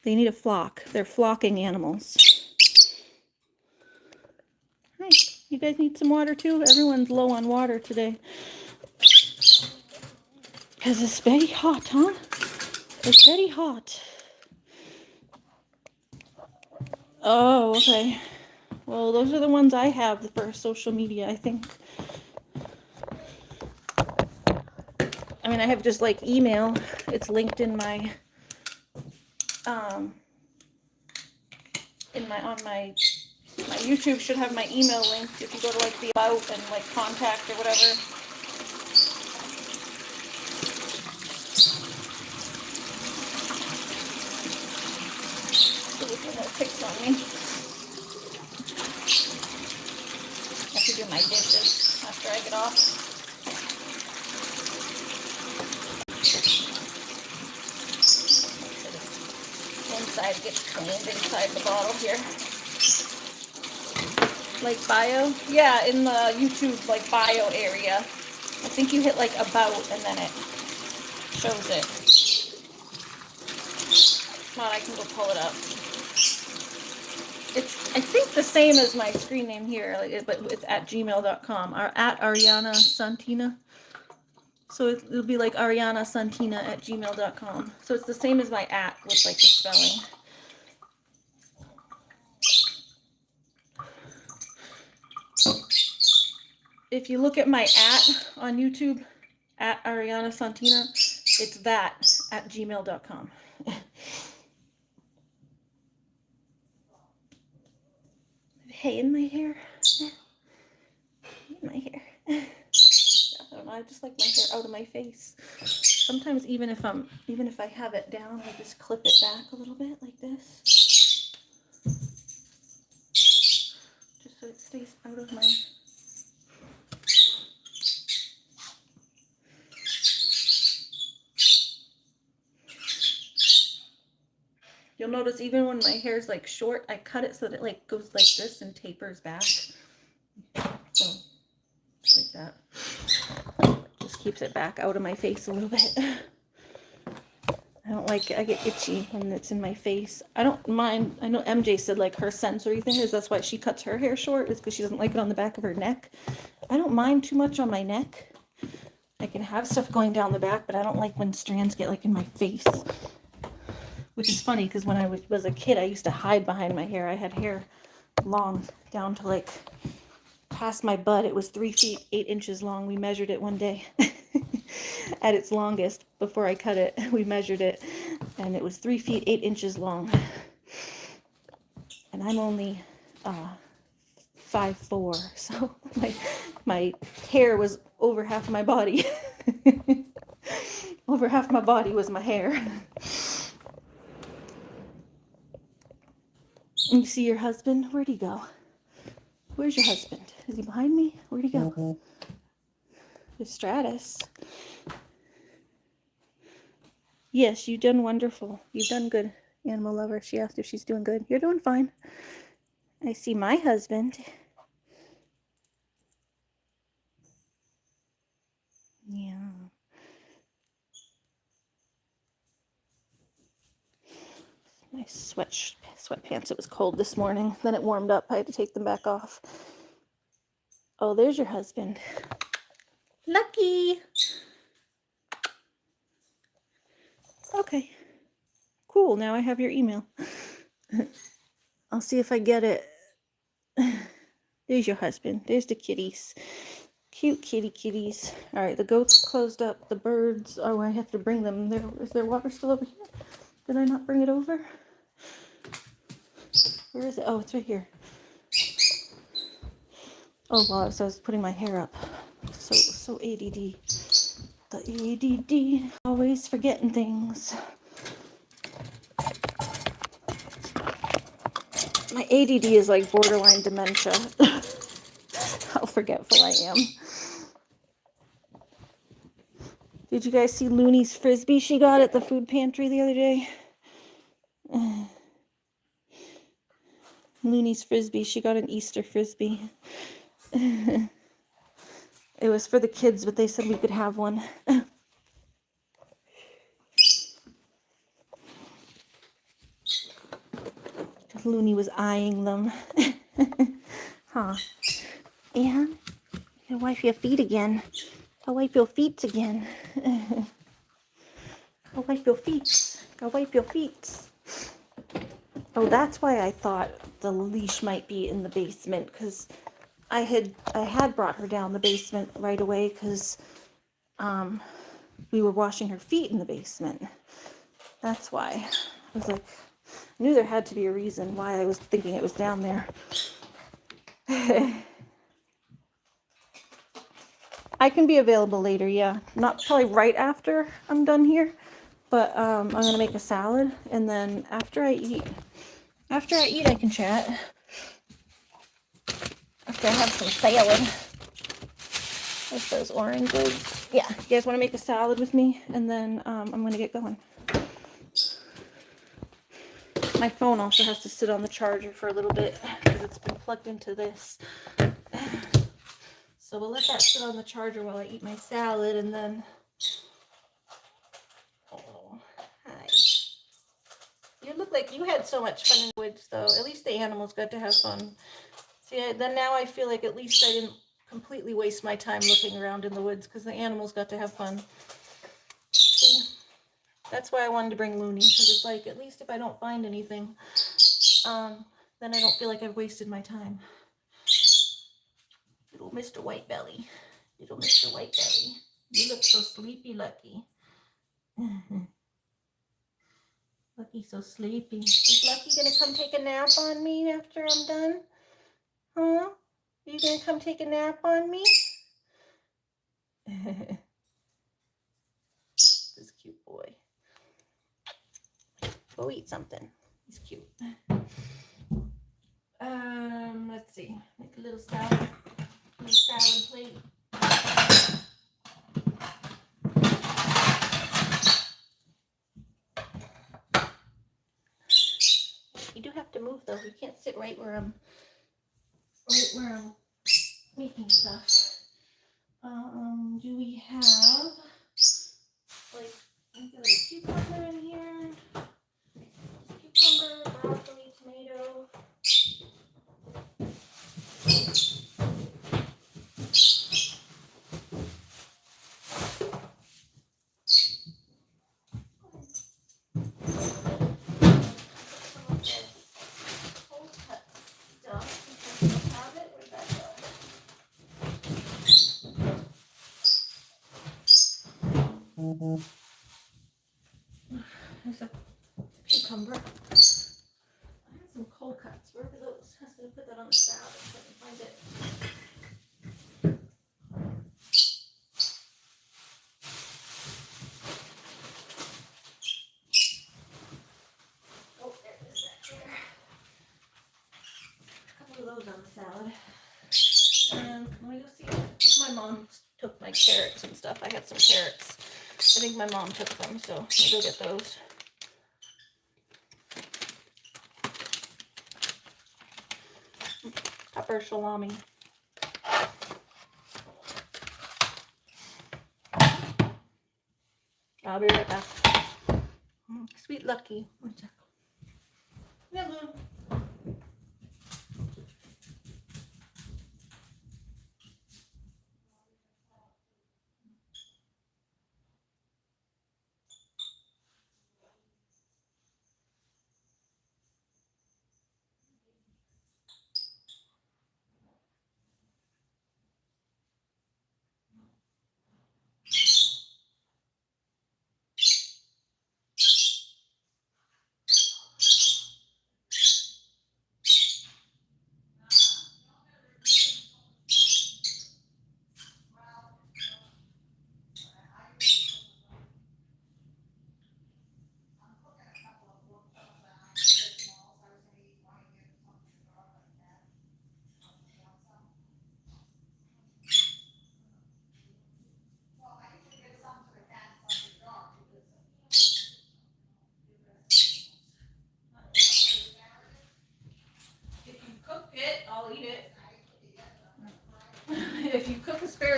They need a flock. They're flocking animals. Hi. You guys need some water too? Everyone's low on water today. Because it's very hot, huh? It's very hot. Oh, okay. Well, those are the ones I have for social media, I think. I mean, I have just like email. It's linked in my, on my YouTube should have my email linked if you go to like the about and like contact or whatever. So this one that picks on me. I have to do my dishes after I get off. Inside gets cleaned inside the bottle here. Like bio? Yeah, in the YouTube like bio area. I think you hit like about and then it shows it. If not, I can go pull it up. It's I think the same as my screen name here, like, but it's at gmail.com or at Ariana Santina. So it'll be like Ariana Santina at gmail.com. So it's the same as my at with like the spelling. If you look at my at on YouTube, at Ariana Santina, it's that at gmail.com. Hay in my hair. In my hair. I don't know, I just like my hair out of my face. Sometimes even if I have it down, I just clip it back a little bit like this. Just so it stays out of my... You'll notice even when my hair's like short, I cut it so that it like goes like this and tapers back. So, just like that. Just keeps it back out of my face a little bit. I don't like it. I get itchy when it's in my face. I don't mind. I know MJ said like her sensory thing is that's why she cuts her hair short, is because she doesn't like it on the back of her neck. I don't mind too much on my neck. I can have stuff going down the back, but I don't like when strands get like in my face. Which is funny because when I was a kid, I used to hide behind my hair. I had hair long down to like past my butt. It was 3 feet 8 inches long. We measured it one day at its longest before I cut it. We measured it and it was 3 feet 8 inches long. And I'm only 5'4", so my hair was over half my body. Over half my body was my hair. You see your husband? Where'd he go? Where's your husband? Is he behind me? Where'd he go? Mm-hmm. There's Stratus. Yes, you've done wonderful. You've done good, animal lover. She asked if she's doing good. You're doing fine. I see my husband. Yeah. My sweatpants. It was cold this morning. Then it warmed up. I had to take them back off. Oh, there's your husband. Lucky. Okay. Cool. Now I have your email. I'll see if I get it. There's your husband. There's the kitties. Cute kitties. All right, the goats closed up. The birds. Oh, I have to bring them. Is there water still over here? Did I not bring it over? Where is it? Oh, it's right here. Oh, well, so I was putting my hair up. So ADD. The ADD. Always forgetting things. My ADD is like borderline dementia. How forgetful I am. Did you guys see Looney's Frisbee she got at the food pantry the other day? Looney's Frisbee. She got an Easter Frisbee. It was for the kids, but they said we could have one. Looney was eyeing them. Huh. Yeah. You can wipe your feet again. Go wipe your feet again. Go wipe your feet. Go wipe your feet. Oh, that's why I thought the leash might be in the basement, because I had brought her down the basement right away because we were washing her feet in the basement. That's why. I was like, I knew there had to be a reason why I was thinking it was down there. I can be available later, yeah. Not probably right after I'm done here, but I'm gonna make a salad, and then after I eat, I can chat. After I have some salad with those oranges. Yeah, you guys want to make a salad with me, and then I'm gonna get going. My phone also has to sit on the charger for a little bit because it's been plugged into this. So we'll let that sit on the charger while I eat my salad, and then... Oh, hi. You look like you had so much fun in the woods, though. At least the animals got to have fun. See, then now I feel like at least I didn't completely waste my time looking around in the woods because the animals got to have fun. See, that's why I wanted to bring Looney, because it's like, at least if I don't find anything, then I don't feel like I've wasted my time. Little Mr. Whitebelly. Little Mr. Whitebelly. You look so sleepy, Lucky. Lucky's so sleepy. Is Lucky gonna come take a nap on me after I'm done? Huh? Are you gonna come take a nap on me? This cute boy. Go eat something. He's cute. Let's see. Make a little salad plate. You do have to move though. You can't sit right where I'm making stuff. Do we have like I've got a cucumber in here? Cucumber, broccoli, tomato. There's a cucumber. I had some cold cuts. Where were those? I was going to put that on the salad if I can find it. Oh, there it is back there. A couple of those on the salad. And let me go see if my mom took my carrots and stuff. I had some carrots. I think my mom took them, so I'll go get those. Pepper salami. I'll be right back. Sweet Lucky. One sec. Yeah, Lou.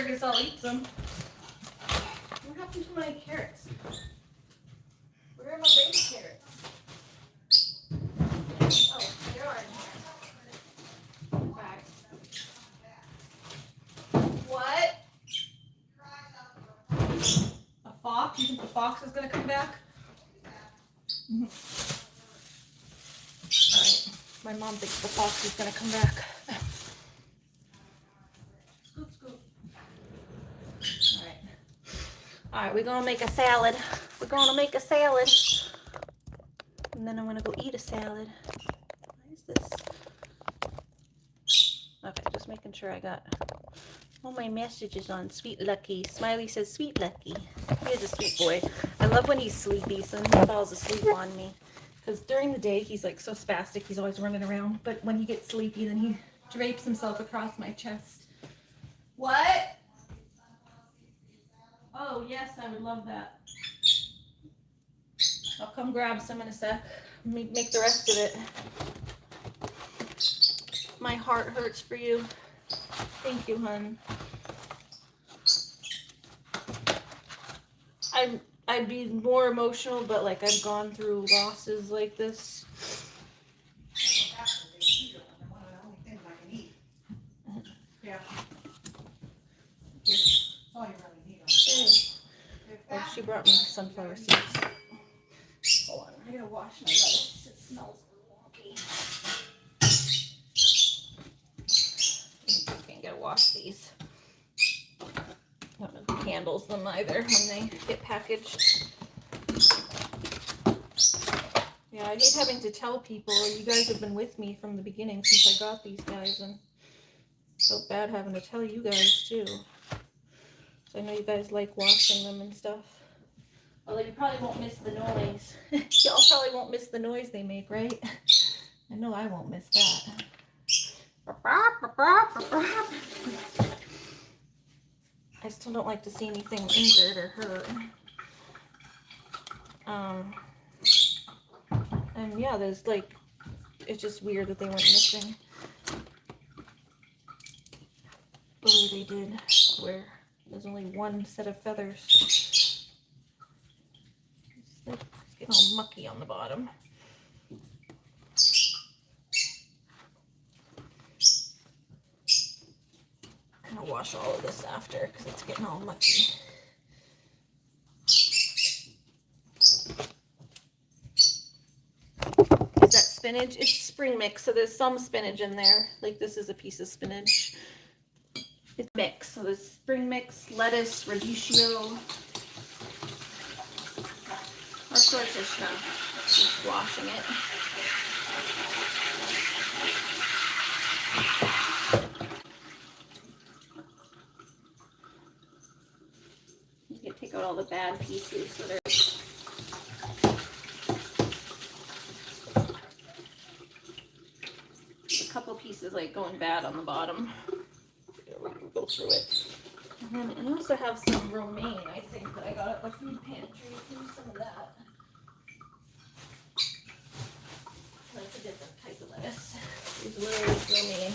asparagus, I'll eat some. What happened to my carrots? Where are my baby carrots? Oh, they are in here. Back. What? A fox? You think the fox is going to come back? Mm-hmm. All right. My mom thinks the fox is going to come back. Scoop, scoop. All right. All right, we're going to make a salad. We're going to make a salad. And then I'm going to go eat a salad. What is this? Okay, just making sure I got all my messages on. Sweet Lucky. Smiley says, Sweet Lucky. He is a sweet boy. I love when he's sleepy, so he falls asleep on me. Because during the day, he's like so spastic. He's always running around. But when he gets sleepy, then he drapes himself across my chest. What? Oh, yes, I would love that. I'll come grab some in a sec. Make the rest of it. My heart hurts for you. Thank you, hun. I'd be more emotional, but like I've gone through losses like this. Yeah. Oh, she brought me sunflower seeds. Hold on, I gotta wash my lettuce. It smells wonky. Can't get to wash these. I don't know who handles them either when they get packaged. Yeah, I hate having to tell people. You guys have been with me from the beginning since I got these guys, and it's so bad having to tell you guys too. So I know you guys like washing them and stuff. Although you probably won't miss the noise. Y'all probably won't miss the noise they make, right? I know I won't miss that. I still don't like to see anything injured or hurt. And yeah, there's like, it's just weird that they went missing the way they did, where there's only one set of feathers. It's getting all mucky on the bottom. I'll wash all of this after because it's getting all mucky. Is that spinach? It's spring mix, so there's some spinach in there. Like this is a piece of spinach. It's mix, so there's spring mix, lettuce, radicchio, or swordfish now. Just washing it. You can take out all the bad pieces so there's a couple pieces like going bad on the bottom. We can go through it. And then I also have some romaine, I think, that I got at the food pantry. Use some of that. That's a different type of lettuce. Here's a little romaine.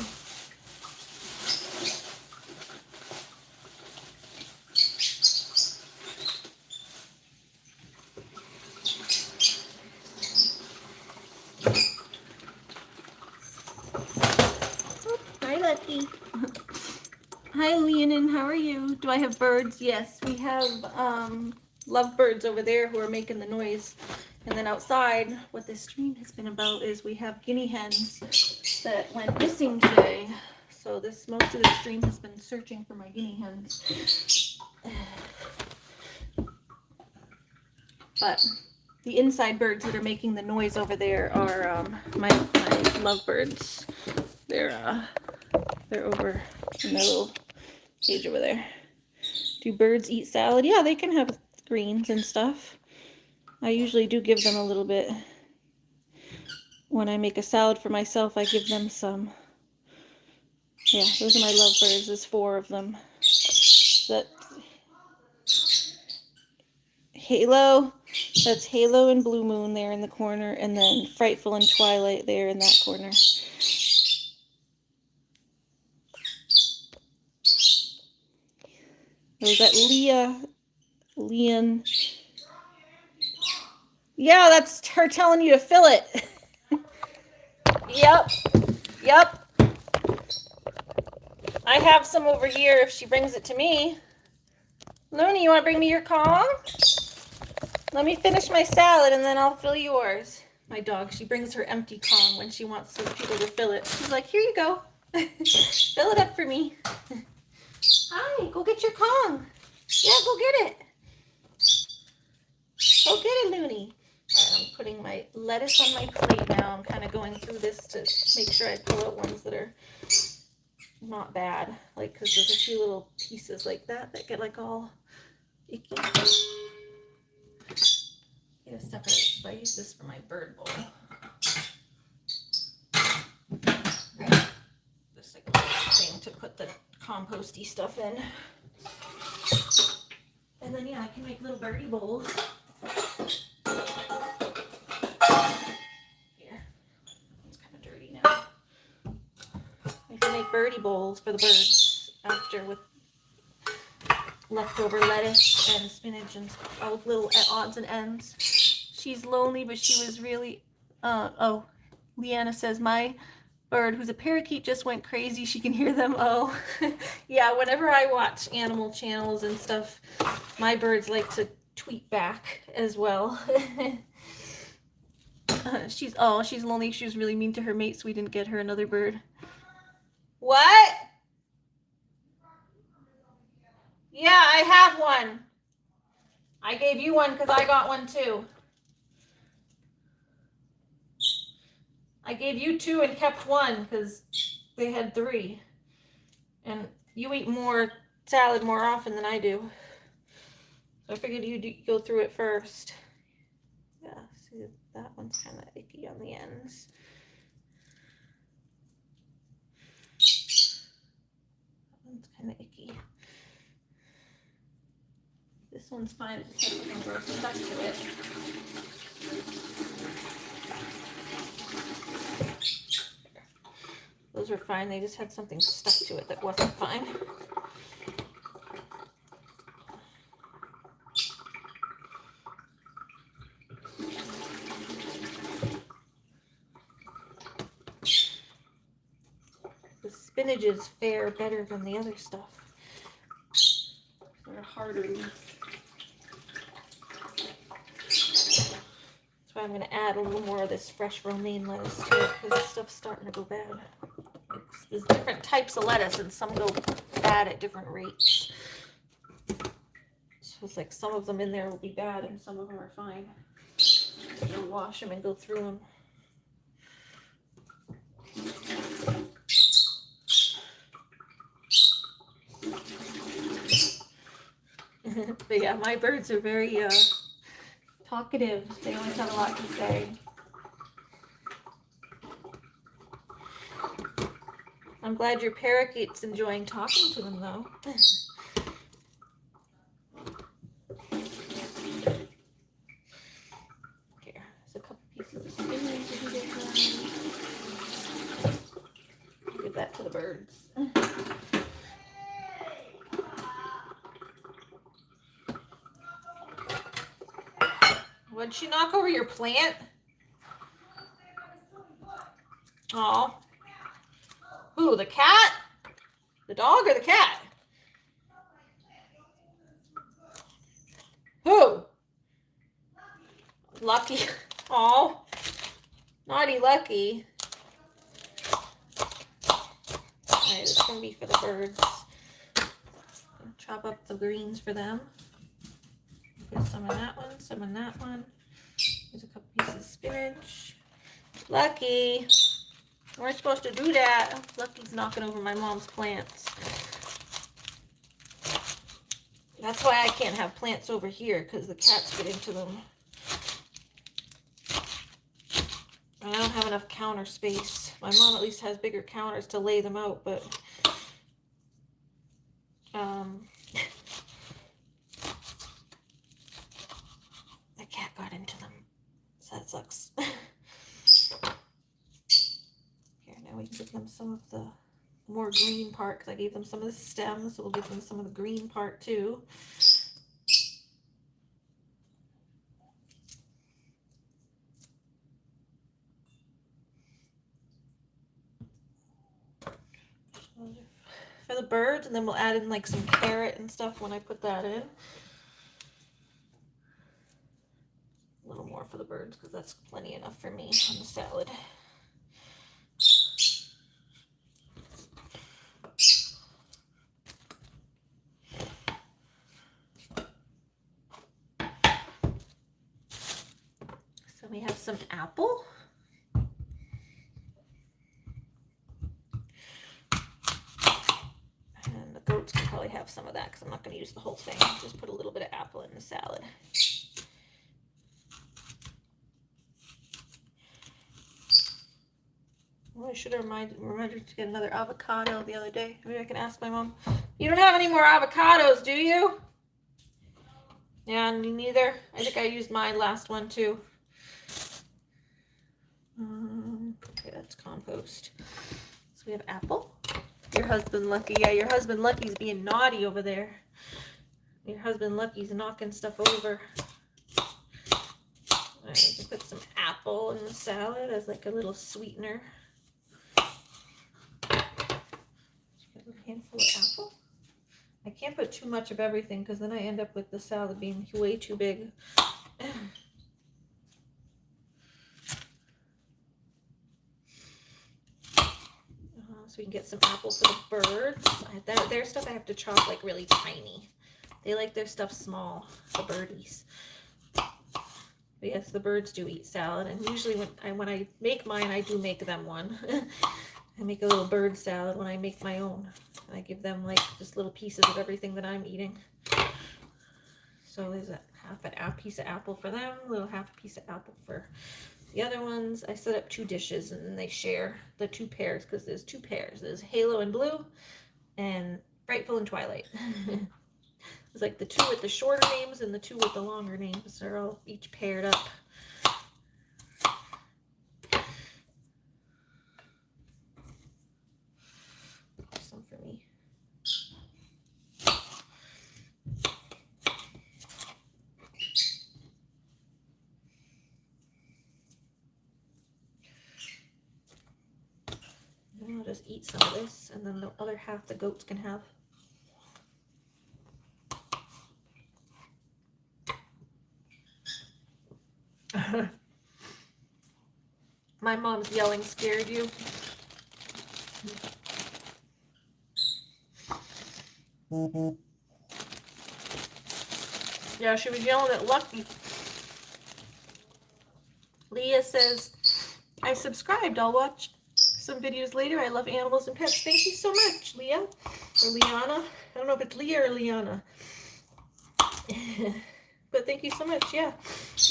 Hi, Lucky. Hi, Leonin. How are you? Do I have birds? Yes, we have lovebirds over there who are making the noise. And then outside, what this stream has been about is we have guinea hens that went missing today. So most of the stream has been searching for my guinea hens. But the inside birds that are making the noise over there are my lovebirds. They're over in the little cage over there. Do birds eat salad? Yeah, they can have greens and stuff. I usually do give them a little bit. When I make a salad for myself, I give them some. Yeah, those are my lovebirds. There's 4 of them. That Halo, that's Halo and Blue Moon there in the corner, and then Frightful and Twilight there in that corner. Was that Leon? Yeah, that's her telling you to fill it. Yep. I have some over here if she brings it to me. Looney, you want to bring me your Kong? Let me finish my salad and then I'll fill yours. My dog, she brings her empty Kong when she wants some people to fill it. She's like, here you go. Fill it up for me. Hi, go get your Kong. Yeah, go get it. Go get it, Looney. I'm putting my lettuce on my plate now. I'm kind of going through this to make sure I pull out ones that are not bad. Like, because there's a few little pieces like that get like all icky. Get a separate. I use this for my bird bowl. This like thing to put the composty stuff in. And then yeah, I can make little birdie bowls. Here, it's kind of dirty now. I can make birdie bowls for the birds after with leftover lettuce and spinach and all little odds and ends. She's lonely, but she was really, oh, Leanna says, my bird, who's a parakeet, just went crazy. She can hear them. Oh, yeah, whenever I watch animal channels and stuff, my birds like to tweet back as well. She's lonely. She was really mean to her mate, so we didn't get her another bird. What? Yeah, I have one. I gave you one because I got one too. I gave you 2 and kept 1 because they had 3. And you eat more salad more often than I do. So I figured you'd go through it first. Yeah, see, that one's kind of icky on the ends. That one's kind of icky. This one's fine. It just has something gross stuck to it. Those were fine. They just had something stuck to it that wasn't fine. The spinaches fare better than the other stuff. They're harder. That's why I'm going to add a little more of this fresh romaine lettuce to it because this stuff's starting to go bad. There's different types of lettuce and some go bad at different rates. So it's like some of them in there will be bad and some of them are fine. You'll wash them and go through them. But yeah, my birds are very talkative. They always have a lot to say. I'm glad your parakeet's enjoying talking to them, though. Here, there's a couple pieces of spinach if you get one. Give that to the birds. Would she knock over your plant? Oh. Who, the cat? The dog or the cat? Who? Lucky. Oh. Naughty Lucky. Alright, it's going to be for the birds. Chop up the greens for them. Get some in that one, some in that one. There's a couple pieces of spinach. Lucky. We weren't supposed to do that. Lucky's knocking over my mom's plants. That's why I can't have plants over here, because the cats get into them. And I don't have enough counter space. My mom at least has bigger counters to lay them out, but the cat got into them. So that sucks. Here, now we can give them some of the more green part because I gave them some of the stems, so we'll give them some of the green part too. For the birds, and then we'll add in like some carrot and stuff when I put that in. A little more for the birds because that's plenty enough for me on the salad. So we have some apple. And the goats can probably have some of that because I'm not going to use the whole thing. Just put a little bit of apple in the salad. Well, I should have remembered to get another avocado the other day. Maybe I can ask my mom. You don't have any more avocados, do you? Yeah, me neither. I think I used my last one too. Okay, that's compost. So we have apple. Your husband Lucky. Yeah, your husband Lucky's being naughty over there. Your husband Lucky's knocking stuff over. I can put some apple in the salad as like a little sweetener. A handful of apple. I can't put too much of everything because then I end up with the salad being way too big. So we can get some apple for the birds. Their stuff I have to chop like really tiny. They like their stuff small, the birdies. But yes, the birds do eat salad, and usually when I make mine, I do make them one. I make a little bird salad when I make my own. And I give them like just little pieces of everything that I'm eating. So there's a half piece of apple for them, a little half piece of apple for the other ones. I set up 2 dishes and then they share the 2 pairs because there's 2 pairs. There's Halo and Blue and Frightful and Twilight. It's like the 2 with the shorter names and the 2 with the longer names. They're all each paired up. Some for me. And I'll just eat some of this, and then the other half the goats can have. My mom's yelling scared you. Yeah, she was yelling at Lucky. Leah says, I subscribed. I'll watch some videos later. I love animals and pets. Thank you so much, Leah. Or Liana. I don't know if it's Leah or Liana. But thank you so much. Yeah.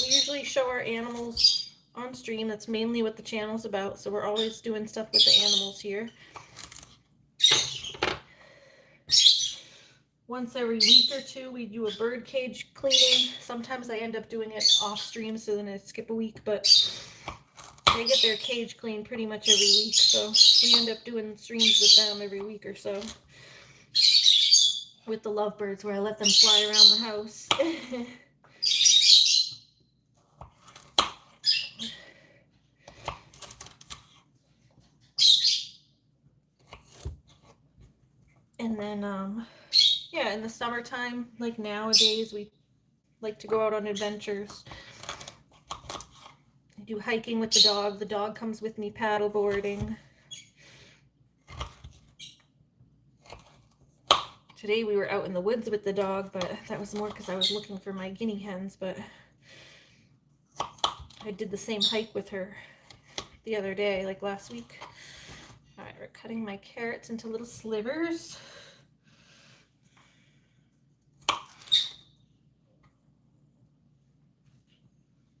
We usually show our animals on stream. That's mainly what the channel's about. So we're always doing stuff with the animals here. Once every week or 2, we do a bird cage cleaning. Sometimes I end up doing it off stream, so then I skip a week, but they get their cage cleaned pretty much every week, so we end up doing streams with them every week or so. With the lovebirds, where I let them fly around the house. And then, yeah, in the summertime, like nowadays, we like to go out on adventures. I do hiking with the dog. The dog comes with me paddle boarding. Today we were out in the woods with the dog, but that was more because I was looking for my guinea hens, but I did the same hike with her the other day, like last week. All right, we're cutting my carrots into little slivers.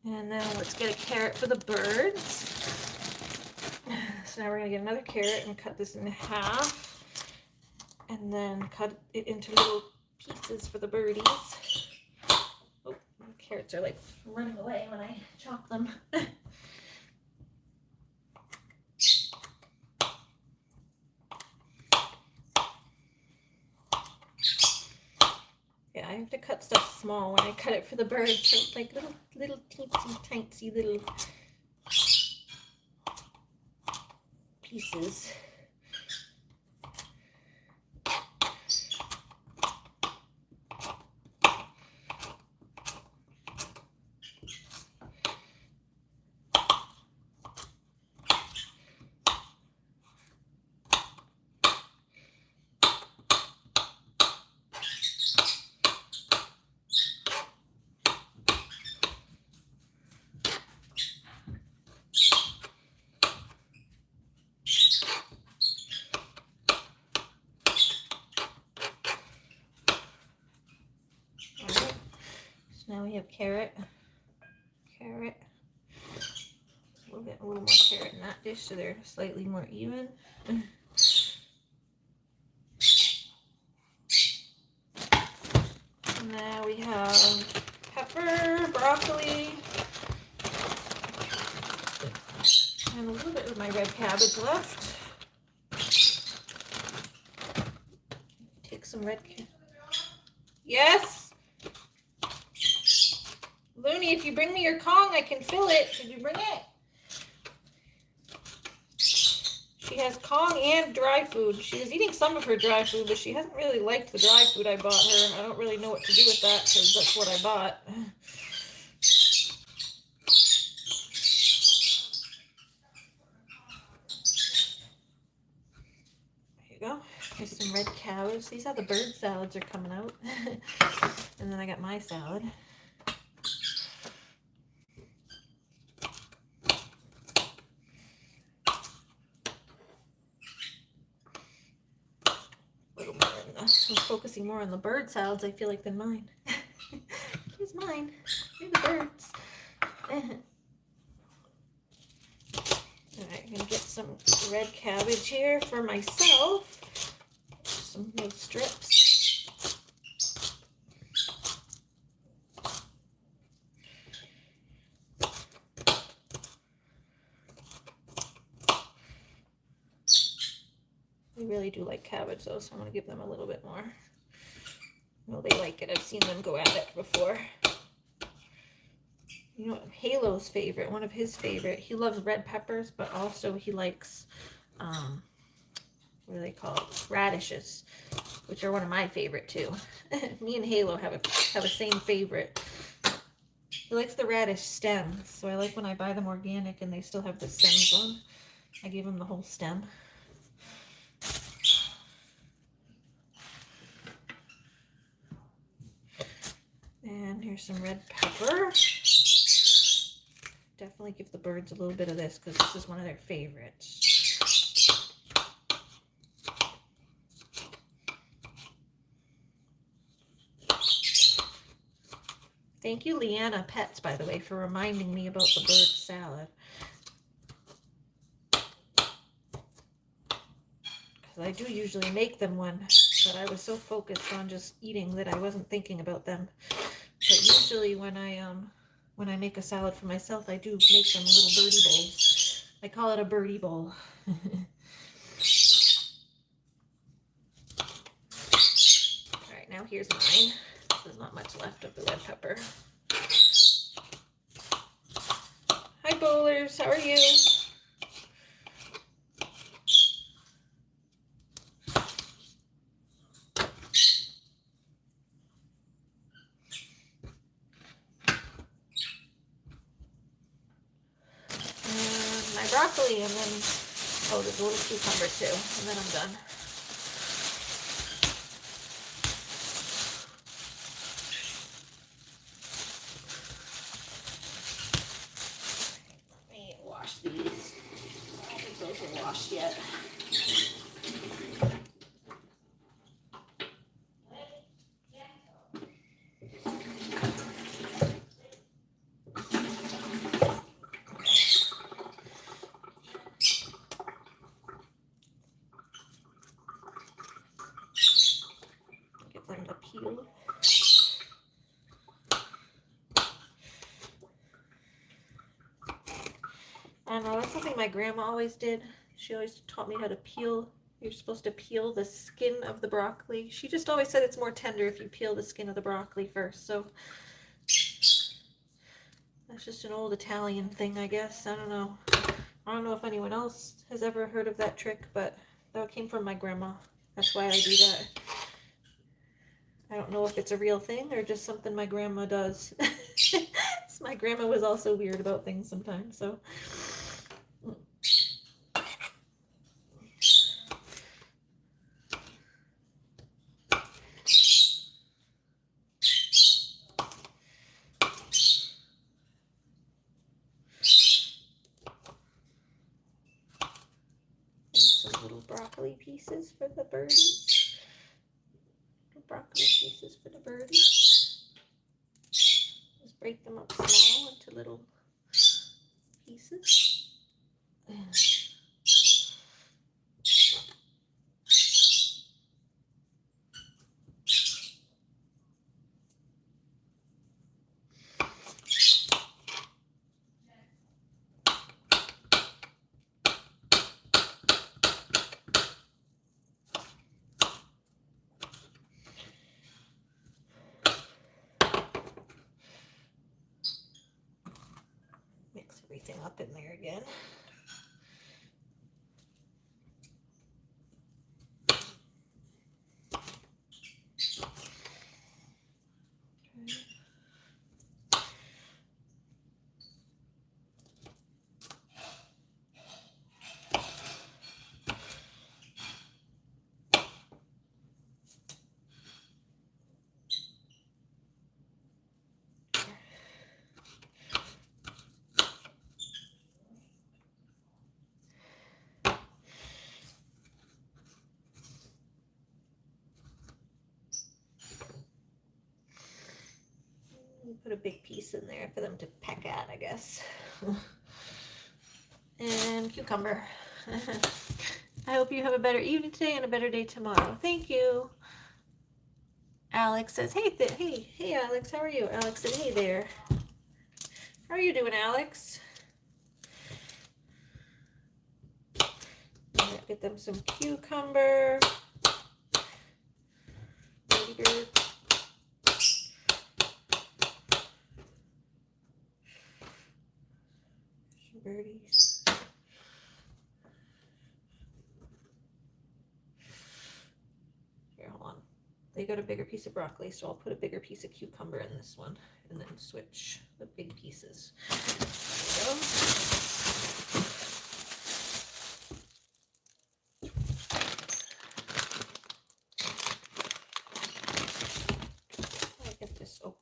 And now let's get a carrot for the birds. So now we're going to get another carrot and cut this in half. And then cut it into little pieces for the birdies. Oh, my carrots are like running away when I chop them. to cut stuff small when I cut it for the birds, so it's like little teensy tiny little pieces. Now we have carrot. We'll get a little more carrot in that dish so they're slightly more even. And now we have pepper, broccoli, and a little bit of my red cabbage left. Take some red cabbage. Yes! Looney, if you bring me your Kong, I can fill it. Did you bring it? She has Kong and dry food. She was eating some of her dry food, but she hasn't really liked the dry food I bought her. I don't really know what to do with that because that's what I bought. There you go. Here's some red cabbage. These are the bird salads are coming out. And then I got my salad. I'm focusing more on the bird salads, I feel like, than mine. Here's mine. Here's the birds. Alright, I'm going to get some red cabbage here for myself. Some little strips. They really do like cabbage though, so I'm going to give them a little bit more. Well, they like it. I've seen them go at it before. You know, Halo's favorite, one of his favorite, he loves red peppers, but also he likes, what do they call it? Radishes, which are one of my favorite too. Me and Halo have a same favorite. He likes the radish stems, so I like when I buy them organic and they still have the stems on. I give him the whole stem. And here's some red pepper. Definitely give the birds a little bit of this because this is one of their favorites. Thank you, Leanna Pets, by the way, for reminding me about the bird salad. Because I do usually make them one, but I was so focused on just eating that I wasn't thinking about them. But usually when I make a salad for myself, I do make them little birdie bowls. I call it a birdie bowl. All right, now here's mine. There's not much left of the red pepper. Hi, bowlers. How are you? My broccoli, and then, oh, there's a little cucumber too, and then I'm done. Let me wash these. I don't think those are washed yet. Peel. I don't know, that's something my grandma always did. She always taught me how to peel You're supposed to peel the skin of the broccoli. She just always said it's more tender if you peel the skin of the broccoli first, so that's just an old Italian thing, I guess. I don't know. I don't know if anyone else has ever heard of that trick, but that came from my grandma. That's why I do that. I don't know if it's a real thing or just something my grandma does. My grandma was also weird about things sometimes, so. Some little broccoli pieces for the birdies. Little broccoli pieces for the birdies. Just break them up small into little pieces. Mix everything up in there again. Put a big piece in there for them to peck at, I guess. And cucumber. I hope you have a better evening today and a better day tomorrow. Thank you. Alex says, hey, Alex, how are you? Alex said, hey there. How are you doing, Alex? Get them some cucumber. Ladybird. Birdies. Here, hold on. They got a bigger piece of broccoli, so I'll put a bigger piece of cucumber in this one and then switch the big pieces. There we go. I'll get this open.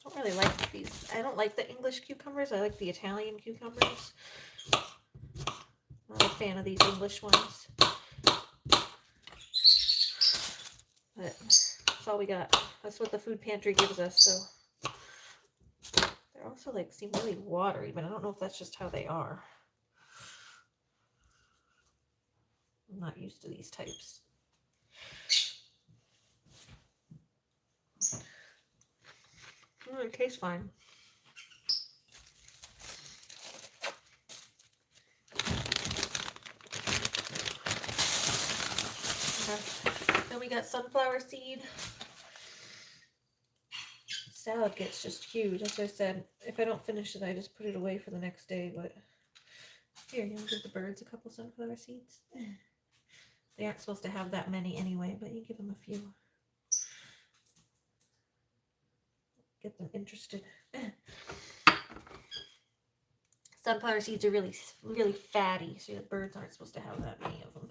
I don't really like these. I don't like the English cucumbers. I like the Italian cucumbers. I'm not a fan of these English ones. But that's all we got. That's what the food pantry gives us, so. They're also like seem really watery, but I don't know if that's just how they are. I'm not used to these types. It tastes fine. Okay. Then we got sunflower seed. Salad gets just huge. As I said, if I don't finish it, I just put it away for the next day. But here, you want to give the birds a couple sunflower seeds? They aren't supposed to have that many anyway, but you give them a few. Get them interested. Sunflower seeds are really, really fatty, so the birds aren't supposed to have that many of them.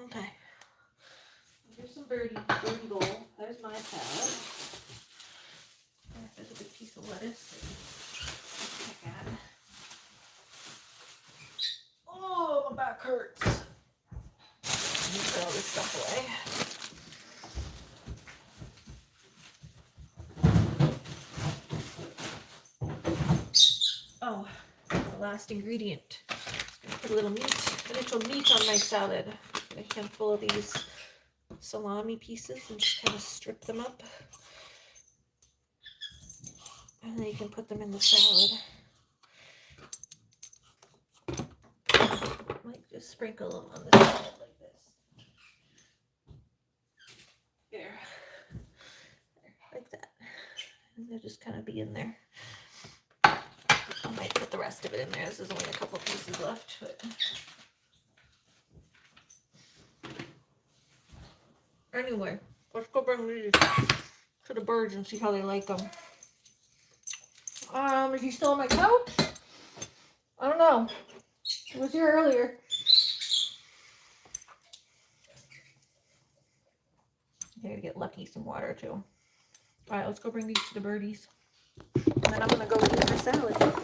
Okay. Here's some birdie bowl. There's my salad. There's a big piece of lettuce. Oh, my back hurts. Let me put all this stuff away. Oh, the last ingredient. I'm gonna put a little meat on my salad. Get a handful of these salami pieces and just kind of strip them up. And then you can put them in the salad. Like just sprinkle them on the salad like this. There. Like that. And they'll just kind of be in there. I might put the rest of it in there. This is only a couple pieces left, but anyway, let's go bring these to the birds and see how they like them. Is he still on my couch? I don't know. He was here earlier. I gotta get Lucky some water too. Alright, let's go bring these to the birdies. And then I'm gonna go eat my salad.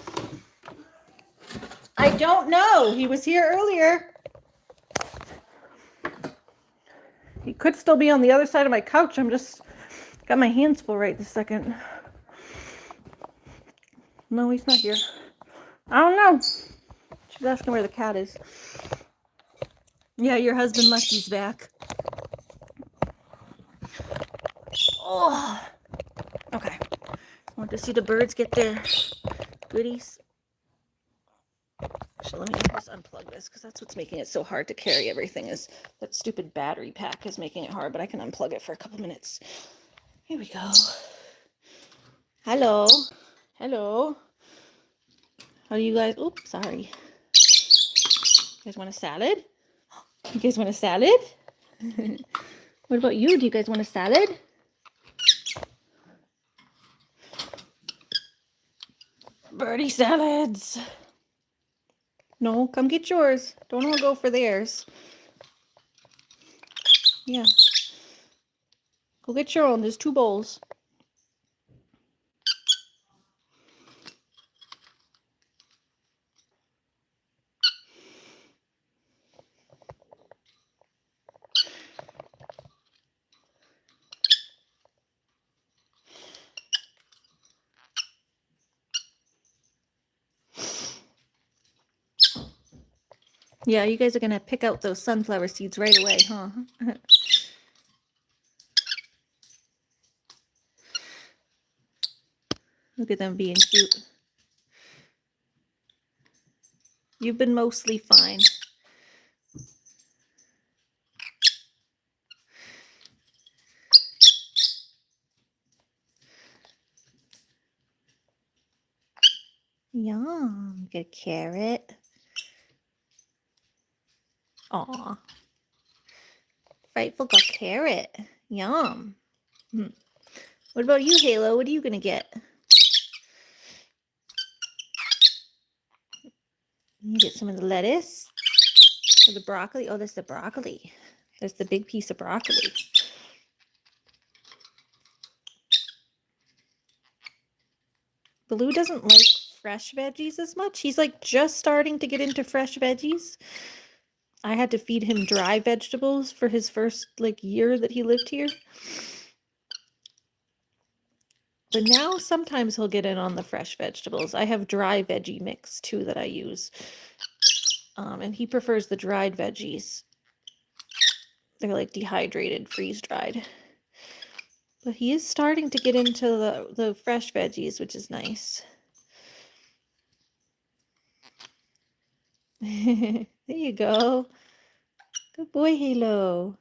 I don't know. He was here earlier. He could still be on the other side of my couch. I'm just got my hands full right this second. No, he's not here. I don't know. She's asking where the cat is. Yeah, your husband Lucky's back. Oh. Okay. Want to see the birds get their goodies? So let me just unplug this because that's what's making it so hard to carry everything is that stupid battery pack is making it hard, but I can unplug it for a couple minutes. Here we go. Hello. Hello. How do you guys, oops, sorry. You guys want a salad? You guys want a salad? What about you? Do you guys want a salad? Birdie salads. No, come get yours. Don't all go for theirs. Yeah. Go get your own. There's 2 bowls. Yeah, you guys are going to pick out those sunflower seeds right away, huh? Look at them being cute. You've been mostly fine. Yum. Get a carrot. Aw. Frightful got carrot. Yum. What about you, Halo? What are you going to get? You get some of the lettuce or the broccoli. Oh, there's the broccoli. There's the big piece of broccoli. Baloo doesn't like fresh veggies as much. He's like just starting to get into fresh veggies. I had to feed him dry vegetables for his first year that he lived here. But now sometimes he'll get in on the fresh vegetables. I have dry veggie mix too that I use. And he prefers the dried veggies. They're like dehydrated, freeze-dried. But he is starting to get into the fresh veggies, which is nice. There you go. Good boy, Halo.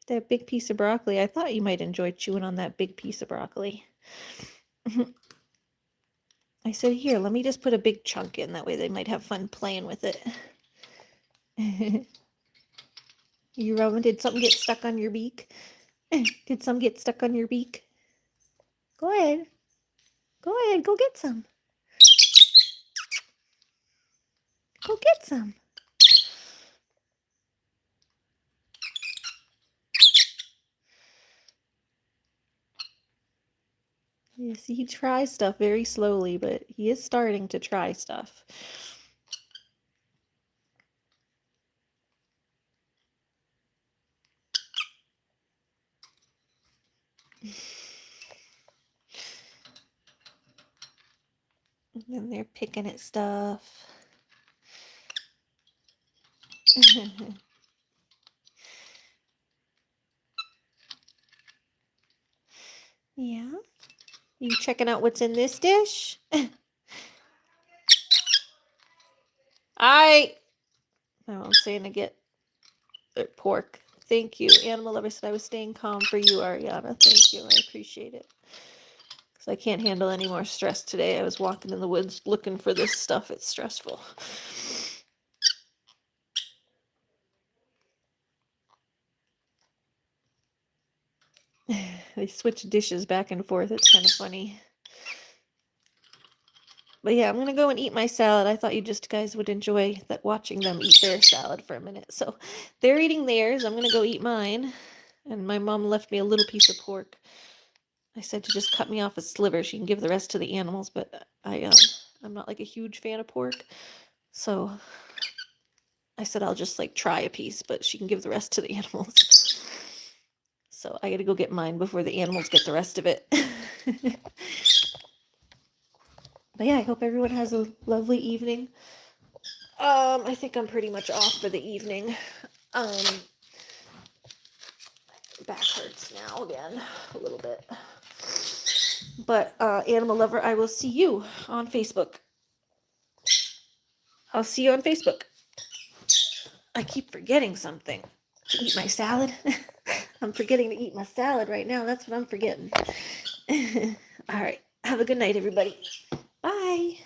That big piece of broccoli. I thought you might enjoy chewing on that big piece of broccoli. I said, here, let me just put a big chunk in. That way they might have fun playing with it. You rubbing? Did something get stuck on your beak? Did some get stuck on your beak? Go ahead. Go ahead. Go get some. Go get some. Yes, he tries stuff very slowly, but he is starting to try stuff. And then they're picking at stuff. Yeah? You checking out what's in this dish? My mom's saying to get pork. Thank you. Animal lover said I was staying calm for you, Ariana. Thank you. I appreciate it. Because I can't handle any more stress today. I was walking in the woods looking for this stuff. It's stressful. They switch dishes back and forth. It's kind of funny. But yeah, I'm going to go and eat my salad. I thought you just guys would enjoy that watching them eat their salad for a minute. So they're eating theirs. I'm going to go eat mine. And my mom left me a little piece of pork. I said to just cut me off a sliver. She can give the rest to the animals, but I'm not like a huge fan of pork. So I said I'll just like try a piece, but she can give the rest to the animals. So I got to go get mine before the animals get the rest of it. But yeah, I hope everyone has a lovely evening. I think I'm pretty much off for the evening. Back hurts now again a little bit. But animal lover, I will see you on Facebook. I'll see you on Facebook. I keep forgetting something. To eat my salad. I'm forgetting to eat my salad right now. That's what I'm forgetting. All right. Have a good night, everybody. Bye.